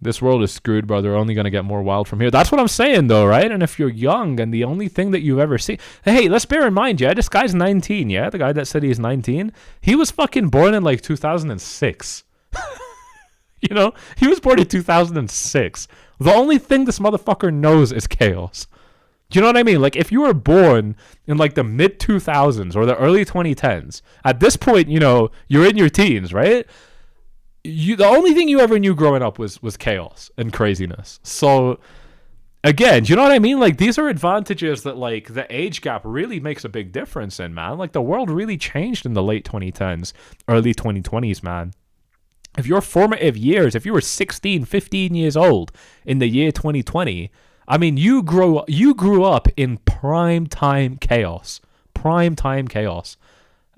This world is screwed, bro. They're only going to get more wild from here. That's what I'm saying, though, right? And if you're young and the only thing that you've ever seen... Hey, let's bear in mind, yeah? This guy's 19, yeah? The guy that said he's 19. He was fucking born in, like, 2006. You know? He was born in 2006. The only thing this motherfucker knows is chaos. Do you know what I mean? Like, if you were born in, like, the mid-2000s or the early 2010s, at this point, you know, you're in your teens, right? The only thing you ever knew growing up was chaos and craziness. So, again, do you know what I mean? Like, these are advantages that, like, the age gap really makes a big difference in, man. Like, the world really changed in the late 2010s, early 2020s, man. If your formative years, if you were 16, 15 years old in the year 2020, I mean, you grew up in prime time chaos. Prime time chaos.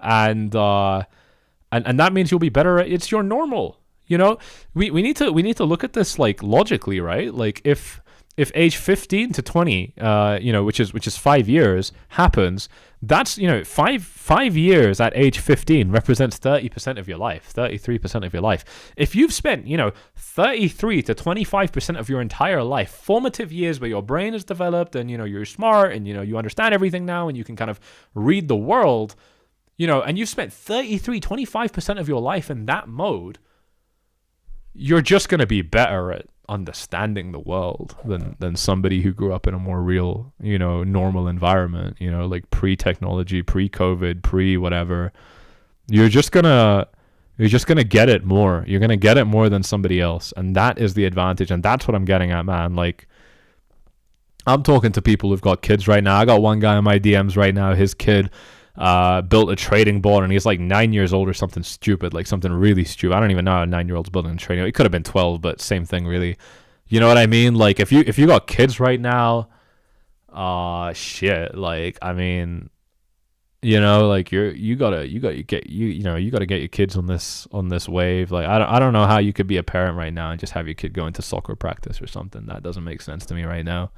And that means you'll be better at it's your normal. You know? We need to look at this, like, logically, right? Like, if age 15 to 20, you know, which is 5 years, happens, that's, you know, five years at age 15 represents 30% of your life, 33% of your life. If you've spent, you know, 33 to 25% of your entire life, formative years where your brain is developed and, you know, you're smart and, you know, you understand everything now and you can kind of read the world, you know, and you've spent 25% of your life in that mode, you're just going to be better at understanding the world than somebody who grew up in a more real, you know, normal environment, you know, like pre-technology, pre-COVID, pre-whatever. You're just gonna get it more. You're gonna get it more than somebody else, and that is the advantage, and that's what I'm getting at, man. Like, I'm talking to people who've got kids right now. I got one guy in my DMs right now. His kid built a trading bot, and he's like 9 years old or something stupid, like something really stupid. I don't even know how a 9-year-old's building a trading. It could have been 12, but same thing, really. You know what I mean? Like, if you got kids right now, shit. Like, I mean, you know, like you gotta get your kids on this wave. Like, I don't know how you could be a parent right now and just have your kid go into soccer practice or something. That doesn't make sense to me right now.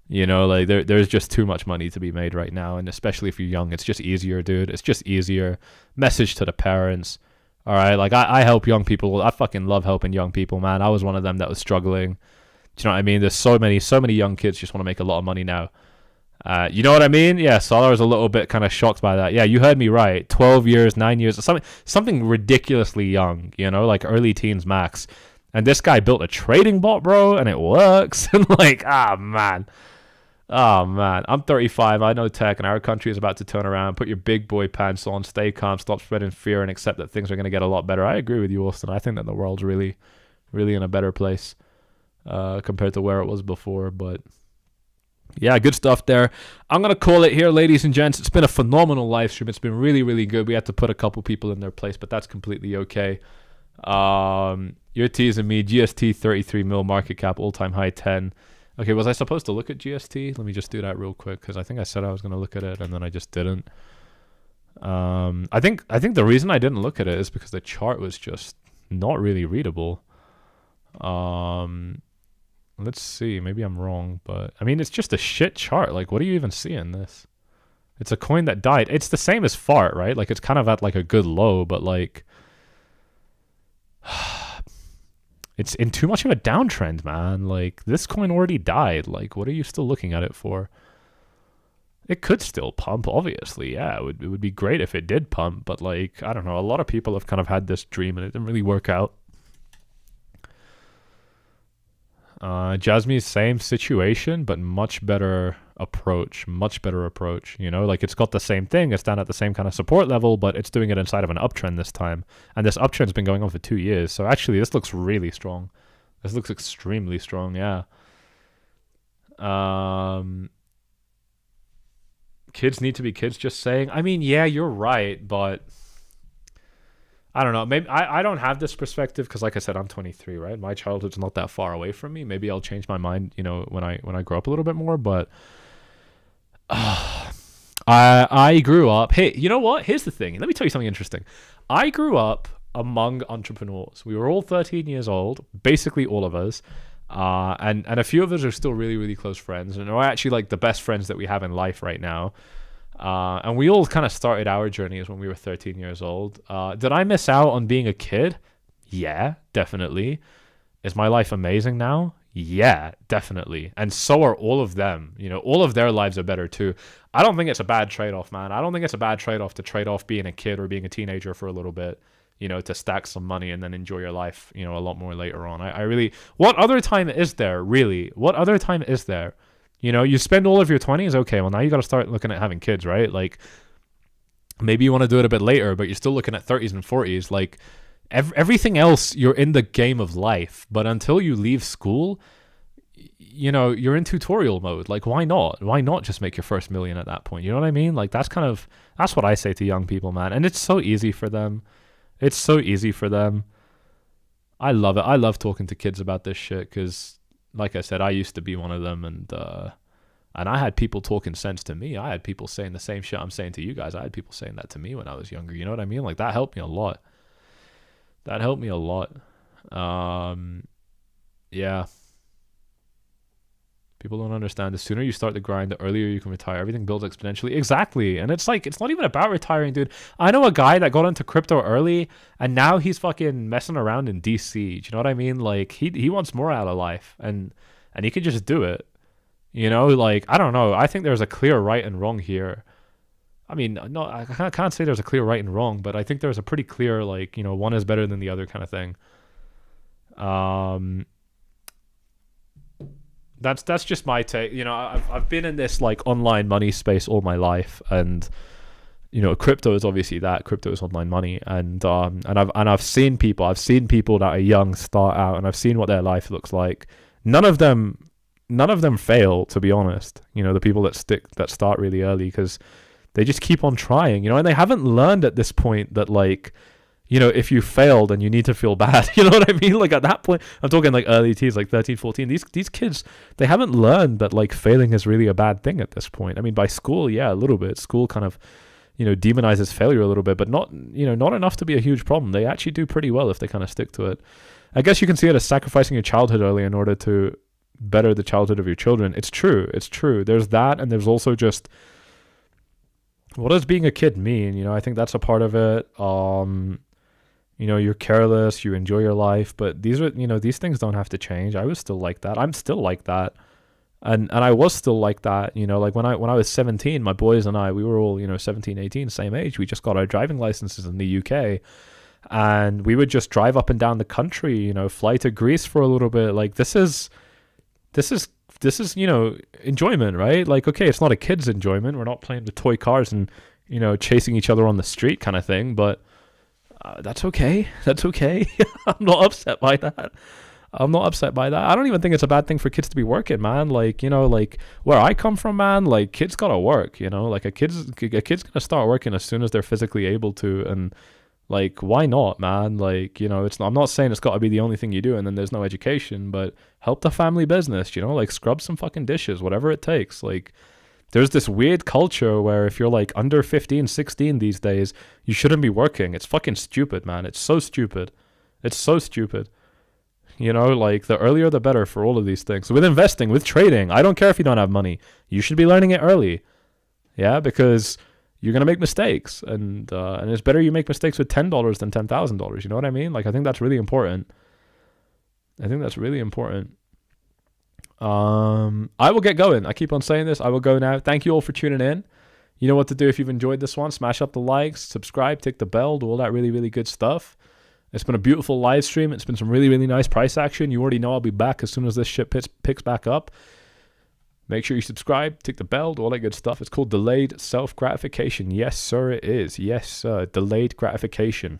You know, like there's just too much money to be made right now, and especially if you're young, it's just easier, dude. It's just easier. Message to the parents. All right, like I help young people. I fucking love helping young people, man. I was one of them that was struggling. Do you know what I mean? There's so many young kids just want to make a lot of money now. You know what I mean? Yeah, so I was a little bit kind of shocked by that. Yeah, you heard me right. 12 years, 9 years, something ridiculously young, you know, like early teens max. And this guy built a trading bot, bro, and it works. And like, Oh, man. I'm 35. I know tech, and our country is about to turn around. Put your big boy pants on. Stay calm. Stop spreading fear, and accept that things are going to get a lot better. I agree with you, Austin. I think that the world's really, really in a better place compared to where it was before. But, yeah, good stuff there. I'm going to call it here, ladies and gents. It's been a phenomenal live stream. It's been really, really good. We had to put a couple people in their place, but that's completely okay. You're teasing me. GST 33 mil market cap, all-time high 10. Okay, was I supposed to look at GST? Let me just do that real quick, because I think I said I was going to look at it, and then I just didn't. I think the reason I didn't look at it is because the chart was just not really readable. Let's see. Maybe I'm wrong, but I mean, it's just a shit chart. Like, what do you even see in this? It's a coin that died. It's the same as Fart, right? Like, it's kind of at like a good low, but like... It's in too much of a downtrend, man. Like, this coin already died. Like, what are you still looking at it for? It could still pump, obviously. Yeah, it would be great if it did pump. But, like, I don't know. A lot of people have kind of had this dream, and it didn't really work out. 𝐁𝐥𝐨𝐅𝐢𝐧, same situation, but much better approach. You know, like it's got the same thing. It's down at the same kind of support level, but it's doing it inside of an uptrend this time. And this uptrend's been going on for 2 years. So actually, this looks really strong. This looks extremely strong. Yeah. Kids need to be kids, just saying. I mean, yeah, you're right, but I don't know. Maybe I don't have this perspective because, like I said, I'm 23, right? My childhood's not that far away from me. Maybe I'll change my mind, you know, when I grow up a little bit more. But I grew up. Hey, you know what? Here's the thing. Let me tell you something interesting. I grew up among entrepreneurs. We were all 13 years old, basically all of us. And a few of us are still really, really close friends, and are actually like the best friends that we have in life right now. And we all kind of started our journeys when we were 13 years old. Did I miss out on being a kid? Yeah, definitely. Is my life amazing now? Yeah, definitely. And so are all of them. You know, all of their lives are better too. I don't think it's a bad trade-off, man. I don't think it's a bad trade-off to trade off being a kid or being a teenager for a little bit, you know, to stack some money and then enjoy your life, you know, a lot more later on. I really, what other time is there, really? What other time is there? You know, you spend all of your 20s, okay, well, now you got to start looking at having kids, right? Like, maybe you want to do it a bit later, but you're still looking at 30s and 40s. Like, everything else, you're in the game of life. But until you leave school, you know, you're in tutorial mode. Like, why not? Why not just make your first million at that point? You know what I mean? Like, that's what I say to young people, man. And it's so easy for them. It's so easy for them. I love it. I love talking to kids about this shit because, like I said, I used to be one of them, and I had people talking sense to me. I had people saying the same shit I'm saying to you guys. I had people saying that to me when I was younger. You know what I mean? Like, that helped me a lot. Yeah. People don't understand. The sooner you start the grind, the earlier you can retire. Everything builds exponentially. Exactly. And it's like, it's not even about retiring, dude. I know a guy that got into crypto early, and now he's fucking messing around in DC. Do you know what I mean? Like, he wants more out of life, and he can just do it. You know, like, I don't know. I think there's a clear right and wrong here. I mean, no, I can't say there's a clear right and wrong, but I think there's a pretty clear, like, you know, one is better than the other kind of thing. That's just my take. You know, I've been in this like online money space all my life, and you know, crypto is obviously that. Crypto is online money, and I've seen people that are young start out, and I've seen what their life looks like. None of them fail, to be honest. You know, the people that start really early, because they just keep on trying. You know, and they haven't learned at this point that, like, you know, if you failed and you need to feel bad, you know what I mean? Like, at that point, I'm talking like early teens, like 13, 14. These kids, they haven't learned that, like, failing is really a bad thing at this point. I mean, by school, yeah, a little bit. School kind of, you know, demonizes failure a little bit, but not, you know, not enough to be a huge problem. They actually do pretty well if they kind of stick to it. I guess you can see it as sacrificing your childhood early in order to better the childhood of your children. It's true. There's that, and there's also just, what does being a kid mean? You know, I think that's a part of it. You know, you're careless, you enjoy your life, but these are, you know, these things don't have to change. I was still like that. I'm still like that. And I was still like that, you know, like when I was 17, my boys and I, we were all, you know, 17, 18, same age. We just got our driving licenses in the UK, and we would just drive up and down the country, you know, fly to Greece for a little bit. Like, this is, you know, enjoyment, right? Like, okay, it's not a kid's enjoyment. We're not playing with toy cars and, you know, chasing each other on the street kind of thing, but that's okay. I'm not upset by that. I don't even think it's a bad thing for kids to be working, man. Like, you know, like where I come from, man, like, kids gotta work, you know, like a kid's gonna start working as soon as they're physically able to. And like, why not, man? Like, you know, I'm not saying it's gotta be the only thing you do and then there's no education, but help the family business, you know, like scrub some fucking dishes, whatever it takes. Like, there's this weird culture where if you're like under 15, 16 these days, you shouldn't be working. It's fucking stupid, man. It's so stupid. You know, like, the earlier the better for all of these things. With investing, with trading, I don't care if you don't have money. You should be learning it early. Yeah, because you're going to make mistakes. And it's better you make mistakes with $10 than $10,000. You know what I mean? Like, I think that's really important. I will get going. I keep on saying this. I will go now. Thank you all for tuning in. You know what to do if you've enjoyed this one. Smash up the likes, subscribe, tick the bell, do all that really, really good stuff. It's been a beautiful live stream. It's been some really, really nice price action. You already know I'll be back as soon as this shit picks back up. Make sure you subscribe, tick the bell, all that good stuff. It's called delayed self-gratification. Yes, sir, it is. Yes, sir. Delayed gratification.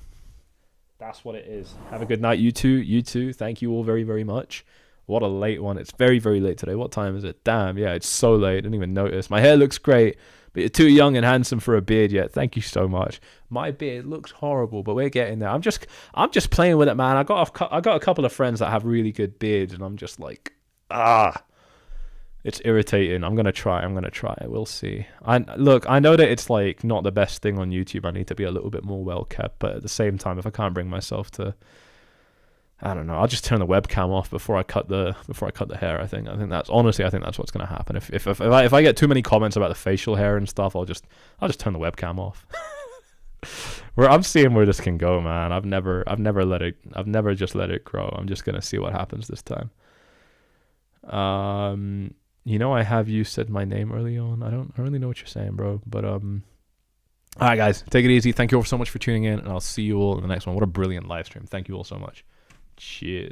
That's what it is. Have a good night, you two. You too. Thank you all very, very much. What a late one. It's very, very late today. What time is it? Damn, yeah, it's so late. I didn't even notice. My hair looks great, but you're too young and handsome for a beard yet. Thank you so much. My beard looks horrible, but we're getting there. I'm just playing with it, man. I got a couple of friends that have really good beards, and I'm just like, it's irritating. I'm gonna try. We'll see. I know that it's like not the best thing on YouTube. I need to be a little bit more well kept, but at the same time, if I can't bring myself to, I don't know, I'll just turn the webcam off before I cut the hair. I think that's what's gonna happen. If I get too many comments about the facial hair and stuff, I'll just turn the webcam off. I'm seeing where this can go, man. I've never just let it grow. I'm just gonna see what happens this time. I have you said my name early on. I don't really know what you're saying, bro. But all right, guys, take it easy. Thank you all so much for tuning in, and I'll see you all in the next one. What a brilliant live stream. Thank you all so much. Cheers.